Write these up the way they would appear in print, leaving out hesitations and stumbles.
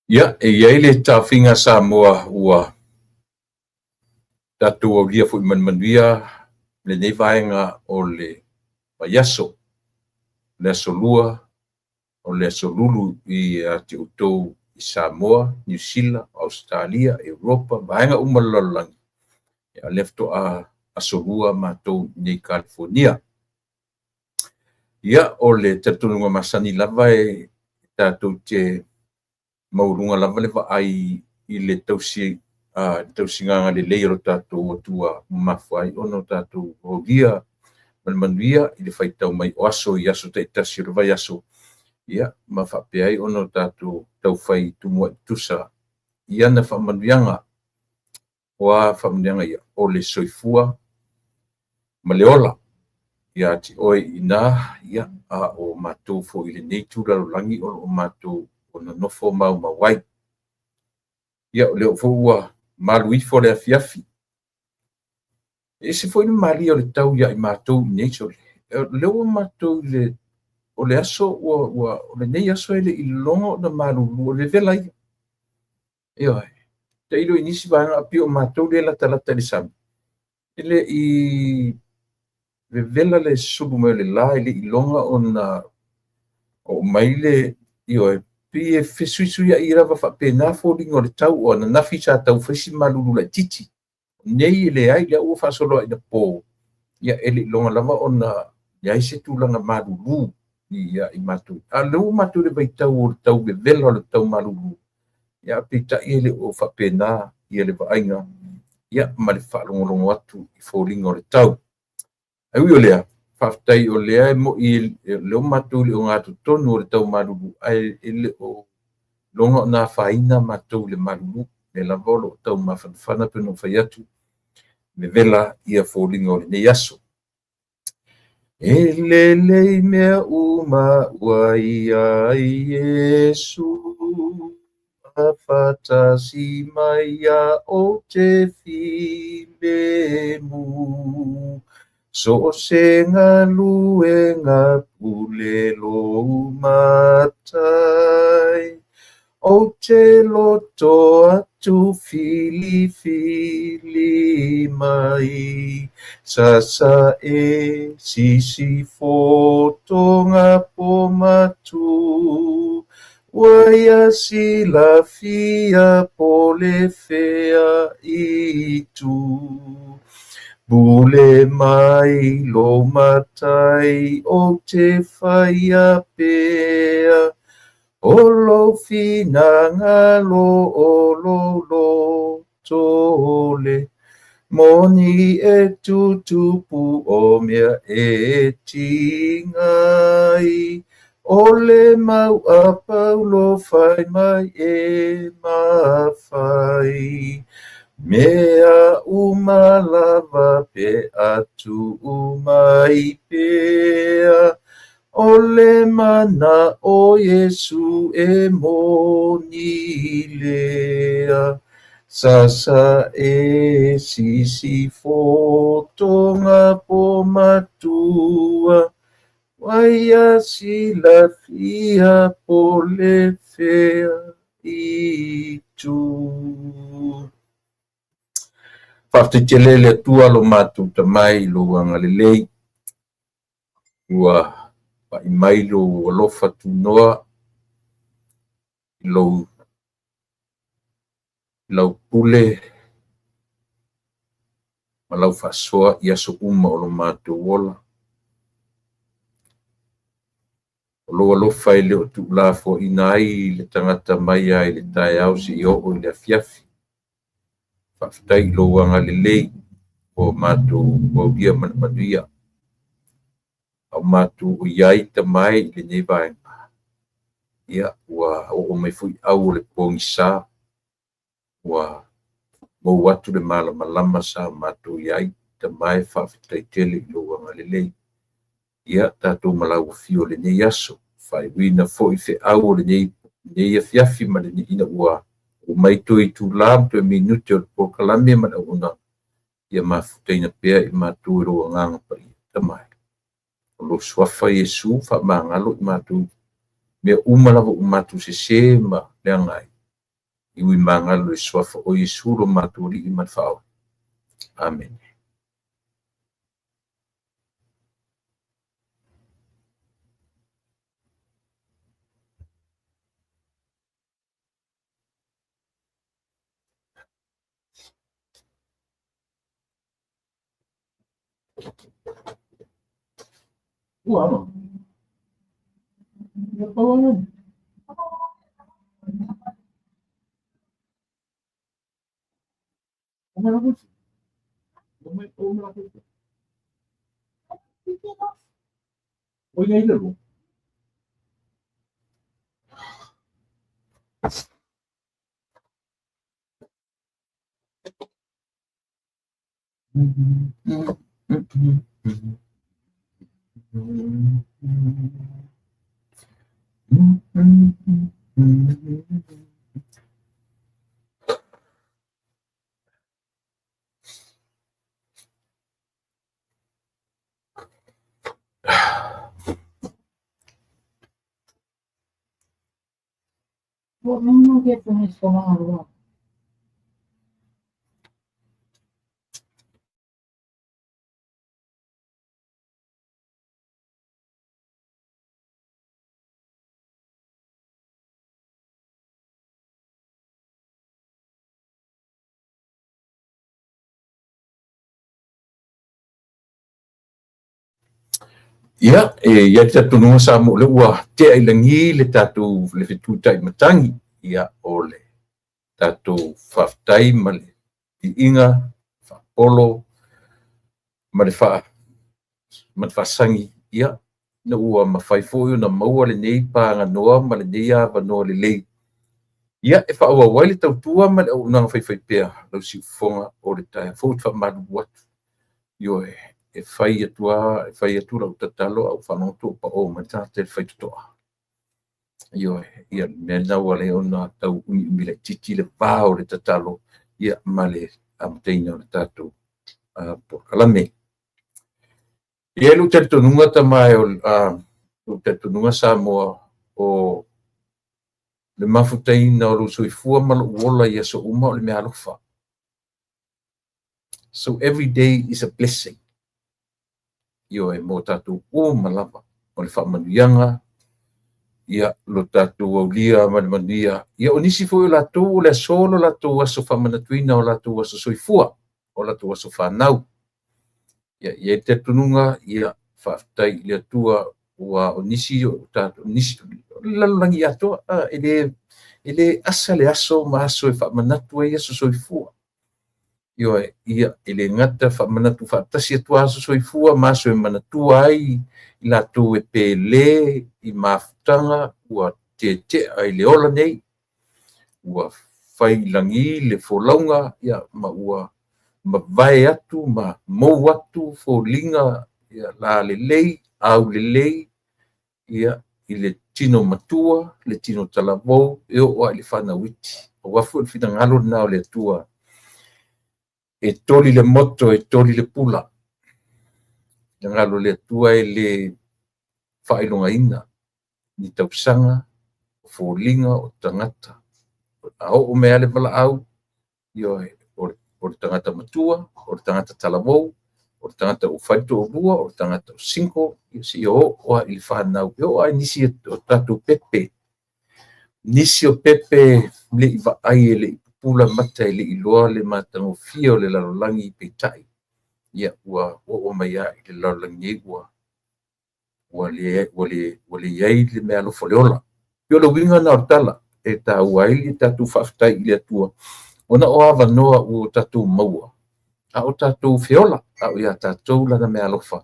Ia, e iai le tafinga Samoa ua tatu o lia fu manmanuia le nei vaenga o le maiaso, le aso lua o le aso lulu i te utou i Samoa, New Zealand, Australia, Europa, vaenga umalololangi. Ia lefto a aso lua matou nei California. Ia o le tatununga masani lava e tatou te maurunga lava le vaai i le tausingaga lelei o lo tatou atua mafai ono tatou rogia manuia i le faitau mai o aso i aso taʻitasi o le vai aso ia ma faapea ai ono tatou taufai tumua i tusa ia na faamanuiaga ua faamanuiaga ia o le soifua ma le ola ia te oe inā ia a o matou foʻi lenei tulalolagi o loo matou o nonofo maumau ai ia o leo foʻi ua maluifo le afiafi ese foi le malia o le tau ia i matou i nei so leo ua matou o le aso ua o lenei aso e leʻi lologa ona malūlū o le vela ia ia taʻilo i nisi vaega apia o matou le latalata i le sami e leʻi vevela le sulu mai o le lā e leʻi loga ona o mai le ioe pi e fesuisuiaʻi lava faapena foliga o le tau o ana nafi sa taufaisi malūlū laʻitiiti nei leai lea ua faasoloaʻina pō ia e leʻi loga lava ona leai se tulaga malūlū ia i matou a leu matou le vaitau o le tau vevela o le tau malūlū ia peitaʻi e le o faapena ia le vaaiga ia ma le faalogologo atu i foliga o le tau aui o lea faafetai o lea e moʻi leo matou le o gatotonu o le tau malūlū ae e le o loga ona afaina matou le malūlū le lava o loo tau mafanafana pe no fai atu me vela ia foliga o lenei aso e lelei mea uma ua ia i Iesu afatasi mai ia o te filemu so se galuega pulelo matai o te loto atu filifili mai sasa e sisi fotonga po matu waia silafia po le fea itu bule mai lo matai o te whaia pea o lo finanga lo o lo tole moni e tutupu o mea e tingai o le mau a paulo fai mai e mawhai mea umalava pe atu umai pea o le mana o Yesu e moni lea sasa e sisi fotonga po matua waia silafia po le fea itu faafetaitele le atua lo matou tamai lou agalelei ua paʻi mai lou alofa tunoa i lau pule ma lau faasoa i aso uma o lo matou ola o lou alofa i le o tuulafoaʻina ai i le tagata mai ai le taeao seʻi oo i le afiafi faafetai i lou agalelei o matou aulia manamanuia au matou o iai tamai i lenei vaega ia ua oo mai foʻi au o le pogisā ua mou atu le malamalama sa matou iai tamae faafetaitele i lou agalelei ia tatou malauafio o lenei aso faaiuina foʻi feʻau o lenei afiafi ma leneina ua mai toe tulā ma toe minute o le polokalame ma le auaunaga ia mafutaina pea i matou e lou agaga paia tamae o lo suafa Iesu faamagalo i matou mea uma lava o matou sesē ma le agai Iwi mangalo i swafa o Yesu lo maturi i manfao. Amen. Wow. Well, I'm gonna get finished for tomorrow. Ia, ia te tununga sa mo le ua te ai langi le tatu le fetutai matangi, ia o le tatu whaftai ma le inga, whapolo, ma le whasangi, ia, na ua mawhaifoio na maua le nei pānga noa ma le nei awa noa le lei. Ia, e whaua wai le tautua ma le au nanga whaifai pēr, lau si ufonga o le tai, fōt whamadu watu, io e whai atua lau tatalo au whanonto pa o ma tāte le whai tutoa. Io ia me nau ale ona tau umi le titi le pāo le tatalo, ia ma le amteina o le tātou po kalame. Ia lu te tununga tamai o te tununga sa moa o le mafutaina o lu soifua ma lo uola ia so uma o le mea alofa. So every day is a blessing. Io e mo tātou o malapa o le whamanuianga, ia lo tātou au lia manuia, ia o nisi fo o lātou o le solo lātou aso whamanatuina o lātou aso soifua, o lātou aso whanau. Ia te tununga, ia whaftai le atua ua o nisi o tātou, nisi lalangi atua, ele asa le aso ma aso e whamanatu e aso soifua. Ia ele ngata whamanatu whaatasi atua aso soifua, ma aso e manatua ai, i lātou e pele, i mafutanga, ua te ai le ola nei, ua whai langi le wholaunga, ia ma ua ma vai atu, ma mou atu, wholinga, ia la le lei, au le lei, ia i le tino matua, le tino talavou, e o le whana witi. O wafu le whina ngalo nao le atua, e toli le moto, e toli le pula. Ngalo le atua e le whailonga ina, ni tausanga, o wholinga, o tangata. O mea le wala au, o le tangata matua, o le tangata talavou, o le tangata o whaito o bua, o le tangata o sinko, i o ili whanau, ai nisi o tātou pepe. Nisi o pepe le i vaai e le i pula mata e le i loa le matango fia o le lalolangi i peitai. Ia ua o mai a i le lalolangi e ua le iei le mea lofo le ola. Io le winga na ortala e ta ua ili tātou whaftai i le atua. Ona o awa noa o tātou maua. A o tātou whiola, a o ia tātou lana mea lofa.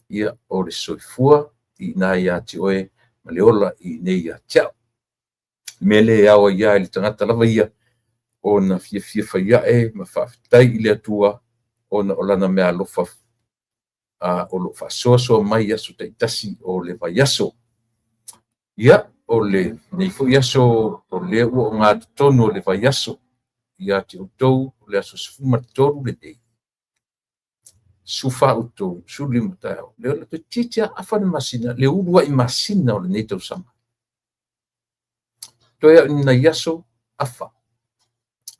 Ia o le soifua, i nā ia ti oe, ma le ola i nei a tiao. Mele e awa ia i le tangata lava ia, o na fia whaia e, ma whaftai i le atua, o na o lana mea lofa, o lo whasoa mai aso taitasi o le vaiaso. Ia o le nei fu iaso, o le ua o ngā tonu o le vaiaso, ia te utou, le aso sifuma toru le dei. Sufa utou, suli mutao. Le ola te titia afana masina, le urua i masina o le nei tausanga. Toia ina iaso afa.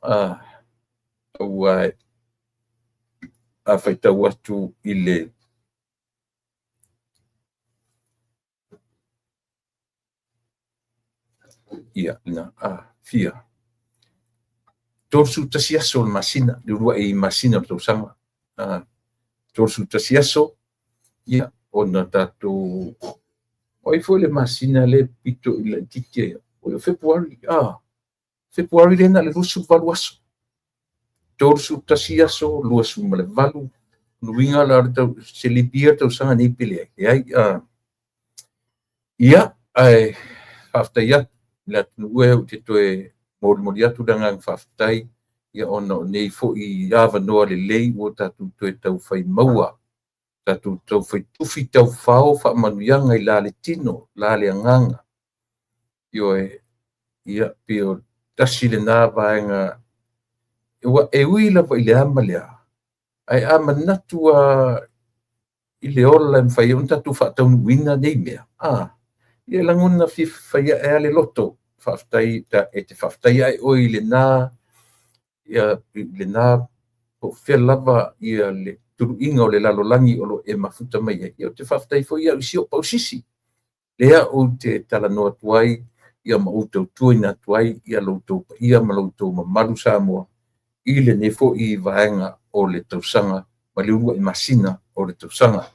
ua a faitau atu i le ia na fia torsu tasiaso le masina le rua i masina o tausaga torsu tasiaso ia ona tatou oi foi le masina le pito i le tike o Februari lena le lusu valu aso torsu tasiaso luasu ma le valu nuinga la tau selipia tausaga nei pele ai ia ai faftaia la tue o te toe mori atu danga faftai ia ona nei fo i ava noa le lei o tatu toe tau fai maua tatu tau fai tufi tau fao fa manuianga i la le tino la le anganga ia pio tasi le nā vaenga ua e ui lava i le ama lea ai ama natu i le ola e mwhai un tatu whaatau nuina nei mea ia languna whiwhaia e ale loto whaftai e te whaftai ai oi le nā ia le nā po whia lava ia le turu inga o le lalolangi o lo e mafuta mai ia te whaftai fo ia usi o pausisi lea o te talanoa tuai ia ma outou tuina tuai ia loutou ia ma loutou mamalu Samoa i le nefo i vaenga o le tausaga ma le urua i masina o le tausaga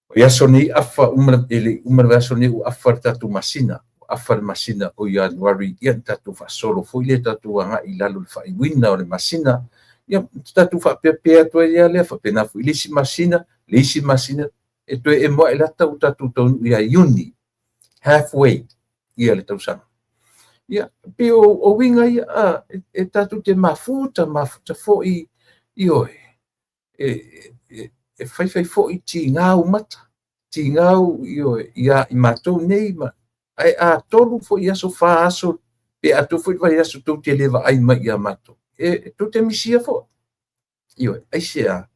o iaso nei afa umana aso nei u afa le tatu masina afa le masina o Januari ia tatu faasolo foi le tatu anga i lalo le faaiuina o le masina ia tatu faapeapea toe ia lea faapena foi le isi masina e toe e moa e lata o tatu taunu ia iuni halfway ia le tausaga ia pe o winga ia e tatu te mafuta fo'i i oe e fai fo'i tingau mata tingau i oe ia i matou nei ma ai tolu fo'i aso fa aso pe atu fo'i vai aso tau te leva ai mai ia matou tau te misia fo'i i oe ai sea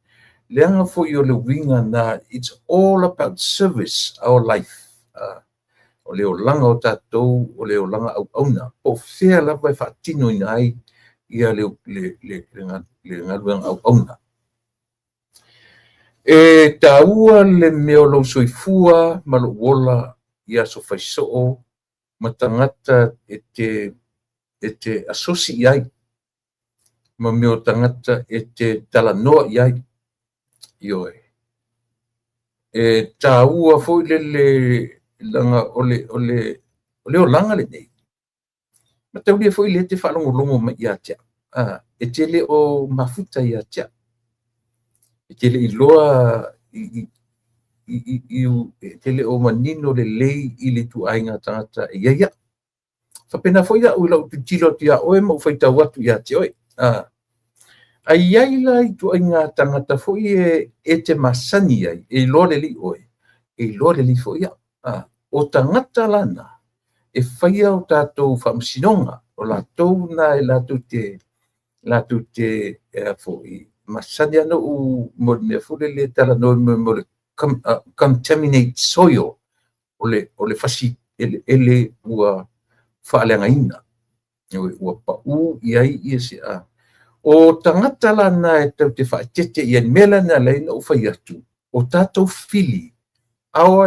leanga fo'i o le winga na it's all about service our life o leo langa o tatou o leo langa au auna o fea lava e whaatino ina ai ia le ngaluanga au auna e taua le meo lau soifua ma lo wola ia so faisoo ma tangata e te asosi iai ma meo tangata e te talanoa iai ioe e taua foi le langa ole o langa le nei ma tau lia foi le te whalongolongo ma ia tia e te le o mafuta ia tia e te le i loa e te le o manino le lei i le tu ainga tangata e ia whapena foi ia ula utu tilo tia oe ma ufai tau atu ia tia oe ai iai la i tu ainga tangata foi e te masani ai e loa le li oe e loa le li foi ia o tangata lana e whaia o tātou whamsinonga o lātou na e lātou te foi masani ana u mo me fule le tala no mo le contaminate soil o le fasi ele ua whaalenga ina ua pau iai ia se o tangata lana e tau te whaatete i mela na leina o whai atu o tātou fili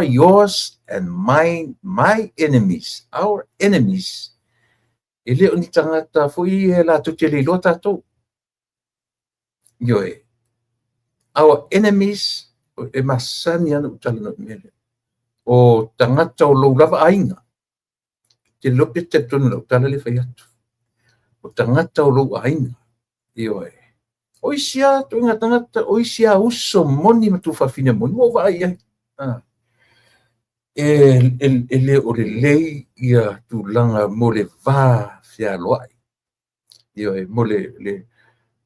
yours and mine, my enemies, our enemies. Ele o ni tangata foi e la tu te lo tatou. Yoe. Our enemies e masani ana utala no mele. O tangata o lo lava ainga. Te lope te tonu no utala le fai atu. O tangata o lo ainga. Yoe. Oisia tu inga tangata oisia uso moni matu fafine moni o vai ai. ele o le lei ia tulaga mo le vā fealoaʻi ia mo le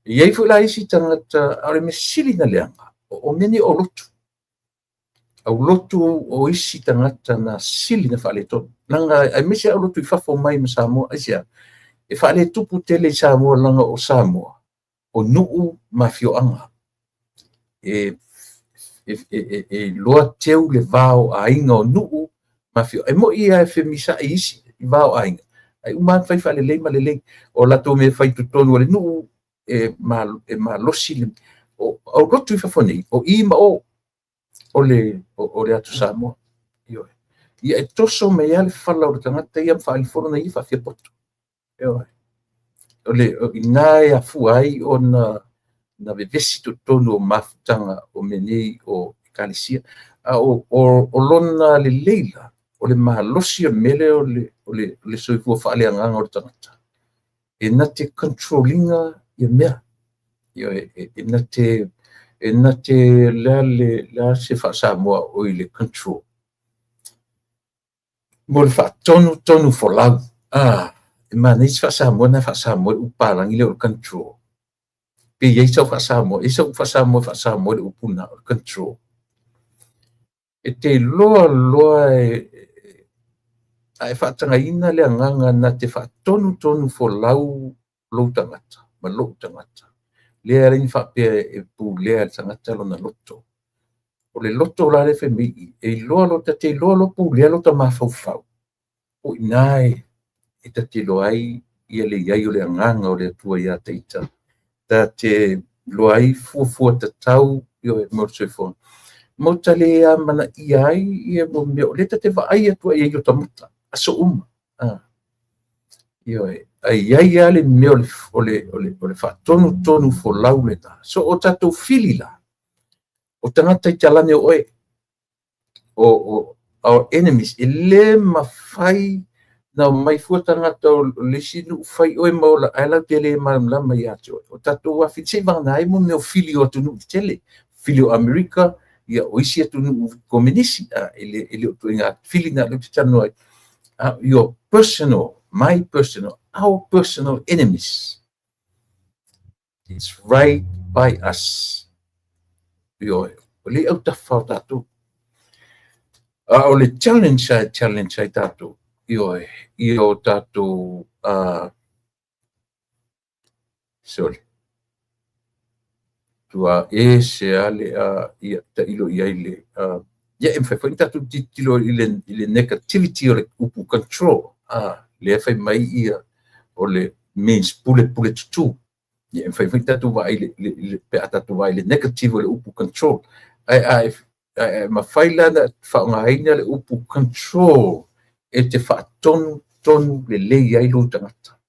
iai foʻi la isi tagata a le mesili na leaga o meni o lotu au lotu o isi tagata na sili na faaletonu laga ai mesi au lotu i fafo mai ma Samoa aisia e faaletupu tele i Samoa laga o Samoa o nuu mafioaga e loa teu le vao ainga o nuu mafio e mo ia e femisa isi vao ainga ai uma fai fa le malele o la to me fai tu tonu le nu ma losi o rotu fa foni o I ma o le atu Samoa io ia e toso me ia le fala o tangata ia fa il forno ia fa fia poto io o ina ia fu ai na vevesi tu tonu o mafutanga o menei o kalisia o lona le leila o le mahalosi mele o le soifua faaleagaga o le tagata e na te controllinga ia mea io e na te lea se faasamoa o i le control mo le faatonu folau e manei se faasamoa na faasamoa le upalagi le o le control pe iai sau faasamoa sau faasamoa le upuna o le control e te loa ae faatagaina le agaga na te faatonu folau lou tagata ma lo'u tagata lea lani faapea e pulea le tagata lona loto o le loto la le femii e iloa lo tateiloa lo pulea lo tamafaufau o inā e tateiloa ai ia leiai o le agaga o le atua iā taita te loa ai fuafua tatau io mo le soifona mo tale manaʻia ai ia mo mea o le tate vaai atua ia io tamata aso uma io ai ia le mea o le faatonu folau lena so o tatou fili la o tagata i talane o oe o our enemies e lē mafai na mai fua tagata o lesi nuu fai oe ma o la ae lau tele malamala iā te oe o tatou afitei vagana ai mo mea o fili o atunuu i tele fili o Amerika ia o isi atunuu kominisi e le o tuaiga fili na leu te tanu ai your personal, my personal, our personal enemies. It's right by us. Yo, le au tafau tatu. O le challenge ai tatu. Yo tatu, sorry. Tua se ale ia ta ilo ia ile ia em fai tatu titilo ile negativity o le upu control le fai mai ia o le means pule tutu ia em fai tatu va ile pe tatu va ile negative o le upu control ai ma fai la na fa nga ina le upu control e te fa tonu le le ia ilo tangata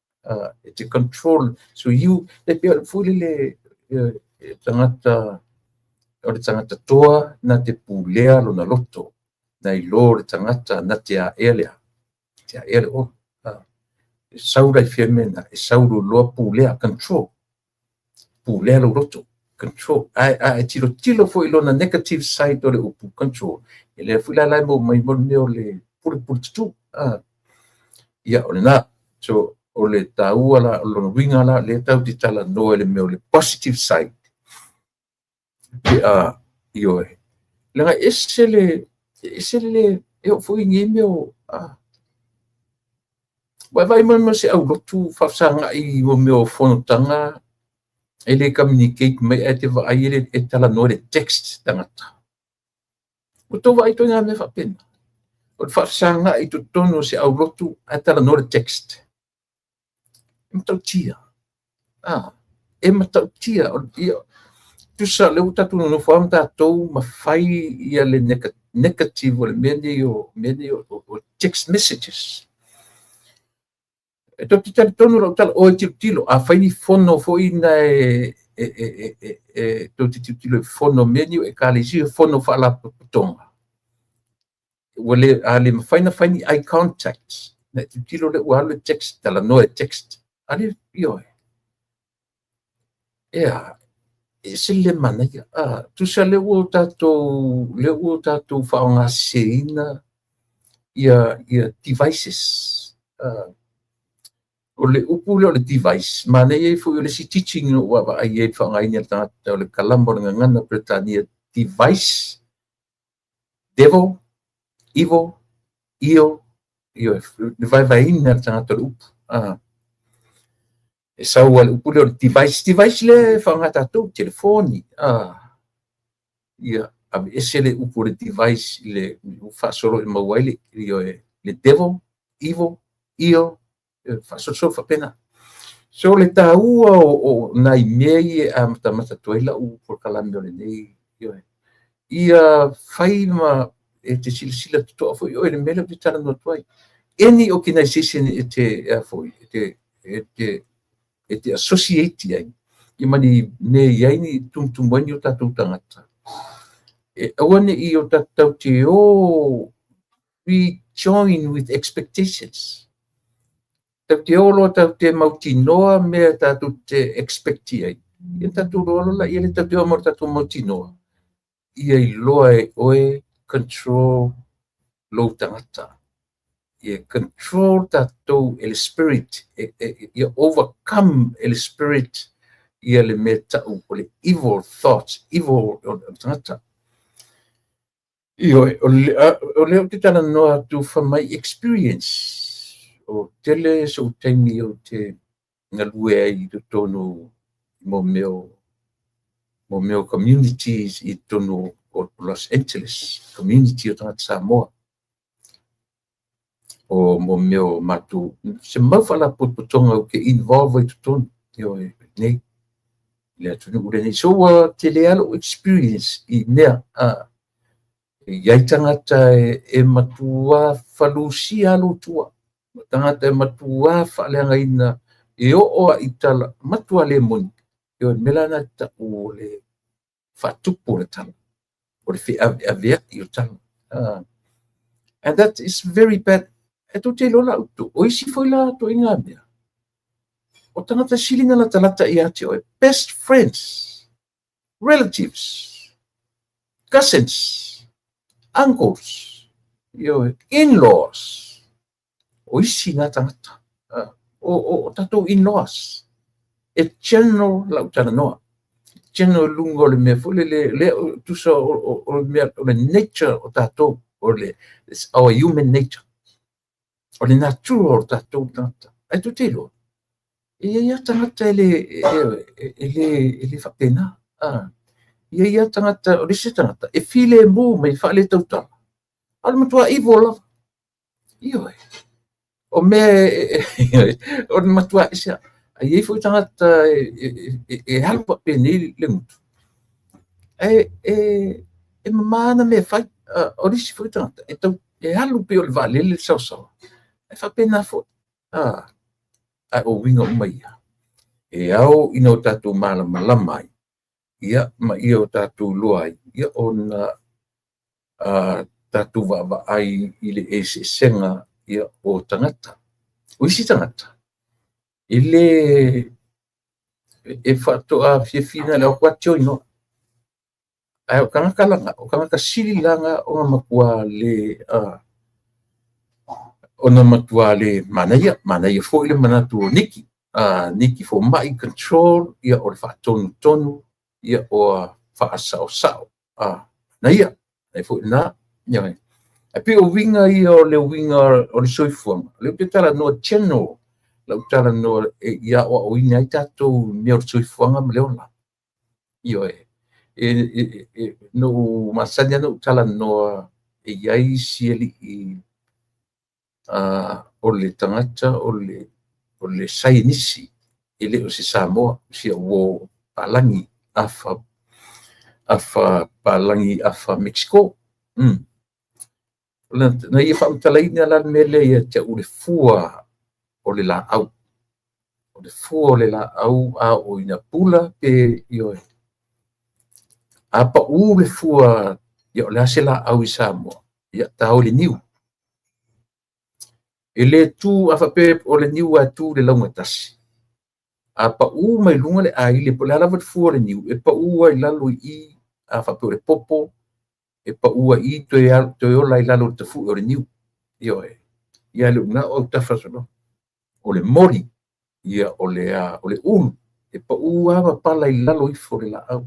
e te control so you le pe fuli le tangata o le tangata toa na te pulea lona loto na ilo le tangata na te aelea o e saura i fiamena e sauru loa pulea control pulea lo loto control ai tilo fo ilona negative side o le upu control e le fula lai mo mai mo le pule tu ia o le na so o le taua la o lona winga la le tau ti tala no le meo le positive side io lenga esele e o foi ngi o vai mo se au lotu fa sanga i mo meo fono tanga ele communicate mai e te vai ele e tala no le text tangata o to vai to nga me fa pen o fa sanga i to tono se au lotu e tala no le text mtautia e mtautia io tu sa le utatu no fam tatou mafai ia le negative o le meni o text messages e to tita tonu lo tal o tilo a fai ni fono foi na to tilo fono menu e kalisi fono fa la tonga wale ale mafai na fai ni eye contact na tilo le wale text tala no text ale io se le mana tu sa le o tatou whaongaseina ia devices o le upu le device mana e fu le si teaching no wa ai e whaongaina tata o le kalamba ngana Britania device devil evil io vai ina tata le upu e sau al upu le device le whaongata tau telefoni ia ese le upu le device le whaasoro i mauai le devil evil io fa'asoasoa pena. So le tāua o nai mei a matamata tuaila u por kalame o lenei ia fai ma e te silasila toto'a foi o le mele te tala no tuai. Any organization e te foi e te associate ai i mani ne iai ni tumtumani o tatou tangata. E awane i o tatou te we join with expectations. Tau te olo tau te mautinoa mea tatou te expecti ai. Ia tatou rolo la ia le tau te o mora tatou mautinoa. Ia i loa e oe control lo tangata. Ia control tatou el spirit. Ia overcome el spirit. Ia le mea tau o le evil thoughts, evil tangata. Ia o leo te tala noa tu from my experience. O tele so taimi o te ngalue ai to tonu mo meo communities i tonu o Los Angeles community o tangata Samoa o mo meo matu se mawhala putonga o ke involve i to tonu io nei le atunu ure nei so te lealo experience i mea iai tangata e matua falusia lo tua tangata e matua fa'aleanga ina e o a itala matua le moni io melana ta o le fa'tupu le tala o le fi'avea i o tala and that is very bad e to te lola utu o isi foi la to inga mea o tangata silinga la talata i ate o best friends relatives cousins uncles, in-laws, o isi ngā tangata, o tatou in-laws, e general lau tana noa, general lungo le mea fule le tusa o le nature o tatou, o le, our human nature, o le natura o tatou tangata, ai tu te loa, ia tangata ele whapena, ia tangata, o lise tangata, e file mo mai whaale tautala. Ala matua i vola. Io o me, o matua isa. Ai foi tangata e halpa peni le mutu. E mamana me fai, o lise foi tangata, e halu pe o le vale le sau. E whapena fo. O winga umaia. E au ino tatu malamai. Ia ma ia o tatou loai ia ona tatou va'ai i le ese'esega ia o tagata o isi tagata i le e fa'ato'a fiafina le akuati o inoa ae o kagakalaga o kagakasililaga oga makua le ona matua le manaia fo'i le manatu o niki niki fo mai control ia o le fa'atonutonu ia o fa'asa'osa'o na ia e fo'i na ia e pe o winga ia o le winga o le soifuaga le pe tala noa general lau tala noa ia o ina ai tatou mea o le soifuaga ma le ola ia no masani ana tala noa e iai siali o le tangata o le sainisi i le o se Samoa sia uo palangi afa palangi afa Mexico na ia whautalaini ala mele ia te ule fua o le la au o le fua o le la au a o ina pula pe io apa u le fua ia o le ase la au i Samoa ia tau le niu ele tu afa pe o le niu atu le launga tasi apa u mai lunga le ai le pola lava fu le niu e pa u ai lalo i afa pe le popo e pa u ai to yo lai lalo te fu o le niu io ia le una o ta fa sono o le mori ia o le un e pa u ava pala i lalo i fo le la au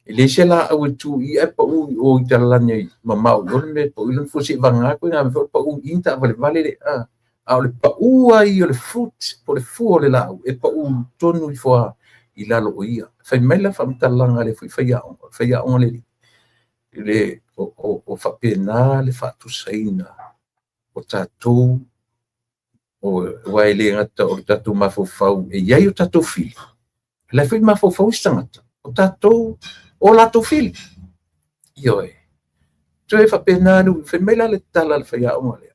e le se la au tu i e pa u o i tala nei mama o le me po i le fu si vanga ko na pa u inta vale le au le paua i o le fruit po le fu o le lau e pau tonu i foa i lalo o ia fai mai la whamtalanga le whaia onga le o whapena le whatusaina o tātou o wai le ngata o tatou mafofau e iai o tatou fili. Le fai mafofau istangata. O tatou o latou fili. Io e. Tue whapena nu, whai meila le tala le whai aonga lea.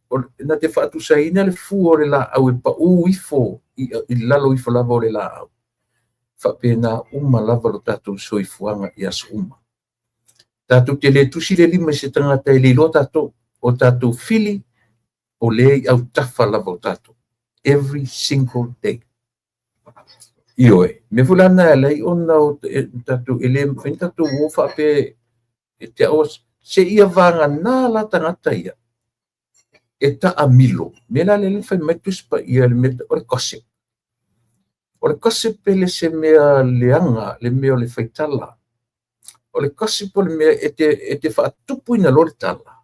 O na te whaatu saina le fu o le la au e pa u ifo, i lalo ifo lava o le la au. Whapena uma lava lo tatou soifuanga i aso uma. Tatou te le tusi le lima se tangata i le lo tatou, o tatou fili, o le au tafa lava o tatou. Every single day. Io e. Me fulana e lei ona o tatou ele whain tatou o whape e te aos se ia vanga nā la tangata ia. E ta amilo. Me la le whai metus pa ia le meta o le gossip. O le gossip le se mea leanga, le mea o le whaitala. O le gossip o le mea e te whaatupu ina lo le tala.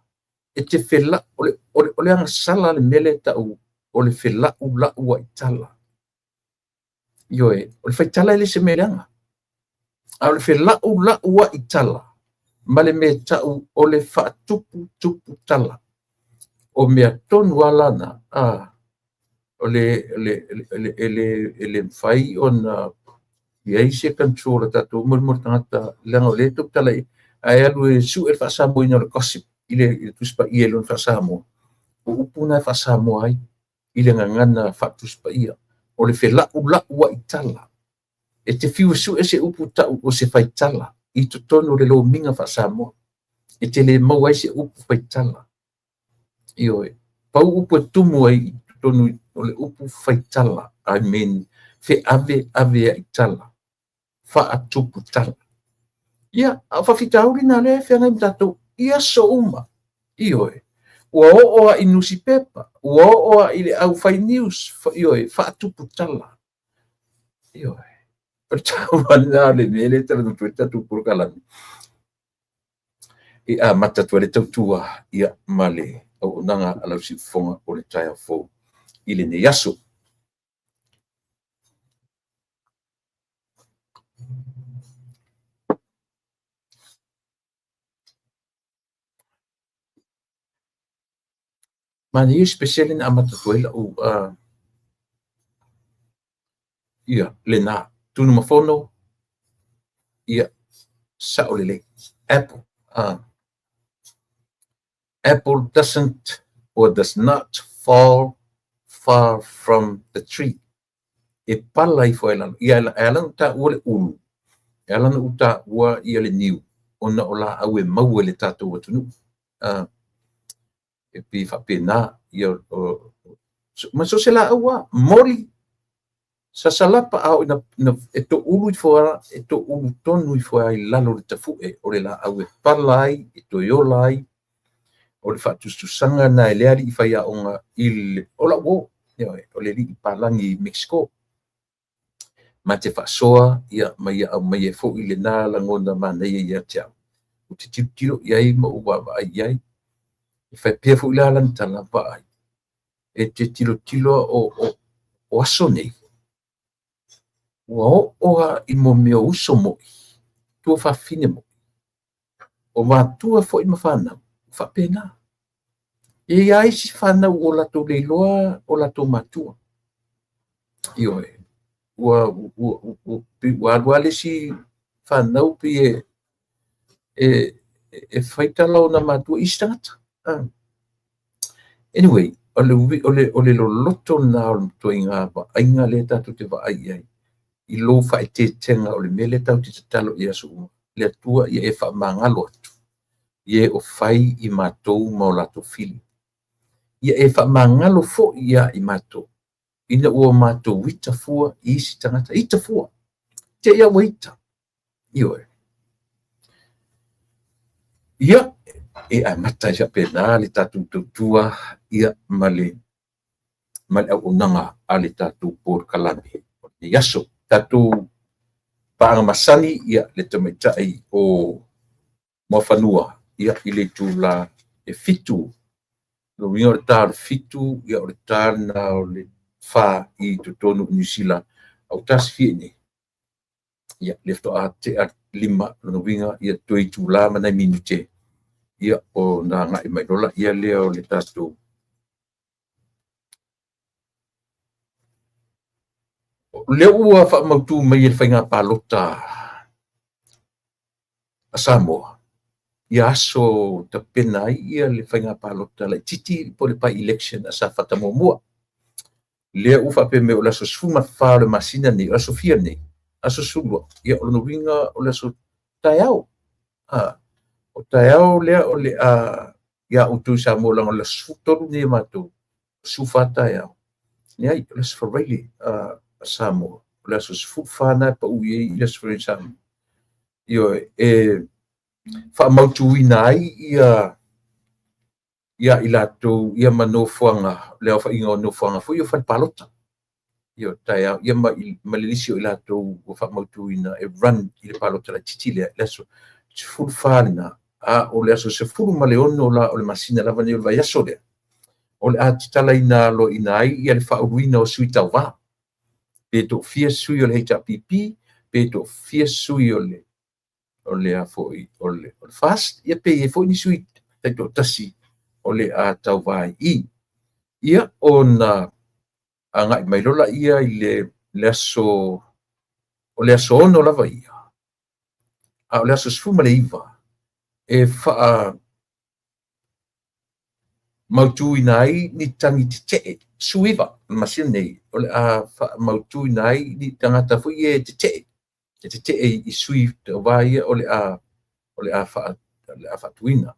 E te whela, o le anga sala le mele tau, o le whela ula ua i tala. Io e, o le whaitala le se mea leanga. A o le whela ula ua i tala. Ma le mea tau o le whaatupu tupu tala. O mea tonu alana, o le whai o na iei se control tatou mo tangata langa o le tuk tala ai alu e su e whasamo ina le gossip i le tuspa i e lon whasamo o upuna e whasamo ai i le ngangana whatuspa ia o le whela ula ua i tala e te whiu su e se upu tau o se whai tala i to tono le lo minga whasamo e te le mau ai se upu whai tala i oe pau upu e tumu ai i to tono o le upu whai tala I mean fe ave i tala whaatupu tala. Ia, a whawhitauri nā le whianga mtatou, ia so uma, i oe. Ua oa i nusi pepa, ua oa i le au whai news, i oe, whaatupu tala. I oe. Pero tau wana le mele tala no tue tatu purukalani. I a matatua le tautua, ia male, au nanga alau si fonga o le taia fo, i le ne yaso. Mana ia spesialin amatatua ila u ia le nā tunu mafono ia sa o le Apple. Apple doesn't or does not fall far from the tree. E pala i fo elano. Ia elano ta ua le ulu. Elano uta ua ia le niu. Ona o la au e mau le tātou atunu. E pi whapena ia ma so se la aua mori sa salapa au ina e to ulu i foa e to ulu tonu i foa i lalo le tafu e o le la au e palai e to iolai o le whatustusanga na e leari i whaia onga il o la wo o le li i palangi Mexico ma te whasoa ia mai au mai e fo i le nā langona mana ia tiao o te tiro iai ma uwa ai iai i whai pia fo i la lantana pa ai e te tilo o aso nei. Ua oa i mo mea uso mo tua whawhine mo. O mātua fo i ma whanau, whapena. E ai si whanau o lato leiloa o lato mātua. I oe. Ua aluale si whanau pi e whaitala o na mātua i stangata. Anyway, o le loto na o to inga ba ainga le tatu te va ai ai i lo fa te tenga o le mele tau te talo ia su le tua ia e fa mangalo atu ia o fai i matou ma lato fili ia e fa mangalo fo ia i matou ina o matou wita fua i si tangata ita fua te ia waita io ia e a mata ja pena le tatu tua ia male au nanga ale tatu por kalani yaso tatu panga masani ia le tamatai o mofanua ia ile tula e fitu no ringa tar fitu ia o tar na o le fa i tonu nisila au tasfini ia lefto a te a lima no ringa ia toi tula mana minute ia o na ngai mai dola ia le o le tatu le ua whaamautu mai e whainga pālota a Samoa. Ia aso ta pena ai ia le whainga pālota le titi po le pai election a sa whatamomua. Lea ufa pe me o la so sfuma wha le masina nei, o la so fia nei, aso sulua. Ia o no winga o la so taiao. O taiao lea o le ia utu Samoa langa la sutoru nei matou. Sufa taiao. Ia i la so whareili a Samoa. O la so sfufana pa uye i la so whareili Samoa. Io whaamautu ina ai ia i latou ia manofuanga lea whainga o nofuanga fu ia whaipalota ia taia ia malilisi o i latou o whaamautu ina e run i le palota la titile leso fulu whalina o le aso se fulu maleono o le masina lava ni o le vaiaso lea o le atitala ina lo ina ai ia le whauruina o sui tau wā pe to fia sui o le HRPP pe to fia sui o le a foi o le fast ia pe e foi ni sui te to tasi o le a tau vai ia ona anga mai lola ia i le aso o le aso ono lava ia a o le aso sfuma le iva e wha mautu ina ai ni tangi te suiva masia nei o le a wha mautu ina ai ni tangata fui e te i sui te vai o le a wha tuina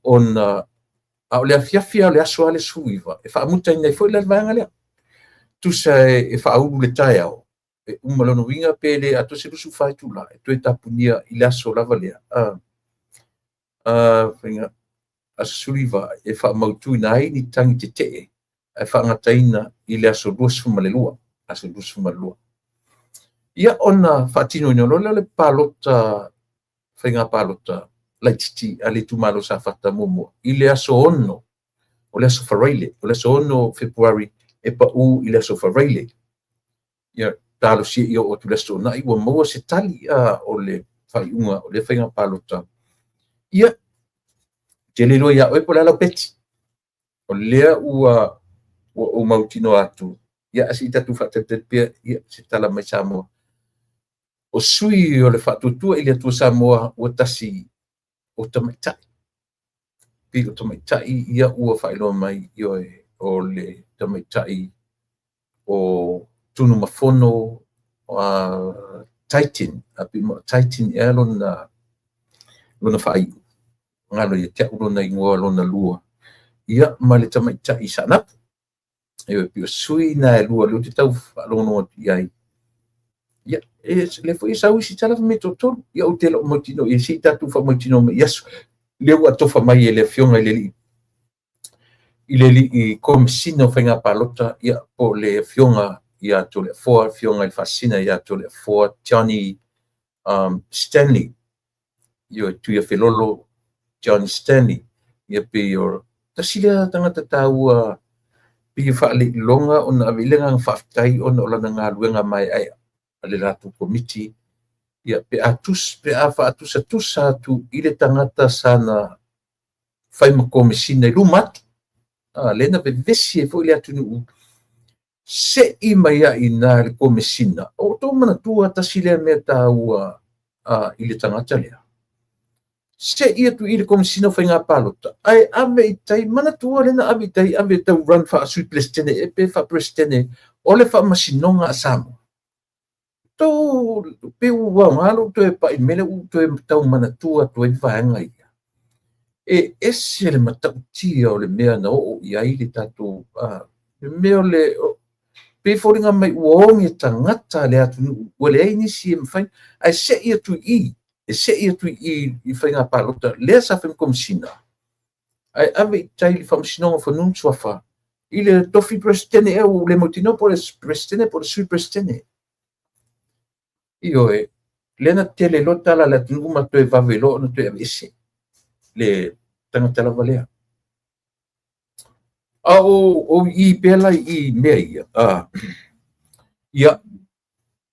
ona o le afiafia o le aso ale suiva e whaamuta nei foi le vanga lea tusa e whauru le tai au e umalono winga pe le ato se lusu whai tula e tue tapunia i le aso lava lea whinga aso suiva e whaamautu nai ni tangi te e whaangataina i le aso luasfuma le lua aso luasfuma le lua ia ona whaatino ino le palota whinga palota laititi ale tumalo sa fata momo i le aso ono o le aso whareile o le aso ono February e pa u i le aso whareile ia talo si i o tu le aso na i wa maua se tali o le whaiunga o le whainga palota ia te lelo ia oe po le ala peti o lea ua o mautino atu ia asi tatu whatatepia ia se tala mai Samoa o sui o le whatutua i le atua Samoa ua tasi o tamaitai. Pi o tamaitai ia ua whaeloa mai ioe o le tamaitai o tunu mafono Titan. Api mo Titan e lona whai. Ngalo ia te urona ingoa lona lua. Ia ma le tamaitai sanapu. Ioe pi o sui na e lua leo te tau whaalono iai. Ia, le fo isa usi tala me totoro. Ia o te lo moitino, ia si tatu wha moitino me yasu. Leo atofa mai e le fionga i le li i komisina whainga palota ia po le fionga ia to le foa fionga i fascina ia to le foa Johnny Stanley. Ia tu ia felolo Johnny Stanley. Ia pe ia tasila tangata taua pi whaali longa o na awilenga whaftai o na olana ngā luenga mai ai ale ratu komiti ia pe atus pe afa atus atu i le tangata sana fai makomisina i lumat lena pe vesi e foi le atu nu se i mai i na le komisina o to mana tua tasile me taua i le tangata lea se i atu i le komisina fai ngā palota ai ave i tai mana tua lena ave i tai ave tau run fa sui prestene e pe fa prestene o le fa masinonga a Samoa to pe wa ngalo to e pa mele u to e tau mana tua to e vaanga ia e ese le matauti o le mea na o ia i le tatu le mea le pe foringa mai uong e tangata le atu wale ai nisi e mwhain ai se ia tu i whainga palota lea sa whain komisina ai ave i tai li whamsinonga whanun suafa i le tofi prestene e o le motino po le prestene po le sui prestene io lena tele lota la tuma to e vavelo no to ese le tangata la valea o i pela i mea ia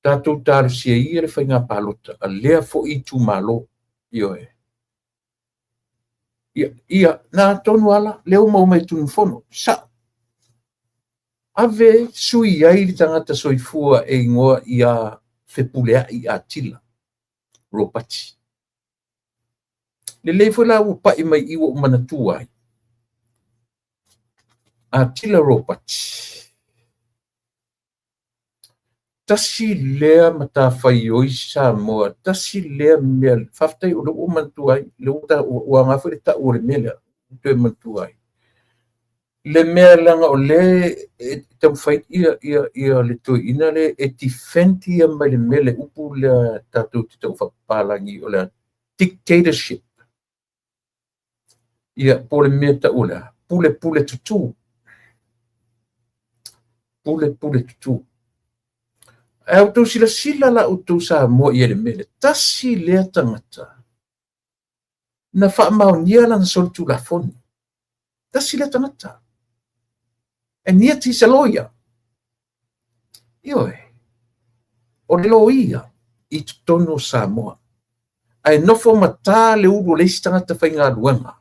tatou talu sia ia le whainga palota a lea fo i tu malo io ia na tonu ala leo mau mai tunu fono sa ave sui ai le tangata soifua e ingoa ia fepulea i atila ropati. Le leifo la upai mai iwa umanatua ai. Atila ropati. Tasi lea matawhai oi Samoa, tasi lea mea, whaftai o leo mantuai, leo ta ua ngawhi le ta ure mea tue mantuai. Le mea langa o le, tam whait ia le tue ina le, e ti fenti ia mai le mea le upu le tatu te tau whapalangi o le dictatorship. Ia po le mea ta ula, pule tutu. Pule tutu. Au tau sila la utu sa mo ia le mele. Tasi lea tangata. Na wha maunia la na solitu la foni. Tasi lea tangata. E nia ti sa loia. Ioe. O le lo ia. I tutono sa moa. Ai nofo mata le uru le isi tangata whai ngā luanga.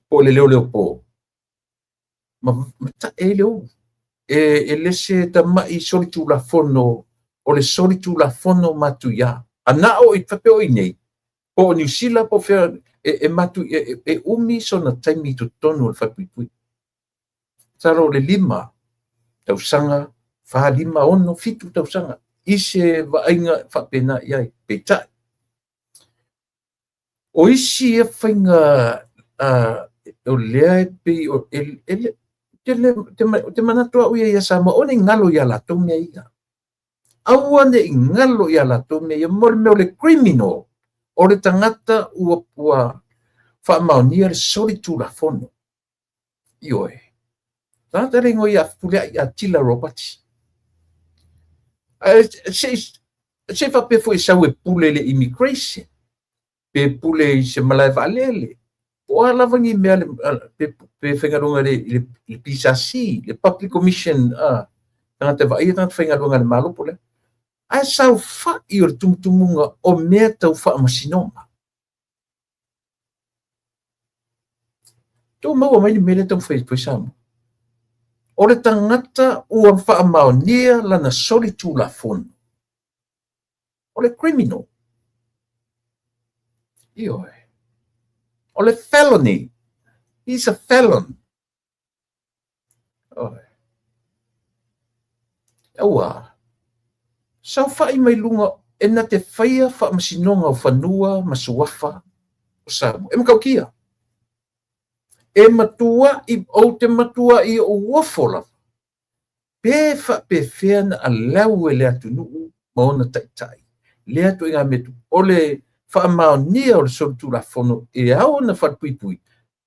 Po le leo po. Mata e leo. E lese ta mai solitu la fono. O le solitu la fono matu ya. Ana o i tapeo i nei. Po New Zealand po fea e matu umi so na taimi to tonu le whapipui. Taro le 5 tausanga, wha 5 ono fitu tausanga. Ise vainga whapena iai peitai. O isi e whainga o lea e pei o te manatua uia ia sama o ne ngalo ia lato mea ia. Aua ne ngalo ia lato mea ia mole meo le criminal. O le tangata ua whaamaunia le solitu la fono. Ioe. Tangata ringo ia pulea ia tila ropati. Se whapefo i sau e pule le immigration. Pe pule i se malai whalele. O alawangi mea pe whengarunga le PSC, le Public Commission. Tangata whengarunga le malopole. Ai sau wha i o le tumutumunga o mea tau wha masinonga. Tō maua mai ni mele tau whai tui samu. O le tangata ua wha maonia lana solitu la fono. O le criminal. Ioe. O le felony. He's a felon. Oe. Aua. Sau whai mai lunga e na te whaia wha masinonga o whanua masuafa o samu. E makau kia. E matua i o te matua i o wafola. Pe wha pe whea na a lau e lea tunuu maona taitai. Lea tu inga metu. O le wha maonia o le solitu la fono e au na whatpuipui.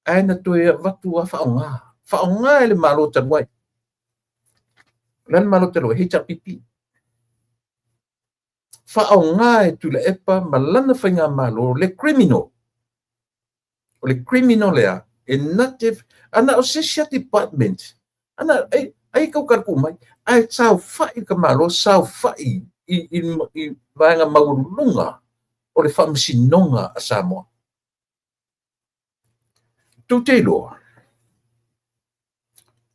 Ai na toe watu a whaonga. Whaonga e le malota luai. Lan malota luai, hei tapipi. Whaonga e tula epa malana whainga malo le criminal. O le criminal lea. E native, ana o sesia department. Ana, ai kau karku mai. Ai sao whai ka malo, sao whai i vaenga maurulunga o le whamasinonga a Samoa. Tu te loa.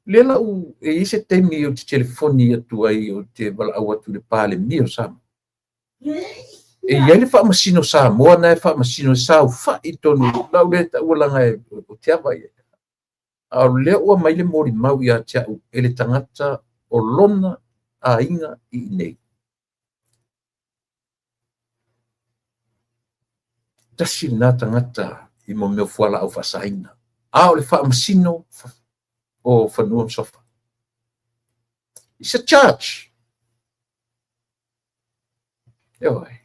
Lela u e ise temi o te telefoni atu ai o te wala au atu le pale mi o Samoa. E iai le whamasino Samoa na e whamasino sao whai tonu lau le ta ulanga e o te awa ia. Au lea ua mai le mori mau ia te au e le tangata o lona a inga i nei. Tasi na tangata i mo meo fuala au whasaina. A o le whamasino o whanua msofa. It's a charge. Eoi.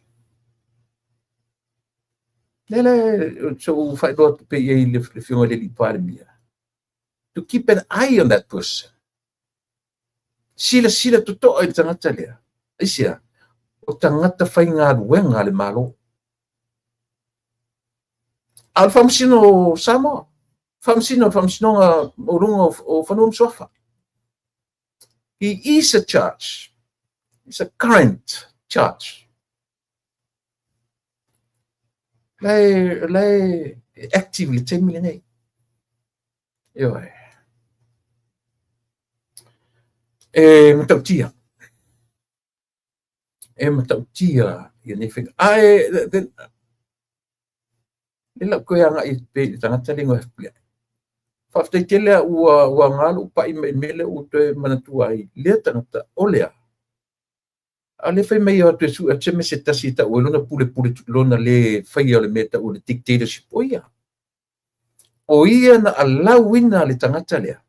Lele, so whaidoa te pe iei le whionga le li pare mia. To keep an eye on that person. Sila tuto ai tangata lea. Isia, o tangata whai ngā ruenga le malo. Al whamasino Samoa. Whamasino ngā urunga o whanua msofa. He is a charge. It's a current charge. Lai actively te mili nei. Ioi. matautia. Matautia ia nei whenga. Ela koe anga I pe tangata le ngoe pia. Whaftai te lea ua ngalo pa I mele o te manatua ai. Lea tangata o lea. A le whai mai atu e su a teme se tasi ta o lona pule lona le whai o le meta o le dictatorship o ia. O ia na alau ina le tangata lea.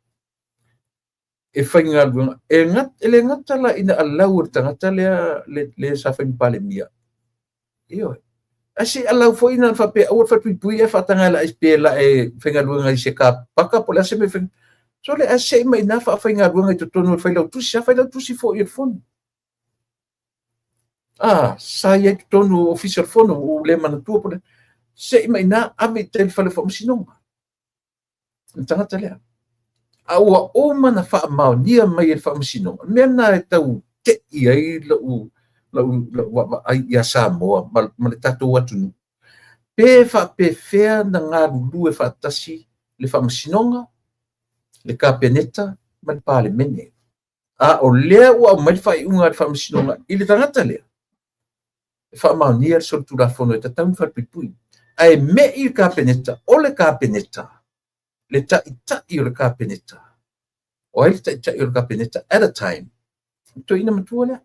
E whai ngaluanga. Le ngata la ina alau le tangata lea le sa whai pale mia. Iyo. Asi alau fo ina whape au whatui e whatanga la SPE la e whai ngaluanga I se ka paka po le ase me whai. So le ase mai na whai ngaluanga I totono whai lau tusi fo I phone. Saya tonu official phone o le manatua po le. Se mai na ame te whale whamusinonga. Tangata lea. Aua o mana wha mao nia mai e whamusinonga. Mea na e tau te I ai lau ai ia Samoa ma le tatou atunu. Pe whea na ngā lulu e whaatasi le whamusinonga, le kapeneta, ma le pāle mene. O lea ua au mai whaiunga le whamusinonga I le tangata lea. Whaamaunia so tura fono e tatau whapipui. Ai me I kapeneta, o le kapeneta. Le tai o le kapeneta. O ai le tai o le kapeneta at a time. To ina matua lea.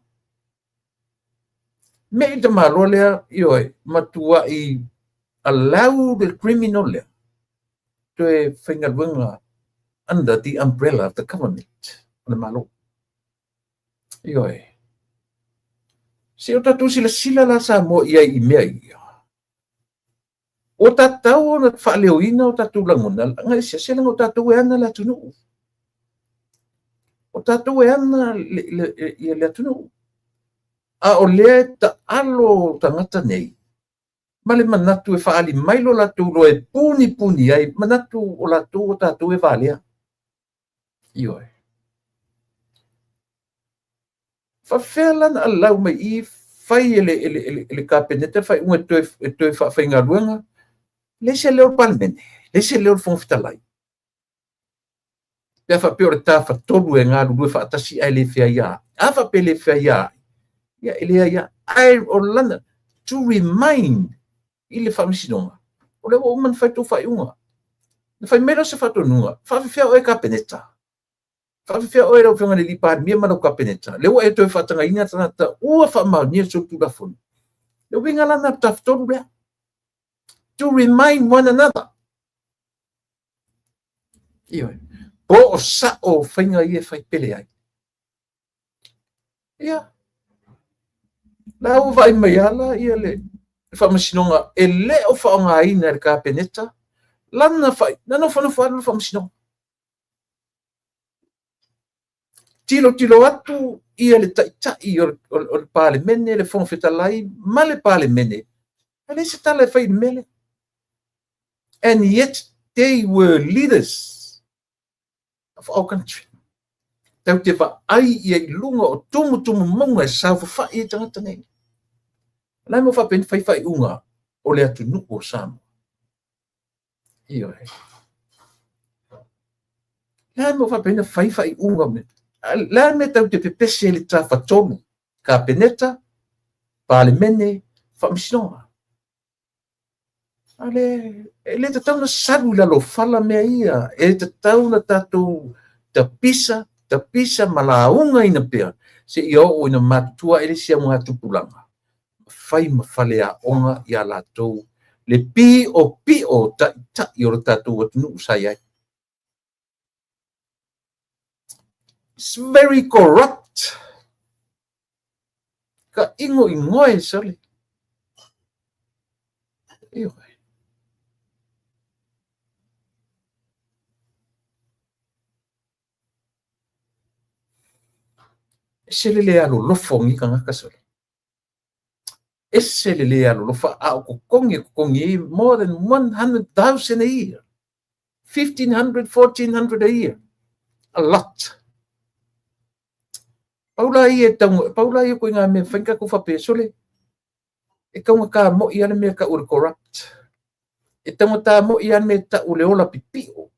Me I te malo lea, ioi, matua I allow the criminal lea. To e whaingaluanga under the umbrella of the government. Le malo. Ioi. Se o tatu sila la sa mo ia I mea ia. O tatau na whaleoina o tatu langona, ngai se langa o tatu e ana la tunu. O tatu e ana le tunu. O lea ta alo tangata nei. Male manatu e whaali mailo la tu lo e puni ai, manatu o la tu o tatu e whalea. Ioi. Whawhelan a lau mai I whai ele kapeneta, whai unga toe whainga ruanga, le se leo palmene, le se leo whongfitalai. Pea whapeo re tā whatolu e ngā rurue whaatasi ai le whea ia. A whape le whea ia. Ia ele ia, ai o lana, to remind I le whamisinonga. O le o man whai tō whai unga. Na whai mera se whatonunga, whawhia o e kapeneta. Whawhia o e rau whionga le lipa mia mana o kapeneta. Leo e toi whatanga ina tanata ua whamau nia so tu rafonu. Leo winga lana taftoru rea. To remind one another. Ioi. Po o sa o whainga I e whai pele ai. Ia. La o vai mai ala ia le. Whamasinonga e le o whaonga ina e kapeneta. Lana whai. Nano whanu whamasinonga. Tilo atu ia le tai o le pale mene, le whongwhetalai, ma le pale mene. Ale se tala e whai mele. And yet they were leaders of our country. Tau te wha ai ia I lunga o tumu maunga e sau whai e tangata nei. Lai mo whapen whai unga o le atu nuku o Samoa. Ioi. Lai mo whapen whai unga me. Lai me tau te pepese le tā whatonu. Kapeneta, pale mene, whamisinonga. Ale, le te tau na saru lalo whala mea ia. E te tau na tātou ta pisa malaunga ina pia. Se I o ina matua ele sia mga tupulanga. Whai mawhale a onga I a lātou. Le pi o ta I o tātou atunu usai ai. It's very corrupt. Ka ingoe sale. Ioi. Esele le alo lofongi ka ngaka sale. Esele le alo lofa a kukongi more than 100,000 a year. 1,500, 1,400 a year. A lot. Paula I ko ngā me whainga ko whape sole. E kaunga ka mo I ane mea ka ure corrupt. E tangata mo I ane me ta ule ola pipio.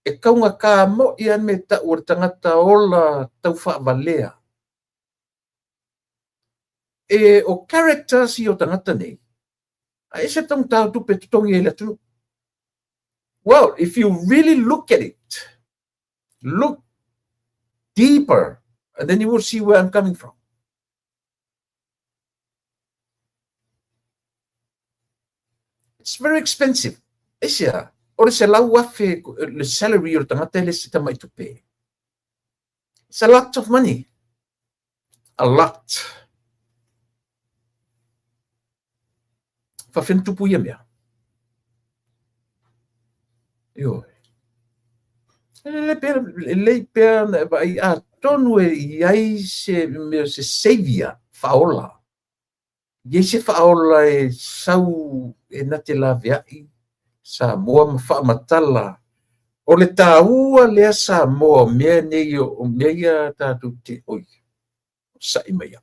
e kaunga ka mo ia me ta o tangata ola tau whaavalea. E o characters i o tangata nei, a ese tong tau tupe tutongi e latu. Well, if you really look at it, look deeper, and then you will see where I'm coming from. It's very expensive. Isia, ore se lau afe le salary o tangata ele se tamai tupe. It's a lot of money. A lot. Whawhentupu ia mea. Io. Le pea vai a tonu e iai se savior faola. Iai se faola e sau e nate la veai sa moa ma whaamatala. O le tāua lea sa moa mea nei o mea tātou te oi. Sa i mai.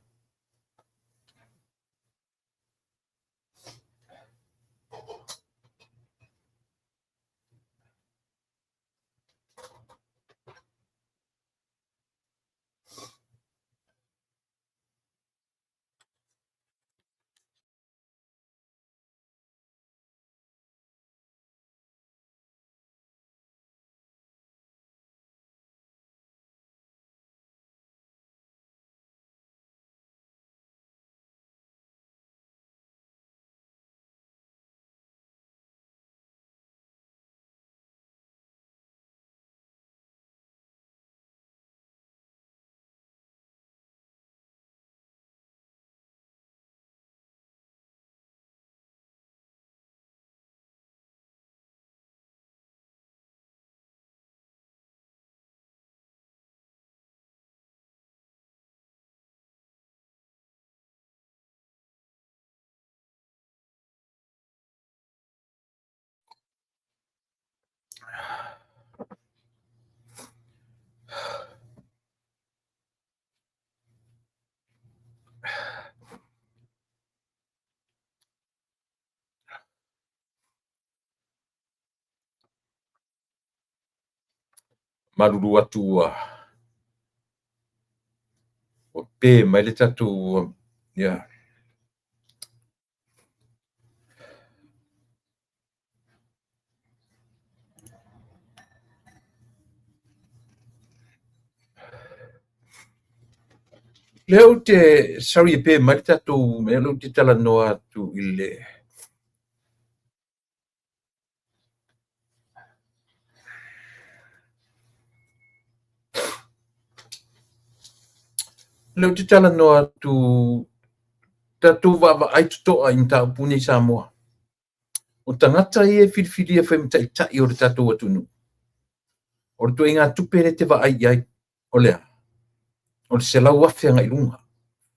Maruru atu o pe mai le tatu ia. Leo te sari pe mai le tatu me leo te tala noa atu i le leo te tala noa atu tatu vava ai tutoa i mta upune i Samoa. O tangata i e whiriwhiri e whaimta i tai o le tatu atunu. O le toi ngā tupe le te va ai ai o lea. O le se lau afe anga i runga.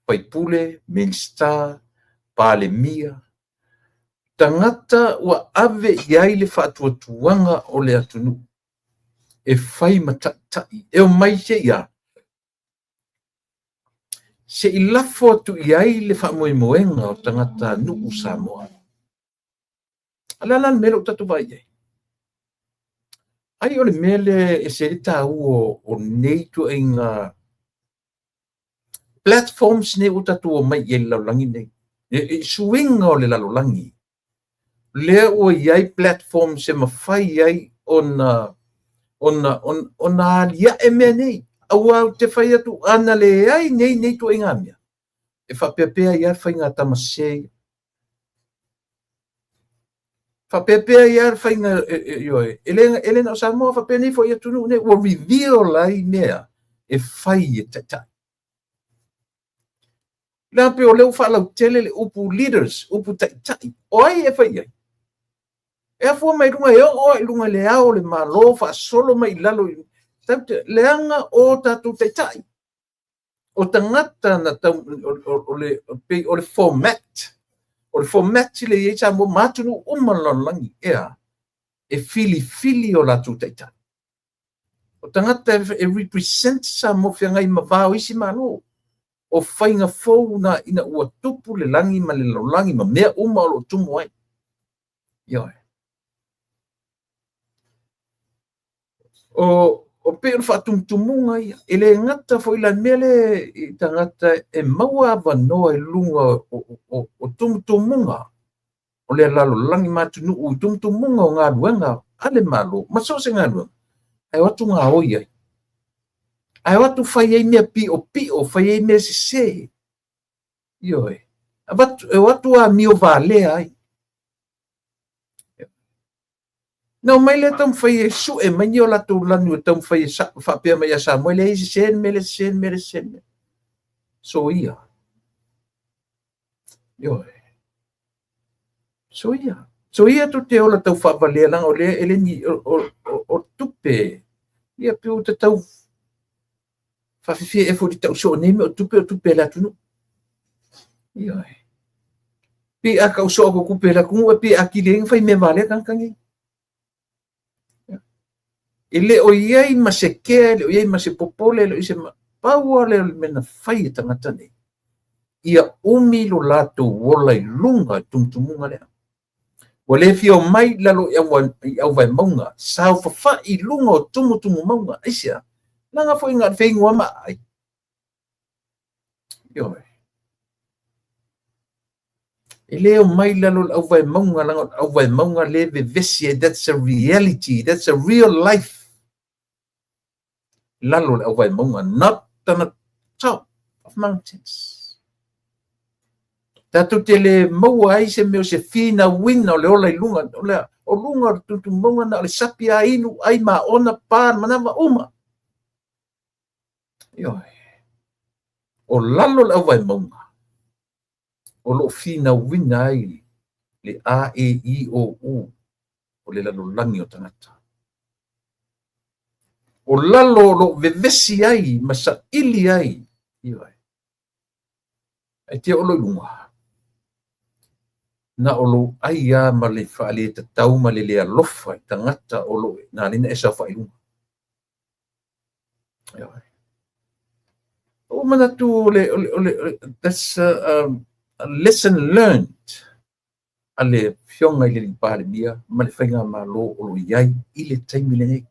Paipule, Mainstar, Pale Mia. Tangata ua ave i ai le whaatuatuanga o le atunu. E whai matatai. E o mai se ia. Se i lafo atu i ai le whaamoemoenga o tangata nuku Samoa. Alalan mele o tatu vai ai. Ai o le mele e se le tau o neitu e ngā platforms ne o tatu o mai e laulangi nei. E suinga o le laulangi. Lea o iai platform se mawhai ai ona alia e mea nei. Aua te whai atu ana le ai nei tu e ngā mea. E whapepea iar whai ngā tamasei. Whapepea iar whai ngā elena o Samoa whapea nei fo ia tunu ne o reveal lai mea e whai e tatai. Lea pe o leo whalau tele le upu leaders, upu tai. O ai e whai ai. E a fua mai runga e o i runga le ao le malo wha solo mai lalo i leanga o tatu tai. O tangata na tau o le format. O le format le i sa mo matunu umalalangi ea. E fili o latu tai. O tangata e represent sa mo whiangai mawao isi malo. O whainga fōu na ina ua tupu le langi ma le laulangi ma mea uma o lo tumu ai. Ioi. o pe o whaatumutumunga ia. E le ngata fo ila mele i tangata e maua wanoa e lunga o tumutumunga. O le lalo langi matunu u tumutumunga o ngā ruenga. Ale malo, maso se ngā ruenga. Ai watu ngā oia. Ai watu whai ei mea pi o whai ei mea si se. Ioi. E watu a mio vālea ai. Não, mai le tam fai su e mai o la tu lanu tam fai sa fa pe mai sa mo le sen mele sen. So ia. Yo. So ia. So ia tu te ola tau fa vale lang o le ele ni o tupe. Ia pe o te tau fa fi e fo di tau so ne me o tupe la tu no. Yo. Pe a ka so ko ku pe la ku pe a ki le fai me vale kan kan. Ele o iai ma se kea, ele o iai ma se popole, ele o ise ma paua le mena whai tangata nei. Ia umi lo lato wola i lunga tumtumunga lea. Wa le fio mai lalo i au vai maunga, sao whawha i lunga o tumutumu maunga, aisia. Nanga fo inga whaingua ma ai. Ioi. Ele o mai lalo au vai maunga, langa au vai maunga le vevesia, that's a reality, that's a real life. Lalo le au vai maunga, not on the top of mountains. Tatu te le maua ai se meo se fina wina o le ola i lunga, o lunga tutu maunga na o le sapi a inu, ai ma ona pār manawa uma. Ioi. O lalo le au vai maunga. O lo fina wina ai le a e i o u o le lalo langi o tangata. O lalo lo vevesi ai, masa ili ai. Ioi. Ai te olo lunga. Na olo ai a ma le whaale te tau ma le lea lofa i tangata olo na lina e sa whailunga. Ioi. O mana tu that's a lesson learned. Ale fionga i le pāle bia, ma le whainga ma lo olo iai i le taimi le nei.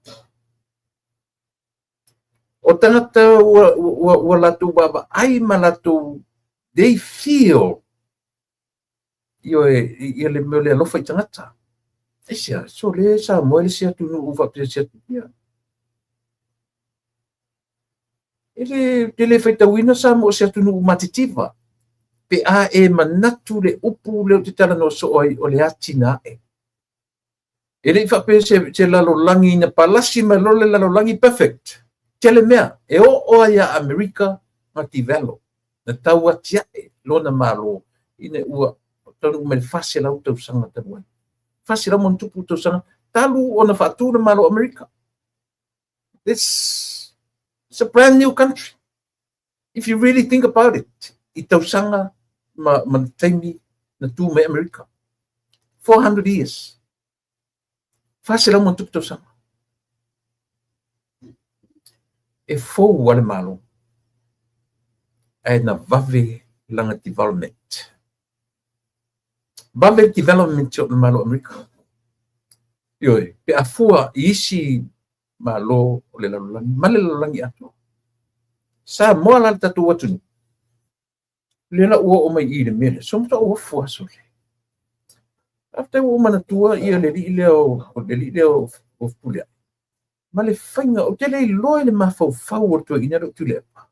O tangata wa latu baba ai ma latu they feel ia le meo le alofa i tangata. Esia, so le sa moe le sia tunu uwa pia sia tupia. Ele te le whaitawina sa mo sia tunu matitiva. Pe a e manatu le upu leo te tala no so o le atina e. Ele i whape se lalo langi na palasi ma lole lalo langi perfect. Tele mea, e o ia Amerika ma tivelo. Na tau atia e, lona malo, ina ua, tanu me fase lau tau sanga tanuai. Fase lau mon tupu tau sanga, talu o na whatura malo Amerika. It's a brand new country. If you really think about it, i tau sanga ma taimi na tu me Amerika. 400 years. Fase lau mon tupu tau sanga. E fou wale malo. E na vave langa development. Vave development o malo Amerika. Ioi, pe a fua isi malo o le lalulangi, ma le lalulangi ato. Sa moa la tatu watu ni. Le na ua o mai i le mele, so mta ua fua so le. After ua mana tua ia le li leo o pulea. Ma le whainga o te lei loe le mawhau whau o tua ina ro tule apa.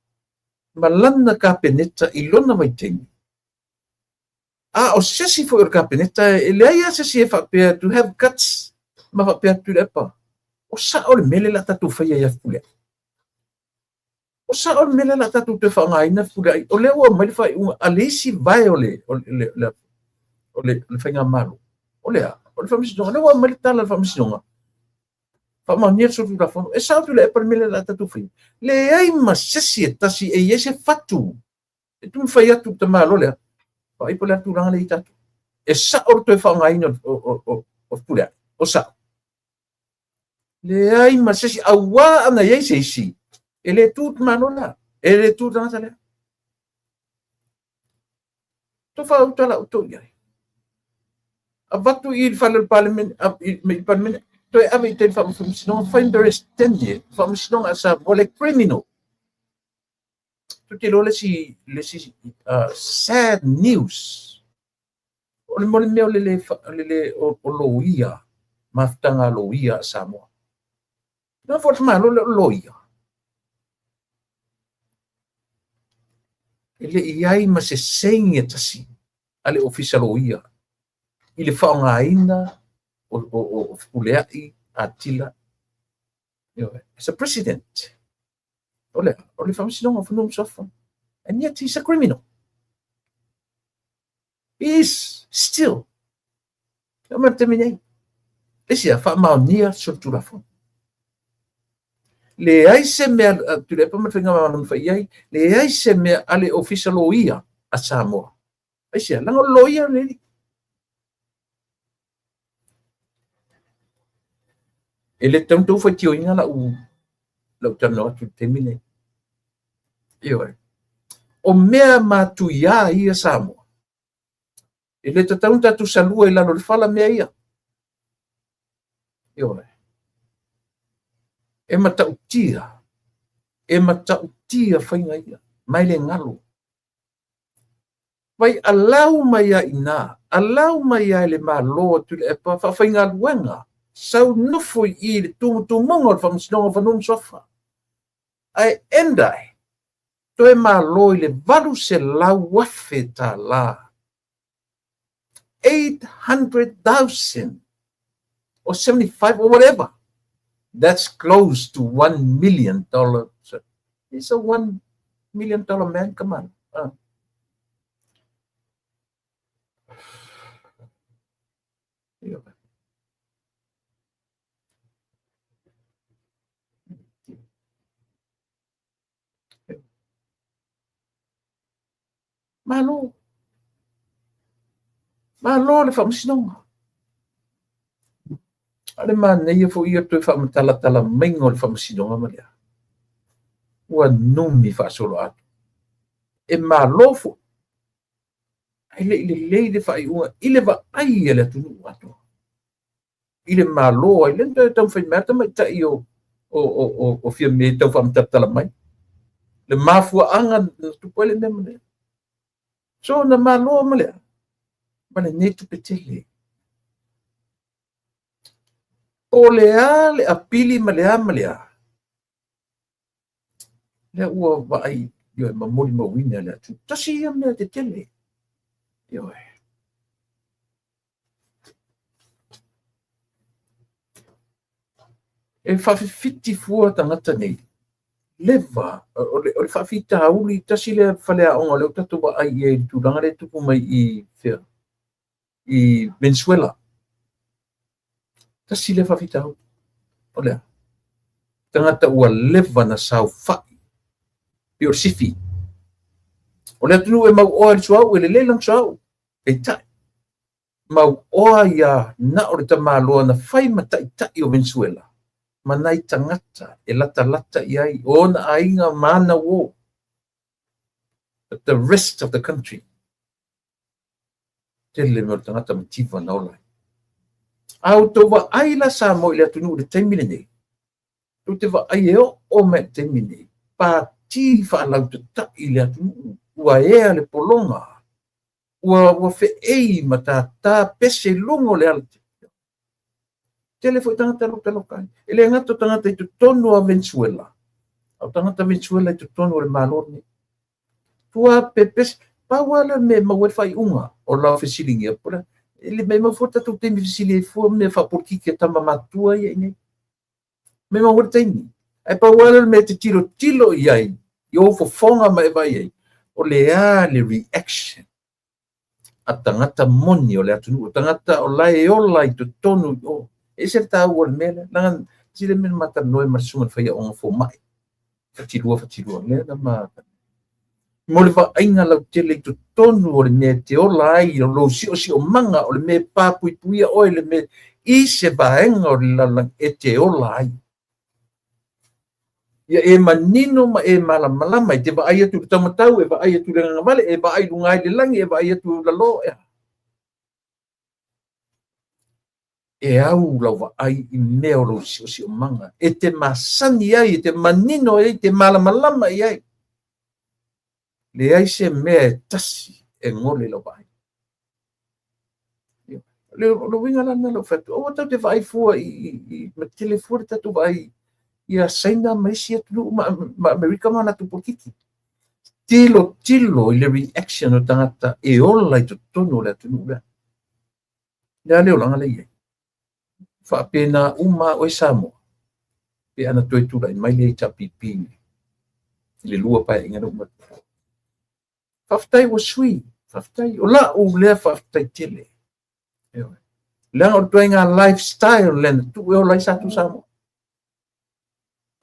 Ma lana ka peneta i lona mai tengi. O sesi fo ka peneta e le aia sesi e whapea to have guts ma whapea tule apa. O sa o le mele la tatu whaia ia pulea. O sa o le mele la tatu te whangaina pulea. O le ua mai le whai unga alesi vai o le whainga malu. O le whamisinonga. Le ua mai le tala le whamisinonga. Whamania sotu la whanu. E sao tu le epa mele la tatu whai. Le ai ma sesi e tasi e iese fatu. E tu mwhai atu ta malo lea. Whai po le atu ranga le i tatu. E sa o to e whangaina o pulea. O sa. Le ai ma sesi awa ana iese isi. E le tu malo la. E le tu ranga lea. To wha utala uto iai. A watu i whale parliament. Toe ave te whamawhamasino, whaimere stende, whamasino asa wale criminal. Tuti lo lesi sad news. Ole mole meo lele o loia, maftanga loia Samoa. Não for mal loia. Ele iai ma se senga tasi ale official loia. Ile whaongaina o fuleai atila. As a president. Ole whamasinonga whanum sofa. And yet he's a criminal. He is still. Kama terminei. Esse a whamaunia sur tulafon. Le ai se mea, tu le pama whenga manum whaiai, le ai se mea ale official loia a Samoa. Ese a langa loia le. Ele tau whai tio inga lau tano atu te mine. Ioi. O mea matu ia ia Samoa. Ele tau tatu salua i lano le fala mea ia. Ioi. E matautia whainga ia. Mai le ngalo. Vai alau mai a ina. Alau mai a le malo tu le pa whainga luenga. Sau nufo i le tumunga o whamasinonga whanum sofa. Ai endai. Toe malo i le valu se lau wafe ta la. 800,000 or 75 or whatever. That's close to $1 million. So he's a $1 million man. Come on. Malo le whamasinonga. Ale mana ia fo ia toe whamatala maingo le whamasinonga malea. Ua numi whaasolo atu. E malo fo. Ile whai unga. Ile wa ai ele atunu atu. Ile malo ai lenta tau whai mea tamai tai o fia me tau whamatatala mai. Le mafua anga tupuele mea malea. So na malo malea. Mana netu petele. O lea le apili malea. Le ua vai yo mamoli mawina le atu. Tasi ia mea te tele. Yo. E whawhiti fua tangata nei. Leva, o le whawhita hauli, tasi le whalea onga leo tatu wa ai e tūranga le tupu mai i Venezuela. Tasi le whawhita hauli. O lea. Tangata ua leva na sau whai. I o sifi. O lea tunu e mau oa le suau, e le leilang suau. E tai. Mau oa ia na o le tamaloa na whai matai o Venezuela. Manai tangata e lata iai o na ainga mana wo. But the rest of the country. Tele me o tangata mativa na olai. Au to wa aila sa mo ile tunu le taimine nei. Tu te wa ai o me taimine. Pa ti fa lau te ta ile tunu. Ua ea le polonga. Ua fe ei mata ta pese longo le alte. Tele foi tangata lokai. Ele ngato tangata i tu tonu a Venezuela. Au tangata Venezuela i tu tonu o le malorni. Tua pepes, pawala me mawet fai unga o lau fesilingi a pula. Ele me mawota tu temi fesili e fua me fa porki ke tama matua i nei. Me maweta ini. Ai pawala me te tilo iai. Yo fo fonga ma e vai ai. O le reaction. A tangata moni o le atunu. O tangata o lai o lai tu tonu o. E se tau o le mele. Langan tira mena mata noe marsuman faya onga fo mai. Fatilua. Lena mata. Mo le va ainga lau tele tu tonu o le me te o lai o lo si o manga o le me papuipuia o le me i se vaenga o le lalang e te o lai. Ia e manino ma e malamalama i te va ai atu tamatau e va ai atu le ngavale e va ai lungai le langi e va ai atu lalo e. e au lau ai I mea o lau si o manga. E te masani ai, e te manino ai, te malamalama ai. Le ai se mea e tasi e ngole lau ai. Lo winga lana lo fatu. O tau te vai fua I ma telefone tatu vai ia saina maisi atu ma Amerika mana tu pokiki. Tilo I le reaction o tangata e ola I tono le atu nula. Le leo langa le iei. Fa pena uma o Samoa. Pe ana toi tura I mai le tapipi. Le lua pa inga no mat. Faftai was sweet. Faftai o la o le faftai tele. Lang o toi nga lifestyle len tu o lai satu Samoa.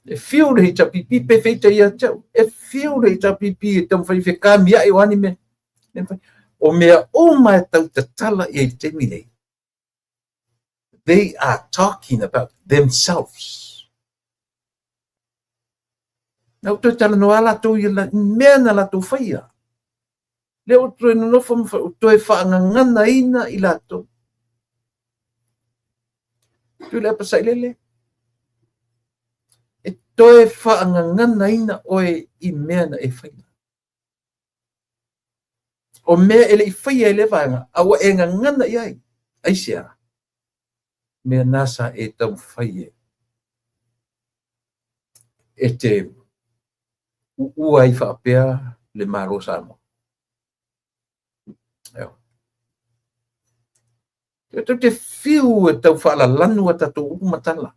E fiu le tapipi pe feita ia tau. E fiu le tapipi e tam fai fe kamia I wani me. O mea o mai tau tatala e te mine. They are talking about themselves. Now to tala no ala to I la mena la to faia. Le o to no fo to e fa ngana ina I la to. Tu le pasai lele. E to e fa ngana ina o I mena e faia. O mea ele I faia ele vanga awa e ngana ai. Ai sia. Mea nasa e tau faia. E te ua I whapea le maro Samoa. Tau te fiu e tau whala lanu a tatou umatala.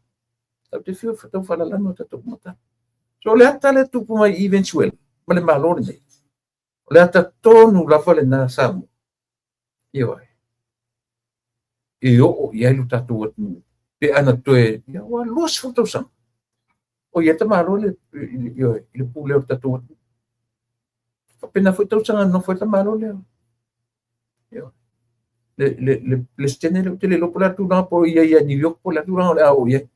Tau te fiu e tau whala lanu a tatou umatala. So le ata le tupu mai I Venezuela. Ma le malore nei. Le ata tonu la whale na Samoa. Ia ai. E o I ailu tatou atu. Pe ana toe. Ia wa luas whatau sang. O ia ta malore le pule o tatou atu. Pena foi tau sanga no foi ta malore. Ia. Le stene le lopo la tu na po ia New York po la tu na o ia.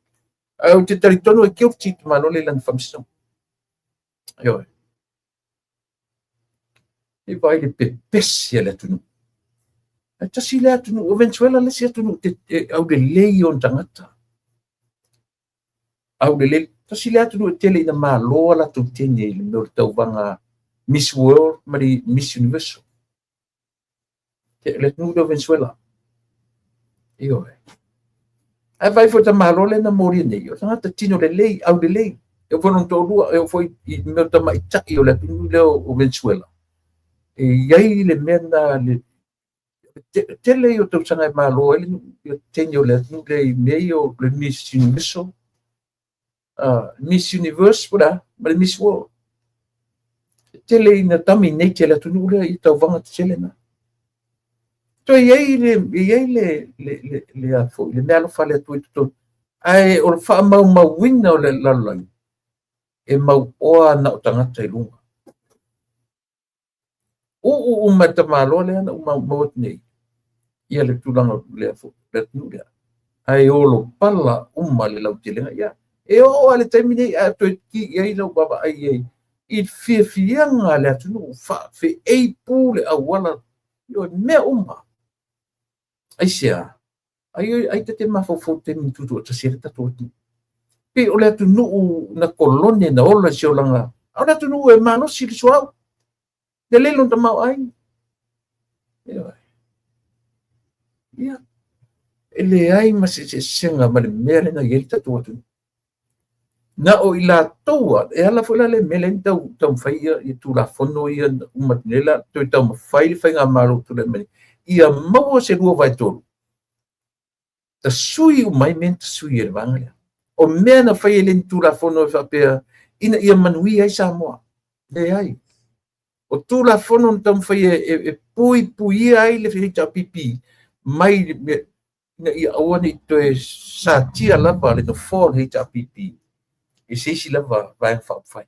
Au te taritono e keu tit malole lan famsão. Yo. E vai le pepesi le tu. E tasi le tu o Venezuela le sia tu te au de lei on tangata. Au de lei tasi le tu te le na malo la tu tene le no tau vanga Miss World mari Miss Universe. Le tu do Venezuela. Yo. Ai vai foi ta malole na mori nei. O tangata tino le lei au de lei. Eu vou não tô eu fui meu tamanho eu le o Venezuela e aí le mena le tele eu tô sanga malo ele eu tenho le meio le Miss Universe Miss Universe pura mas Miss World tele na tamine tele tu nule e tau vanga tele na to e aí le a foi le melo fale tu ai o fa mau winna le la e mau oa na o tangata I lunga. O mata malo le ana mau nei. Ia le tulanga le afu, le tunu le. Ai olo pala le lau telenga ia. E o ale taimine a to ki ia lau baba ai ai. I fianga le atunu fa fe ei pule a wala. Yo me Ai sia. Ai te mafofo te mitutu ta sere tatu. Pe o le atunu na kolonia na ola siolanga. Au le atunu e mano sili suau. Le lelon ta mau ai. Ia. Ele ai ma se senga ma le mele na yelta tu atu. Na o ila toa e ala foi le mele tau faia I tu la fono ia umatnela tu tau fai nga maru tu le mele. Ia mau se rua vai tolu. Ta sui o mai men ta sui e vangale. O mea na fai le tu la fono fa pe ina ia manui ai Samoa. Le ai. O tu la fono tau fai e pui ai le fita pipi. Mai na ia awani to e sa tia lava le no fall hita pipi e se si lava vai fa fai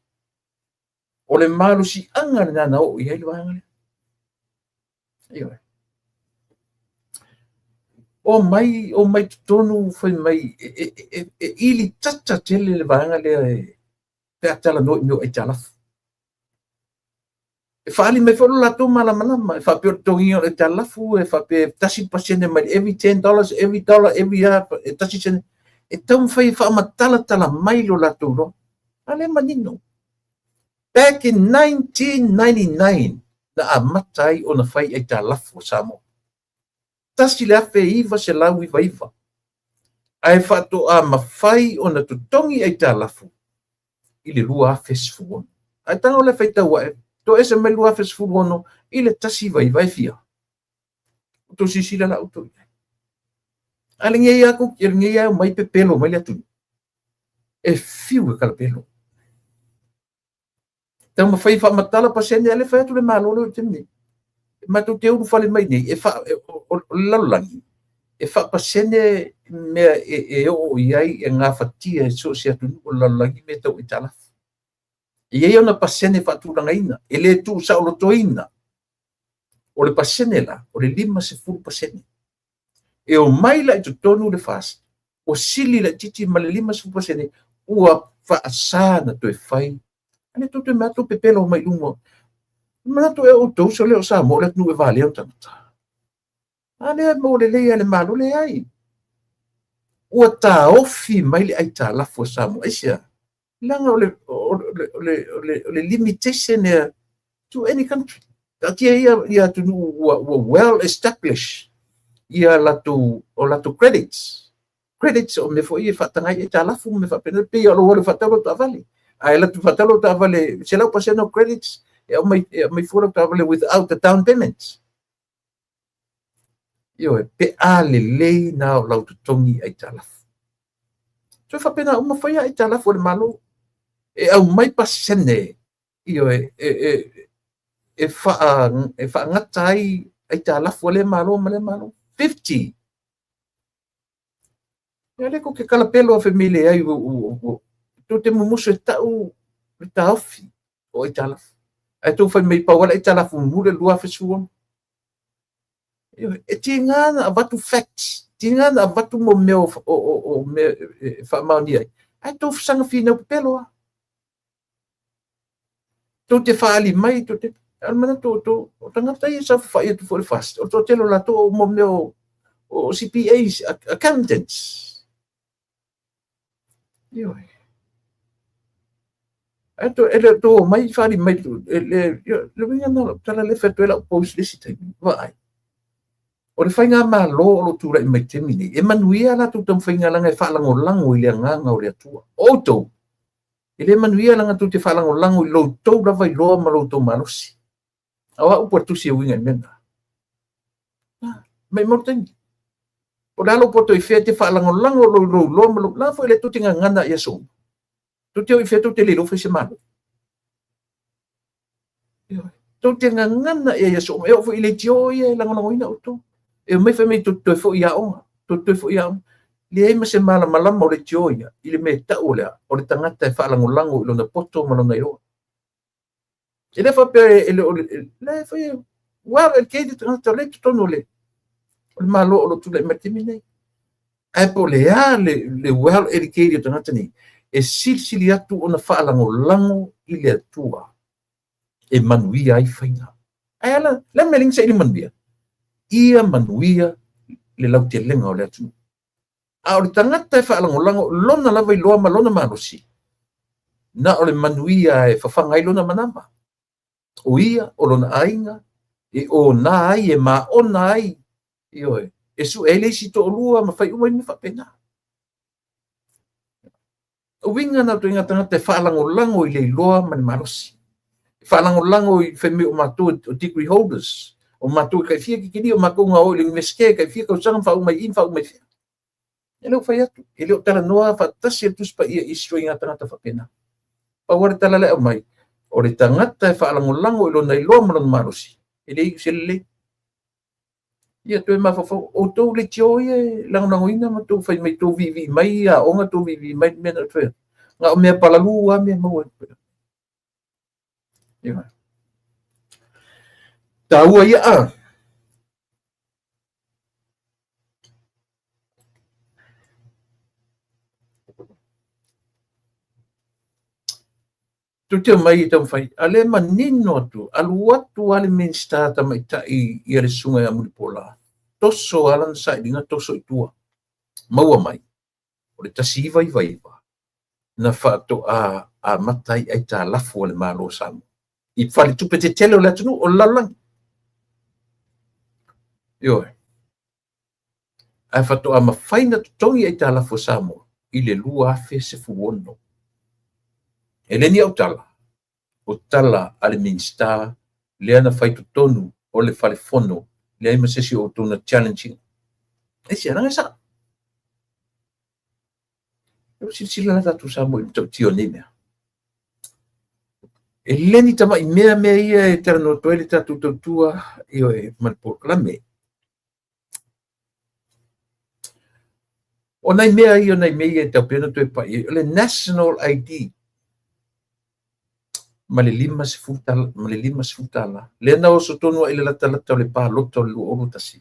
o le malu si anga na o ia le anga io o mai tonu foi mai ili tata tele le vanga le pe atala no e tala e whaali mai whalu lato malama, e whapeo tongi o le talafu, e whape tasi pasene mai, every $10, every dollar, every year, e tasi sene, e tau mwhai whaamatala mai lo lato ro. Ale manino. Back in 1999, na a matai o na whai ai talafu o Samoa. Tasi le afe iwa se lau iwa. Ai whato a mawhai o na tutongi ai talafu. I le lua a fesfuon. Ai tango le whaita wae, to ese me lua fesfuono, i le tasi vai fia. To sisila la uto. Ale ngai ako, ngai au mai pe pelo, mai le atu. E fiu e kala pelo. Tau mawhai whamatala pasene, ale whai atu le malolo te me. Ma tu te uru whale mai nei, e wha, o lalangi. E wha pasene mea e o iai e ngā whatia e so se atu o lalangi me tau i talafu. Ia ona pasene whaaturangaina, e le tu sa o lotoina, o le pasene la, o le 5% e o mai la i tonu le fast, o sili la titi ma le 5% ua whaasana to e whai. Ane to te mea to pepelo mai lungo, mana to e o tau so leo sa mo le tunu e vale o tanata. Ane mo le leia le malo le ai. Ua ta ofi mai le ai ta lafo sa mo, eisia. Langa o le limitation to any country. Tatia ia to well established. Ia lato credits. Credits o me fo ia fatangai e talafu me fa pena pe o le fatalo ta vale. Ai lato fatalo ta vale, se lau paseno credits e mai fora ta vale without the down payments. Io pe ale lei na o lau tongi ai talafu. So fa pena uma foi ai talafu le malo. E au mai pasene io e fa ngata ai talafu le malo 50. Ya le ko ke kala pelo a family ai tu te mumuso e tau le taofi o ai talafu. Ai tu fa mai pa wala ai talafu mule lua fesuon. E tingana avatu facts, tingana avatu mo meo o me fa mauni ai. Ai tu sanga fina pelo. Tu te faali mai tu te almana tu o tangata ia sa fa ia tu for fast. O to telo la to mo meo o CPAs, accountants. Io. Ato ele to mai faali mai tu le vinga no tala le fetu ela post list vai. O le fainga ma lo lo tu mai temini. E manuia la tu tam fainga langa fa lango lango ile nganga o le tua. Auto. Ele manuia langa tu te fa lango lango lo to la vai lo ma lo to manosi. Awa upo tu si winga menga. Mai morten. O lalo poto i fete fa lango lango lo ma lo la foi le tu tinga ngana ia so. Tu te i fete te le lo fe semana. Tu tinga ngana ia so. E o foi le tio ia lango lango ina auto. E mai fa mai tu fo ia on. Tu fo ia on. Le ai se mala malama o le tio ia. Ile me ta o le tangata fa lango lango lo na poto ma lo na iro. Ele fa pe ele le fa wa el ke de tangata le tu no le. O malo o tu le metimine. Ai po le well educated tangata ni. E silsili atu ona fa lango lango ile atua. E manuia ai fainga. Ai ala, le meling sa ili manuia. Ia manuia le lau te lenga o le atu. A o le tangata e wha lango lango, lona lava i loa ma lona manosi. Na o le manuia e whawhangai lona manama. O ia, o lona ainga, e o na ai, e ma o na ai. Io e su ele si to lua ma fai umai me whapena. O winga na tu inga tangata e wha lango lango i le loa ma manosi. Whalango i whemi o mātou o degree holders. O mātou kai fia ki kiri o mātou ngā oiling meske, kai fia kau sanga whau mai fia. E leo whai atu. E leo tala noa whatasi atus pa ia istro i ngā tangata whapena. Pa ware tala leo mai. O le tangata e whalango i lo nei loa manon marosi. E le iku se le. Ia tu e mawhawhau. O tau le tio e lango ina ma tau whai mai tau vivi mai a onga tau vivi mai mena tuea. Ngā o mea palalu a mea maua. Taua ia a. tu te mai tau fai ale manino atu alu atu ale minsta ta mai ta i ale sunga ya mulipola toso alan sa dinga toso itua maua mai o le tasi vai vai na fa to a matai ai ta lafu ale malo sam i fali tu pe te tele o le tunu o lalang yo ai fa to a mafaina tongi ai ta lafu samo i le lua fe se fuono ele ni o tala ale minsta le ana fai tonu o le fale fono le ai masesi o tona challenging e si ana sa eu si la tatu sa mo to tio ni me e leni tama i mea ia e tera no toile tatu tua io e mal proclame o nai mea io nai mea e tau pena to pa le national ID ma le lima se futala le na o sotono ile la tala le pa loto lu o tasi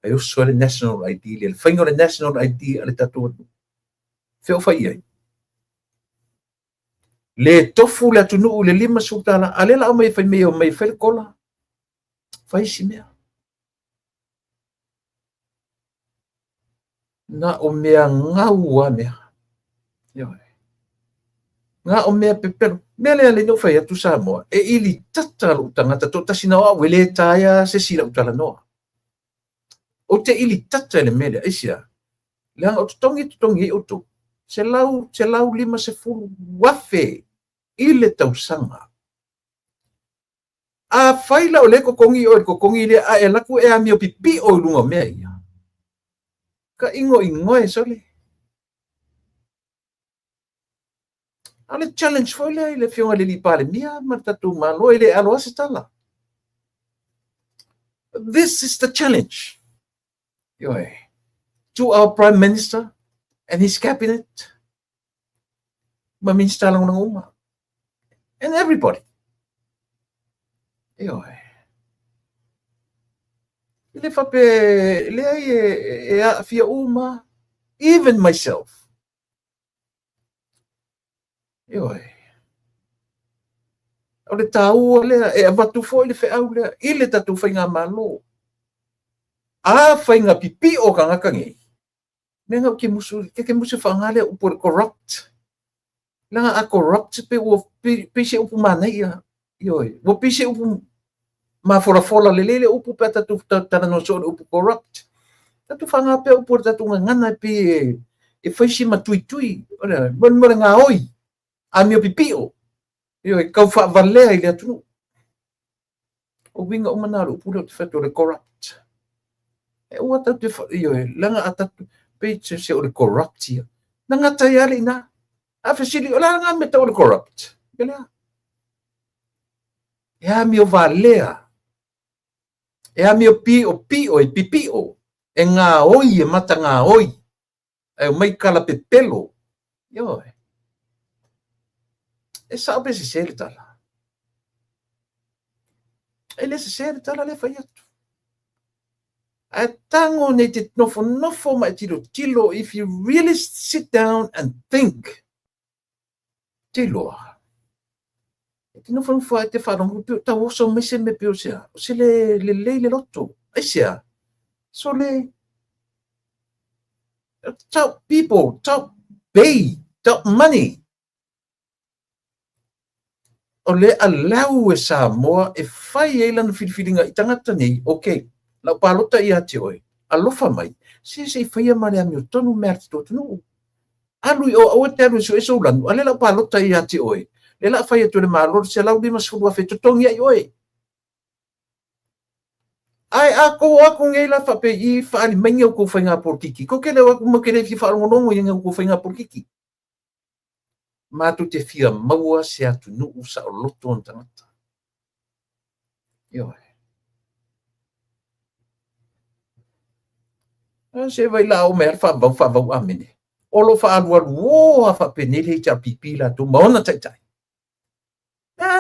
ai o so le national ID le faingo le national ID ale tatu feo fai ai le tofu la tunu le lima se futala ale la mai fai me o mai fai kola fai si mea na o mea ngau a mea yo nga o mea pepero mele le no fai atu Samoa e ili tata lu tangata to tasina o wele taia se sila utala no o te ili tata le mele isia le o tongi o to se lau lima se fulu wafe ile tau sanga a faila o le kokongi le a e laku e a mio pipi o lunga mea ia ka ingo e sole ale challenge foi le fionga le lipale mia matatu malo ile alo asitala this is the challenge to our prime minister and his cabinet maminsta lang ng uma and everybody ile fape le e fia uma even myself o le tau le e abatu foi le fe au le ile tatu fainga malo a fainga pipi o kanga kangi menga ke musu fangale o por corrupt langa a corrupt pe o pe se upu mana ia o pe se upu ma fola le upu pe tatu tana no so upu corrupt tatu fanga pe o por tatu ngana pe e fai si matui ora bon nga oi a mio pipio e kau fa valea ile atu o winga o manalo pulo te fato le corrupt e o ata te langa ata pe se o le corrupt ia nanga tai ale na a fasili o langa me o le corrupt bela e a mio valea e a mio pio e pipio e nga oi e mata nga oi e mai kala pepelo e sabe se sele tala ele se sele tala le fai atu a tango ne te nofo ma tilo if you really sit down and think tilo te nofo fa te fa no ta oso me se me pio se le lotto e sia so le top people top pay top money o le alau e Samoa e fai e lana filifilinga i tangata nei, okay, lau palota i ate oi, alofa mai, se fai ma le amio tonu mea te tonu, alu i o te alu e so lanu, ale lau palota i ate oi, le la fai atu le malor, se lau lima sfurua fe totongi ai oi. Ai ako ngei la fa pe i fa ali mengi o ko fainga por kiki, ko ke le ako mo ke le fi fa longo i nga ko fainga por kiki. Matu te fia maua se atu nuu sa o loto on tangata. Se vai la o mer fa vau amene. Olo fa alu a fa penele cha pipila tu maona tai.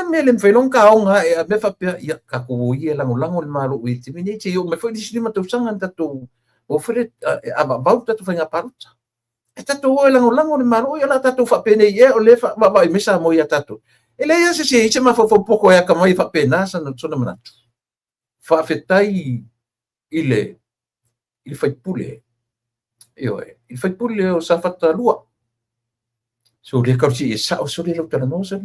Me le mfelong ka onga e me fa pe ia ka ko ia lango le malo i te mini te yo me foi di ma tu sanga tatu o fere about tatu fainga paruta. E tatu o lango le malo ia la tatu fa pene ia o le fa ba mesa mo ia tatu Ele ia se mafofopoko e akamai fa'apena sana sona manatu. Fa'afetai ile faipule. Il faipule o sa fatalua. So le kausi e sa o so le lautara no sa.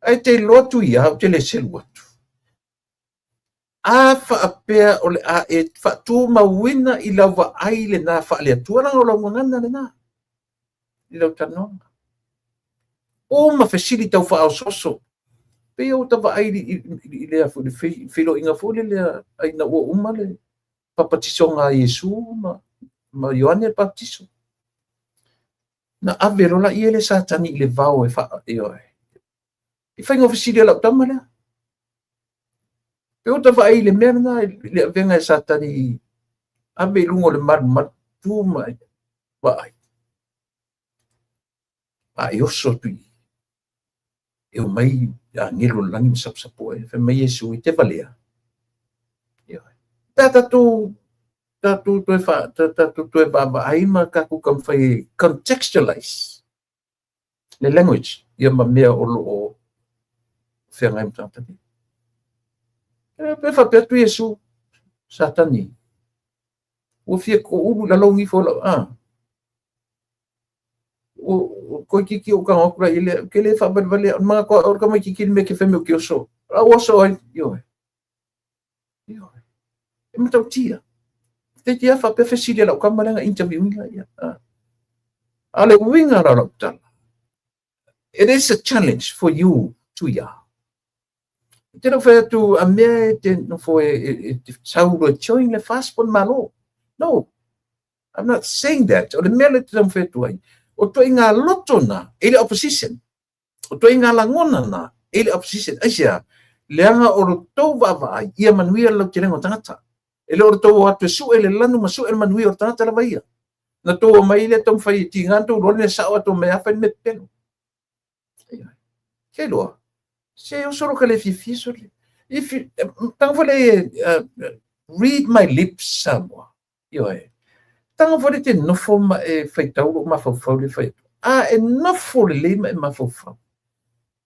Ai te lotu ia o te le selu atu. A fa'apea o le a e fa'atu mauina I lauwa ai le na fa'ale atua ranga o laungangana le na. I lautara no. O ma fesili tau fa'aososo. Pe o tawa ai I le afu le filo inga fule le ai na ua uma le papatiso ngā Yesu ma Ioane le papatiso. Na avero la I le satani I le vau e fa'a I whainga fesili ala utama lea. Pe o tawa ai le mea na le avenga e satani ave lungo le matu mai wa ai. Ai oso tui. E o mai a ngelo langi msapo e. Fe mai Yesu I te valea. Tatu to e baba ai ma kaku kam fai contextualize le language ia ma mea o lo whenga im tātani. Pe whapea Yesu satani. O fia ko uru la longi fo la o ko kiki o ka okra ile ke le fa vale ma ko or ka mai kiki me ke feme o ki oso. A oso ai yo. E mata tia. Te tia fa pe fesili la ka malanga interview ia. Ale winga ra la. It is a challenge for you to ya. Te no fa tu a me te no fo e sauro choing le fast pon malo. No. I'm not saying that. O le mele te no fa tu ai. O to inga lotona ele opposition. O to inga langona na ele opposition. Asia leanga o ro to va ai ia manuia lo te rengo tangata. Ele o to atu su ele lanu masu ele manuia o tangata la vaia. Na to mai le tom fai tinganto ro le sa o to me afa me pelo. Che lo. Se o solo che le fifi so. If tang vole read my lips somewhere. Tanga vole te nofo ma e faitau ma fofau le fai. E nofo le ma fofau.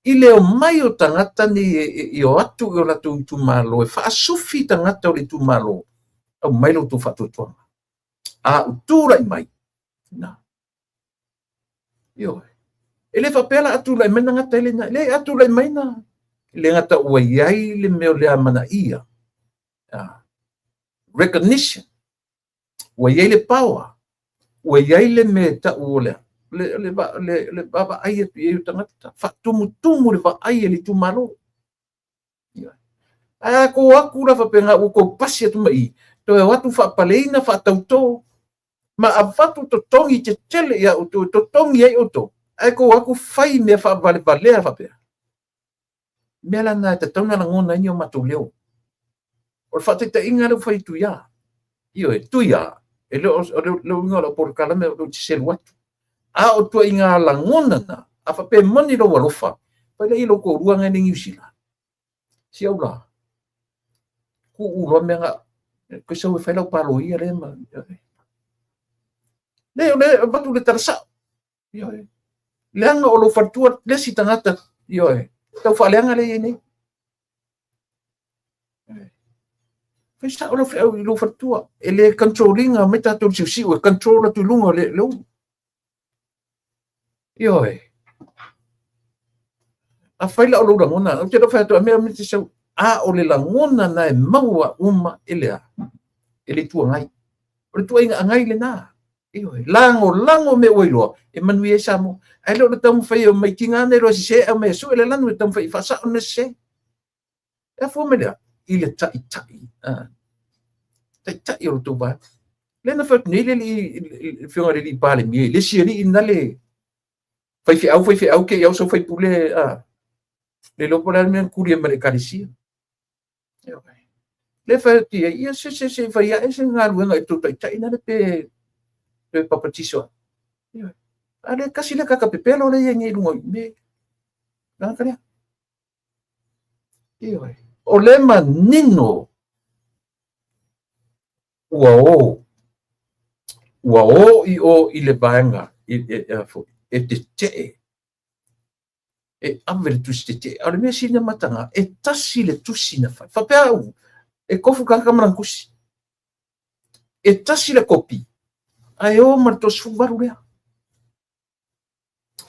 I leo mai o tangata ni I o atu o la tu malo e fa sufi tangata o le tu malo. Au mai lo tu fatu tuanga. Utura I mai. Na. Ele fa pela atu lai mena ngata ele na. Le atu lai mai na. Le ngata ua iai le meo le amana ia. Recognition. Ua iai le power. Ua iai le me ta uolea. Le baba ai atu iai utangata. Fatumu le va ai le tu malo. Ko aku la fa penga uko pasi atu mai. To e watu fa paleina fa tauto. Ma avatu to tongi te tele ia uto to tongi ai uto. Ko aku fai me fa vale fa pe. Mela na te tona ngona ni o matu leo. O fa te inga le fai tu ya. Tu ya. E lo ngala por kala me o te sel watu. O tu inga la ngona na. A fa pe moni lo walofa. Pa le ilo ko ruanga ni usila. Si aula. Ku ulo me nga ko so fai lo palo ia le ma. Le batu le tarsa. Leanga o lo fatua le si tangata. Tau whaleanga le nei. Festa o lo fatua. Ele controllinga me tatou si o controla tu lunga le lo. A faila o lo rangona. O te do fatua me me te sau. O le langona na e maua uma ele. Ele tua ngai. O le tua inga ngai le na. Lango me oilo. E manui e samo. Ai lo tam fai o mai tingane lo se e me su ele lanu tam fai fa sa ne se. E fo me le ile tai. Tai o to ba. Le na fa ni le fiona le pale mi le siri inale. Fai fi au ke eu so fai pule le lo pola me curia me calisia. Le fa ti ia se fai ia se ngalu nga to tai na le pe papatiso. Ale kasi le kakapepelo le yengi lungo me. Na kare. O le manino. Ua o I le baenga e te te. e ave le tusi te ale me sina matanga e tasi le tusi na fa pea u e kofu kaka manankusi e tasi le kopi ai o mar to suvaru lea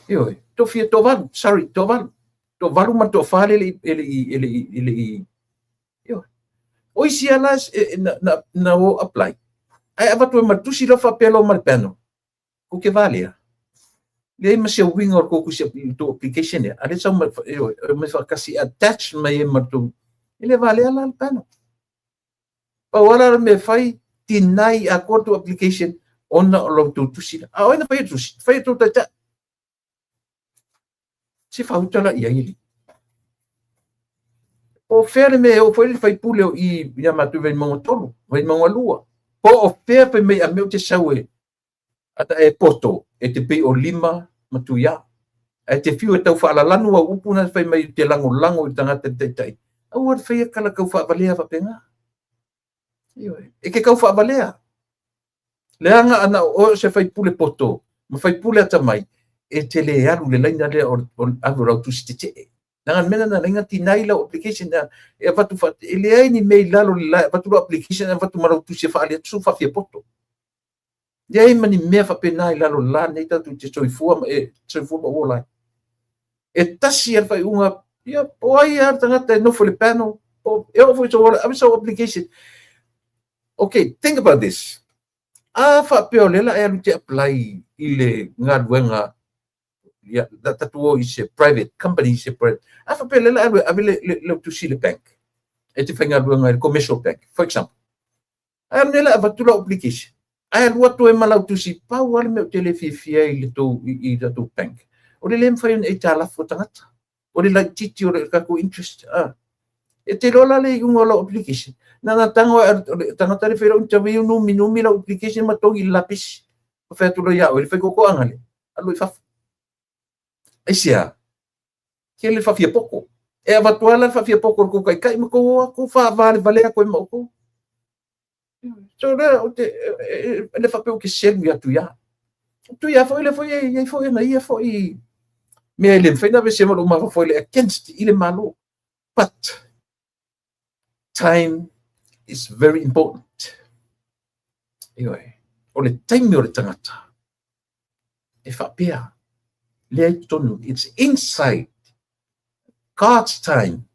io to fia to valu sorry to valu mar to fale ele io o isi ala na o apply ai ava to mar tusi lo fa pelo mar peno o que vale le ma se wing or ko se to application ya ale sa me fa kasi attach mai mar to ele vale ala peno pa wala me fai tinai a to application ona lo to tusi a ona fai to ta se fa utala ia ili o fere me o foi fai pule i ia matu ven mo tolu ven mo lua po o pe me a meu te saue ata e poto e te pe o lima matu ia e te fiu e tau fa la lanu a upuna fai mai te lango i tangata tai a ua fai kala kau fa valea fa penga e ke kau fa valea leanga ana o se fai pule poto ma fai pule ata mai e te le alu le laina le o avro tu stite nangan mena na linga tinai la application na e vatu fa ele ai ni mail lalo la vatu application na vatu mara tu se fa ale tu fa fie poto ya ai mani me fa penai lalo la nei ta tu te soifua e soifua ba ola e tasi al fa unga ya poi ar tanga no for the panel o e o foi so application okay think about this fa peolela e alu te apply ile ngadwenga ya tatuo is a private company is a private afa pelela avile le to see the bank e te fenga luanga commercial bank for example nela avatula application ai luato e malau to see power me telefifia ile to i to bank o le lem fa e tala fotangata o le like titi o ka ko interest e te lola le unga la application na tango tangata le fero interview no minumi la application ma to i lapis o fa to ya o le fa ko angale alu fa Asia, que ele fazia pouco. É a vatuala fazia pouco com kai mas com fa vale com mo. So ele faz o que serve a tu ya foi na ia foi me ele fez na vez uma foi against ele malo. But time is very important. Ole time o tangata. E fa pia it's inside. God's time,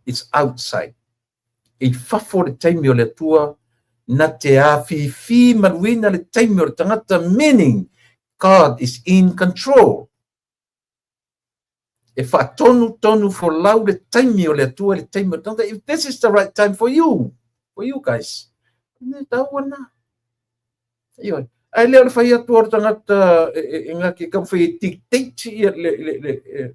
it's outside. E fa for the time yo le tua na te a fi maruina le time yo tangata, meaning God is in control. E fa tonu for lau le time yo le tua le time yo tangata, if this is the right time for you guys, ne tawana. Yo ai leo fai atu or tangata inga ki kam fai tik le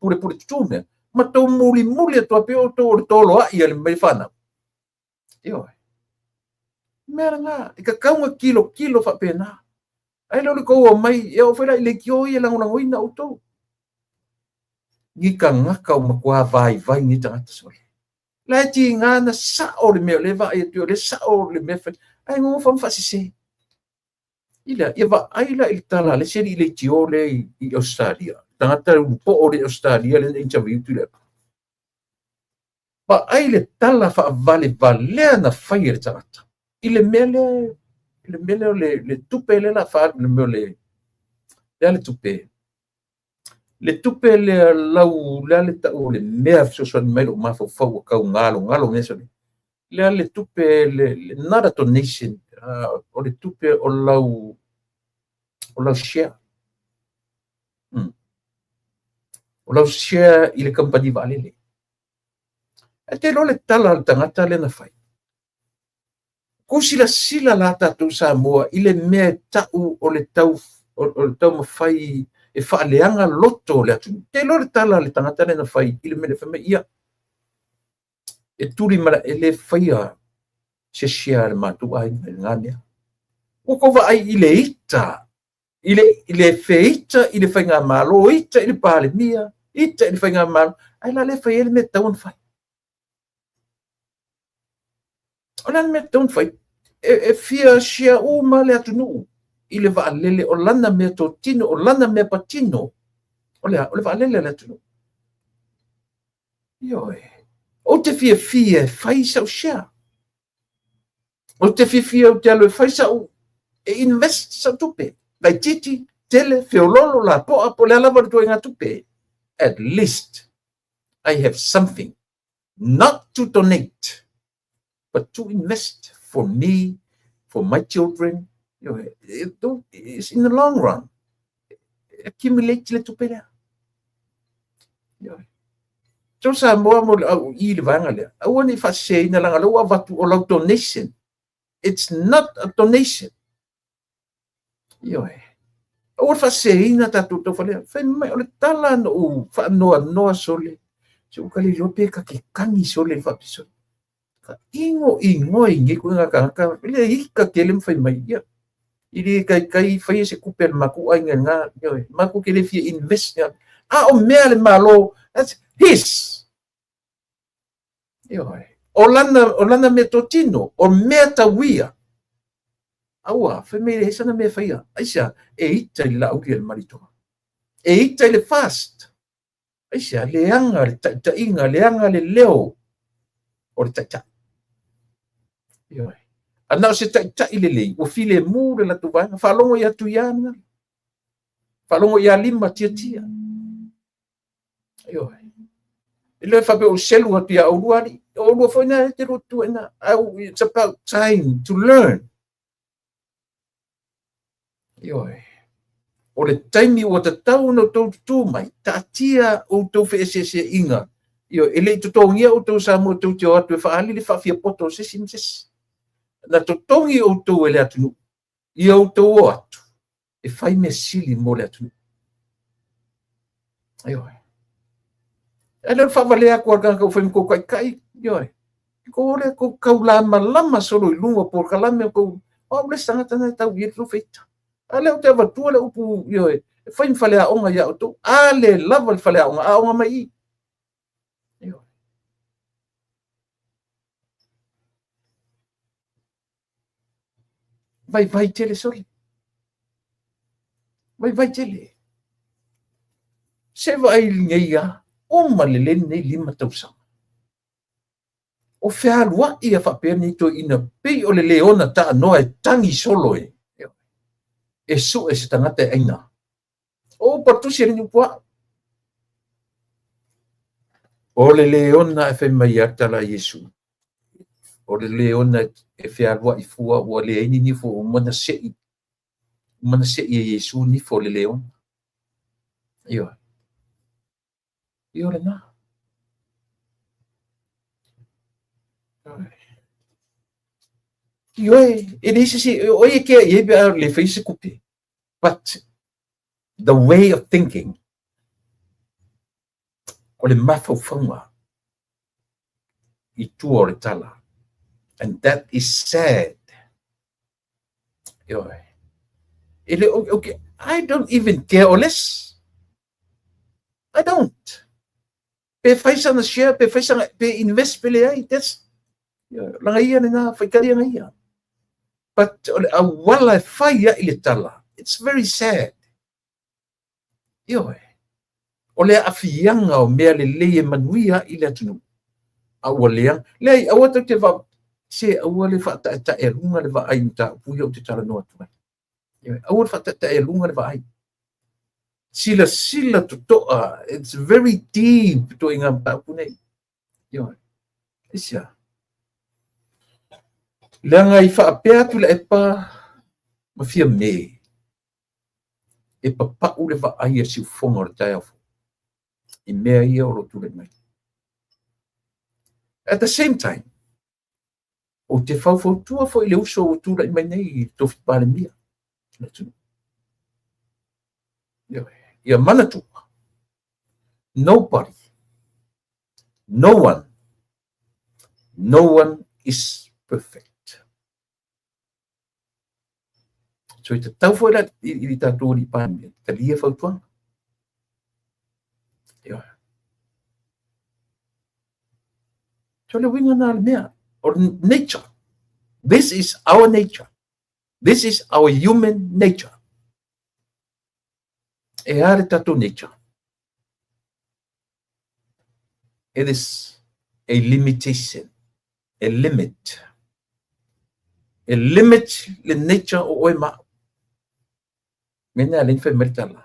pure tune ma to muli atu ape o to tolo a ia le mai fana io meranga ka kaunga kilo fa pena ai leo ko mai e o fai le kio ia lango ina auto ni ka ngaka o makwa vai ni tangata sole la ti ngana sa o le me le va e tu le sa o le me ai ngo fa fasise ila aila il tala le seri le tiole i Australia tangata un po o le Australia le interview tu le pa aile tala fa vale na fire tangata ile mele le tupe le la fa le mele le tupe le lau le ta o le mea so melo ma fo ka ngalo meso le tupe le nada to nation o le tupe o lau share o lau share ile company vale le e te lo le tala tangata le na fai ko sila la tatu Samoa ile mea tau o le tau ma fai e faaleanga loto le atu te lo le tala le tangata le na fai ile me le fai ia e turi mara ele fai a se share matu ai ngania o ko va ai ile ita ile feita ile fai nga malo ita ile pale mia ita ile fai nga malo ai la le fai ele me tau fai ona me tau fai e fia share o male atu no ile va lele o lana me to tino o lana me patino ole va lele le atu Io o te fia fai sa sia. O te fia o te alo fai sa e invest sa tupe. Vai titi tele feololo la po le lava tu nga tupe. At least I have something not to donate but to invest for me, for my children. It's in the long run. Accumulate le tupe le. So sa mo I le vanga le. I want if I say na lang alo watu o donation. It's not a donation. O fa sei na tatu to fale. Fa mai o le tala no fa no sole. So kali lope ka ke kangi sole fa piso. Ka ingo ingi ku nga ka le hika kelem fa mai ya. Ili kai fa se kupel maku ai nga maku ke le fi invest ya. O mele malo. That's his. Olana metotino o meta wia. Aua, fe me hesa na me faia. Aisha, ita I la uki el marito. Ita le fast. Aisha, leanga le tainga, leanga le leo. O le taita. Ana se taita I le lei. O file mu le la tuvanga. Falongo ya tuyana. Falongo ya lima tia. Ile fa be o selu atu ya uruari. O lua foi na te rotu na. It's about time to learn. O le taimi o te tau no tau tu mai, ta tia o tau fe se inga. Ele tu tongia o tau sa mo tau te o atu e whaali le whawhia poto se. Na to tongi o tau ele atu. O tau o atu. E whai me sili mo le atu. Ele whawale a kua kanga o whai mko kai. Ko le ko kaulama lama solo I lunga por kalame ko. O le sangata na tau I lu feita. Ale o te avatua le upu fai fale a onga ia o tu ale lava fale a onga mai vai tele soli vai tele se vai ngeia o malele nei lima tausa o fea lua ia fa ni to ina pe o le leona ta no e tangi solo e su e se tangata aina. O patusi ni pua. O le leona e fe mai ata la Yesu. O le leona e fe alwa I fua o le ini ni fo mana se Yesu ni fo le leona. Io le na. It is o e ke e be le face kupe. But the way of thinking o le mafo fonga I tu o le tala. And that is sad. Okay, I don't even care or less. I don't. Pe faisa na share, pe faisa pe invest pe le ai. That's langaia na faikaria ngaia. But wala faia I le tala. It's very sad. O le afianga o mea le leie manuia I le atunu. Aua leang. Lei, aua te va se aua le fa ta e lunga le va ai ta puia o te tala no atu. Aua fa ta e lunga le va ai. Sila to toa. It's very deep to inga pa punei. Isia. Leanga I fa apea tu le epa mafia me. E pa u le va ai e si fonga o le tai afu. I mea ia o lo tu le mai. At the same time, o te whauwhautua fo I le uso o tūra I mai nei tofi pāle mia. Ia manatu. Nobody. No one is perfect. So I te tau fo I tātou I pāle mia. Ta lia whautua. So le winga na mea. Or nature. This is our nature. This is our human nature. E are tato nature. It is a limitation, a limit. A limit the nature of oima. Mena linfe meltala.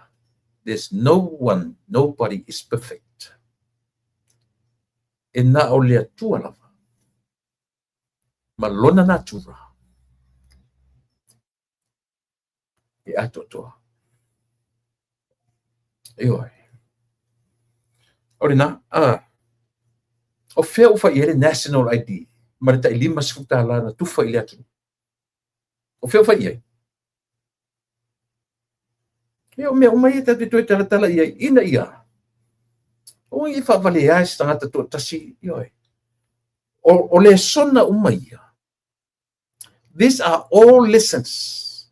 There's nobody is perfect. E na o lea tua lava. Ma lona natura. E ato toa. Ioi. Orina, o fea ufa i ele national ID. Marita i lima sifuta lana tufa i atu. O fea ufa i ai. Ia o mea umai e tatu toi talatala i ai. Ina ia. O i whawale ai stangata tō tasi. Ioi. O le sona umai ia. These are all lessons.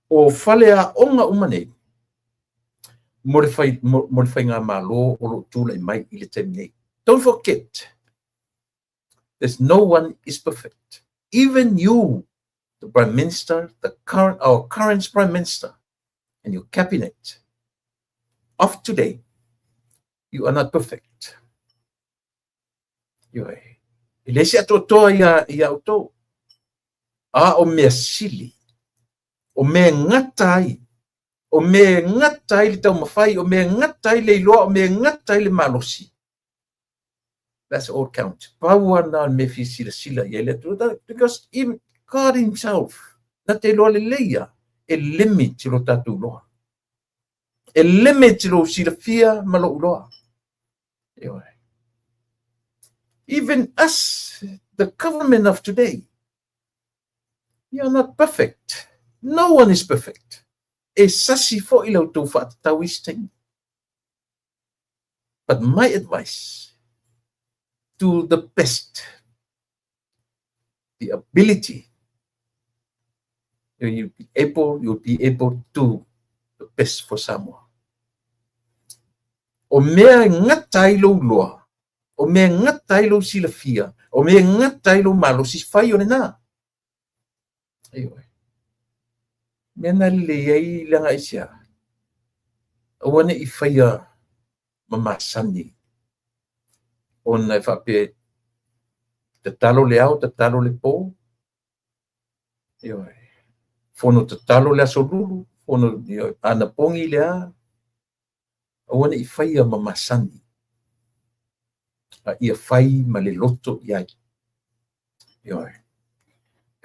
O whale a onga umanei. Modify ngā malo o lo tūla i mai i le taimi nei. Don't forget, there's no one is perfect. Even you, the Prime Minister, our current Prime Minister, and your cabinet of today, you are not perfect. Ilesi atotoa ia auto. O mea sili. O mea ngatai. O me ngatai le tau mawhai, o me ngatai le iloa, o me ngatai le malosi. That's all count. Paua na me fi sila ia le tu, because even God himself, na te loa le leia, e limit lo tatu loa. E limit lo sila fia malo loa. Even us, the government of today, we are not perfect. No one is perfect. E sasi fo i lau tau whaatau isting. But my advice, to the best, the ability, you'll be able to do the best for Samoa. O mea ngatai lo loa, o mea ngatai lo sila fia, o mea ngatai lo malo si fai o na. Ayoi. Mena leai langa isia. Awane i whaia mamasani. Ona e whape te talo le au, te talo le pō. Fono te talo le aso lulu. Fono ana pongi le a. Awane i whaia mamasani. Ia whai ma le loto iai.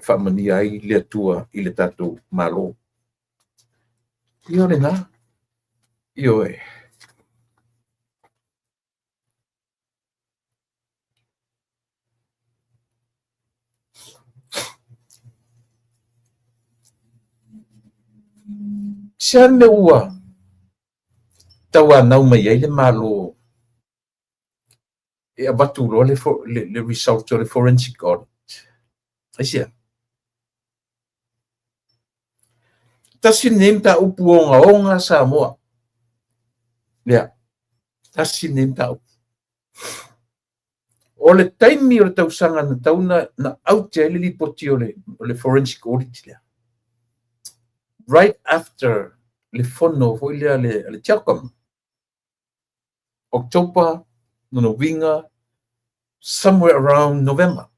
Whamani ai le atua i le tatou malo. Io le nga. Io e. Sian me ua. Tawa nau mai ai le malo. E abatu lo le result o le forensic audit. Aisia. Tasi nem ta upu onga Samoa. Lea. Tasi nem ta upu. O le taimi o le tausanga na tauna na autea le lipoti o le forensic audit lea. Right after le fono foi lea le tiakam. October, Winga, somewhere around November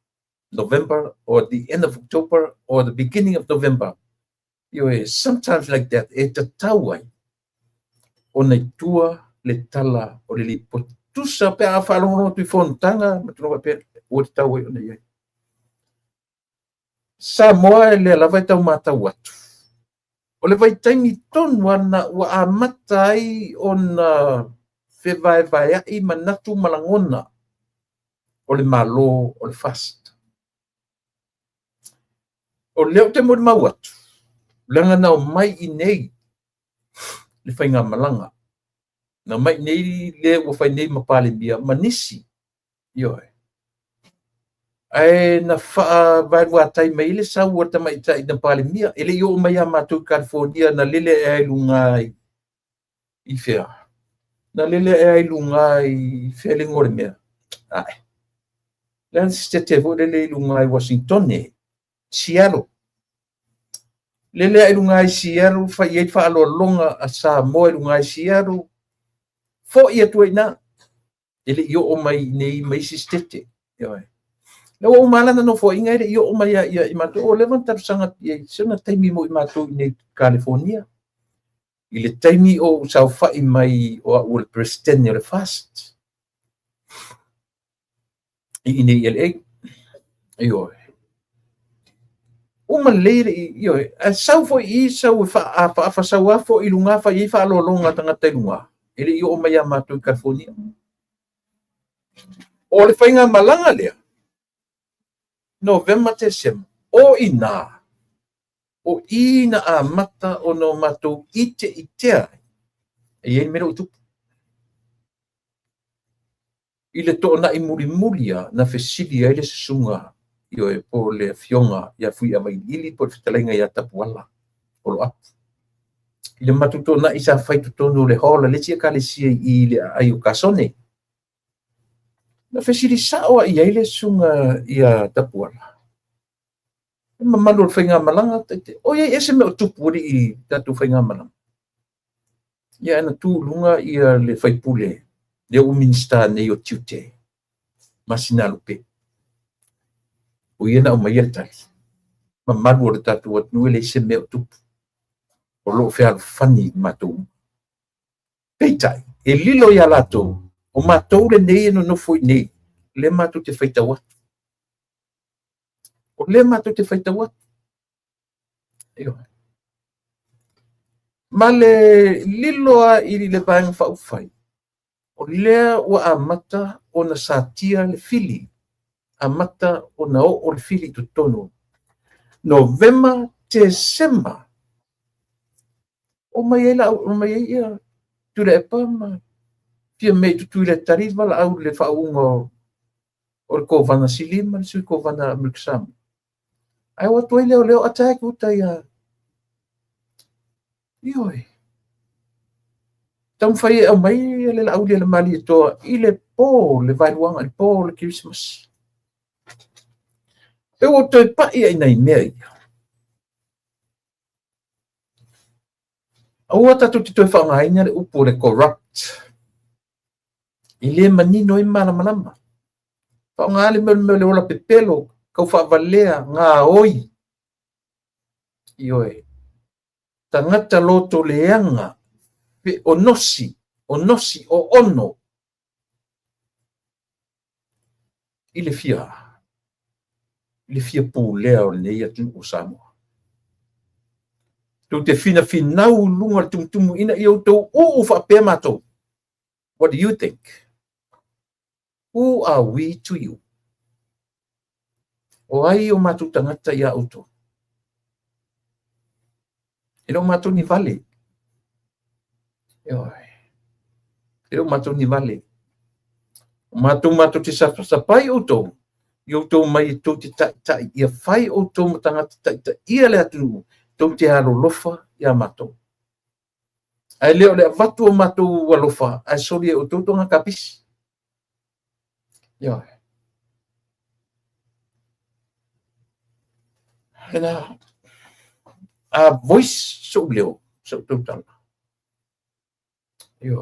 or the end of October or the beginning of November. Sometimes like that, e te tauai o nei tua le tala o le lipo tusa pe a whalongo tui whontanga, matunoa pe o te tauai o nei ai. Samoa le alawai tau mātau atu. O le vai taimi tonu ana wa a matai o na whewai ai manatu malangona o le malo o le fast. O leo te mo le mau atu. Langa nao mai I nei le whainga malanga. Na mai nei le o whai nei mapale bia manisi. Ioe. Ai na wha vai watai mai le sa uata mai tai na pale mia. Ele yo mai a mātou California na lele e ai lungai I whea. Na lele e ai lungai I whea le ngore mea. Ai. Lana te vo lele lungai Washington ne. Seattle. Lele ai lungai Seattle fa I fa alo longa a Samoa lungai Seattle. Fo ia tuai na ele io o mai nei mai sistete yo le o mala no fo inga ele io o mai ia I mato o levanta sanga ia sona taimi mo I mato nei California ile taimi o sau fai mai o le president le fast I nei LA yo uma leire yo sau fo I sau fa sau afo I lunga fa I fa lo longa tanga te lunga ele io o mai mato California o le fainga malanga lea November December o ina a mata o no mato itea e ele mero tu ile to na I mulia na fesilia ile sunga yo e po le fionga ya fui a mai ili po fitalenga ya tapuala o lo ap ile matu to na isa fai to no le hola le tia kale si ile ayu kasone na fesili sa o ia ile sunga ya tapuala Mamalo whainga malanga, o ia ese mea tupuri I tatu whainga malanga. Ia ana tū lunga ia le whaipule, le o minsta nei o tiute, masina lupe. O ia na o mai tali. Mamalo o le tatu watnu le ese mea tupu. O lo whea whani matou. Peitai, e lilo ia lato, o matou le nei no no foi nei, le matou te whaita watu. O le matou te whaita watu. Ma le liloa I le vaenga whaufai. O lea ua amata o na satia le fili. Amata o na o le fili tu tono. November, December. O mai ia tu le epa ma. Pia mei tu le tariva la au le whaunga o le kovana silima, le sui kovana Amerikasama. Ai watu ai leo atai kuta ia. Ioi. Tam fai au mai le au le mali to ile po le vaiwanga le po le Christmas. E o toi pa ia nei mea. Au ata tu toi fa ngai le upo le corrupt. Ile manino I malama. Fa ngai le ola pepelo kau fa valea nga oi. Ioi. Tangata loto leanga pe onosi o ono ile fia pulea o nei atu o Samoa tu te finau lunga tumtumu ina I tau o fa pe mato. What do you think? Who are we to you? O ai o matu tangata ia auto. Ilo matu ni vale. Ilo matu ni vale. Matu te sapai auto. Yo to mai to te tai ia fai auto matangata tai ia le atu to te haro lofa ia matu. Ai leo le vatu o matu walofa. Ai sori o to nga kapis. Ena a voice so leo so total. Ya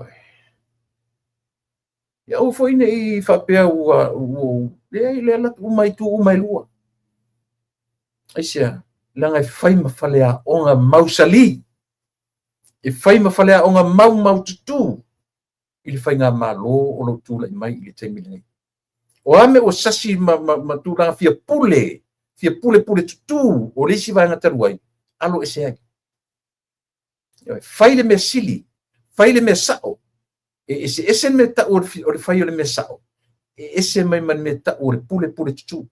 o foi nei fa pe o le la mai lua. Ai sia langa fai ma falea onga mausali. E fai ma falea onga mau tutu. Ili fai nga malo o lo tula I mai ili taimi nei. O ame o sasi ma tula fia pule tutu o lesi vai ngataruai. Alo ese ai. Fai le me sili, fai le me sao. Ese me ta o le fai le me sao. Ese mai man me ta o le pule tutu.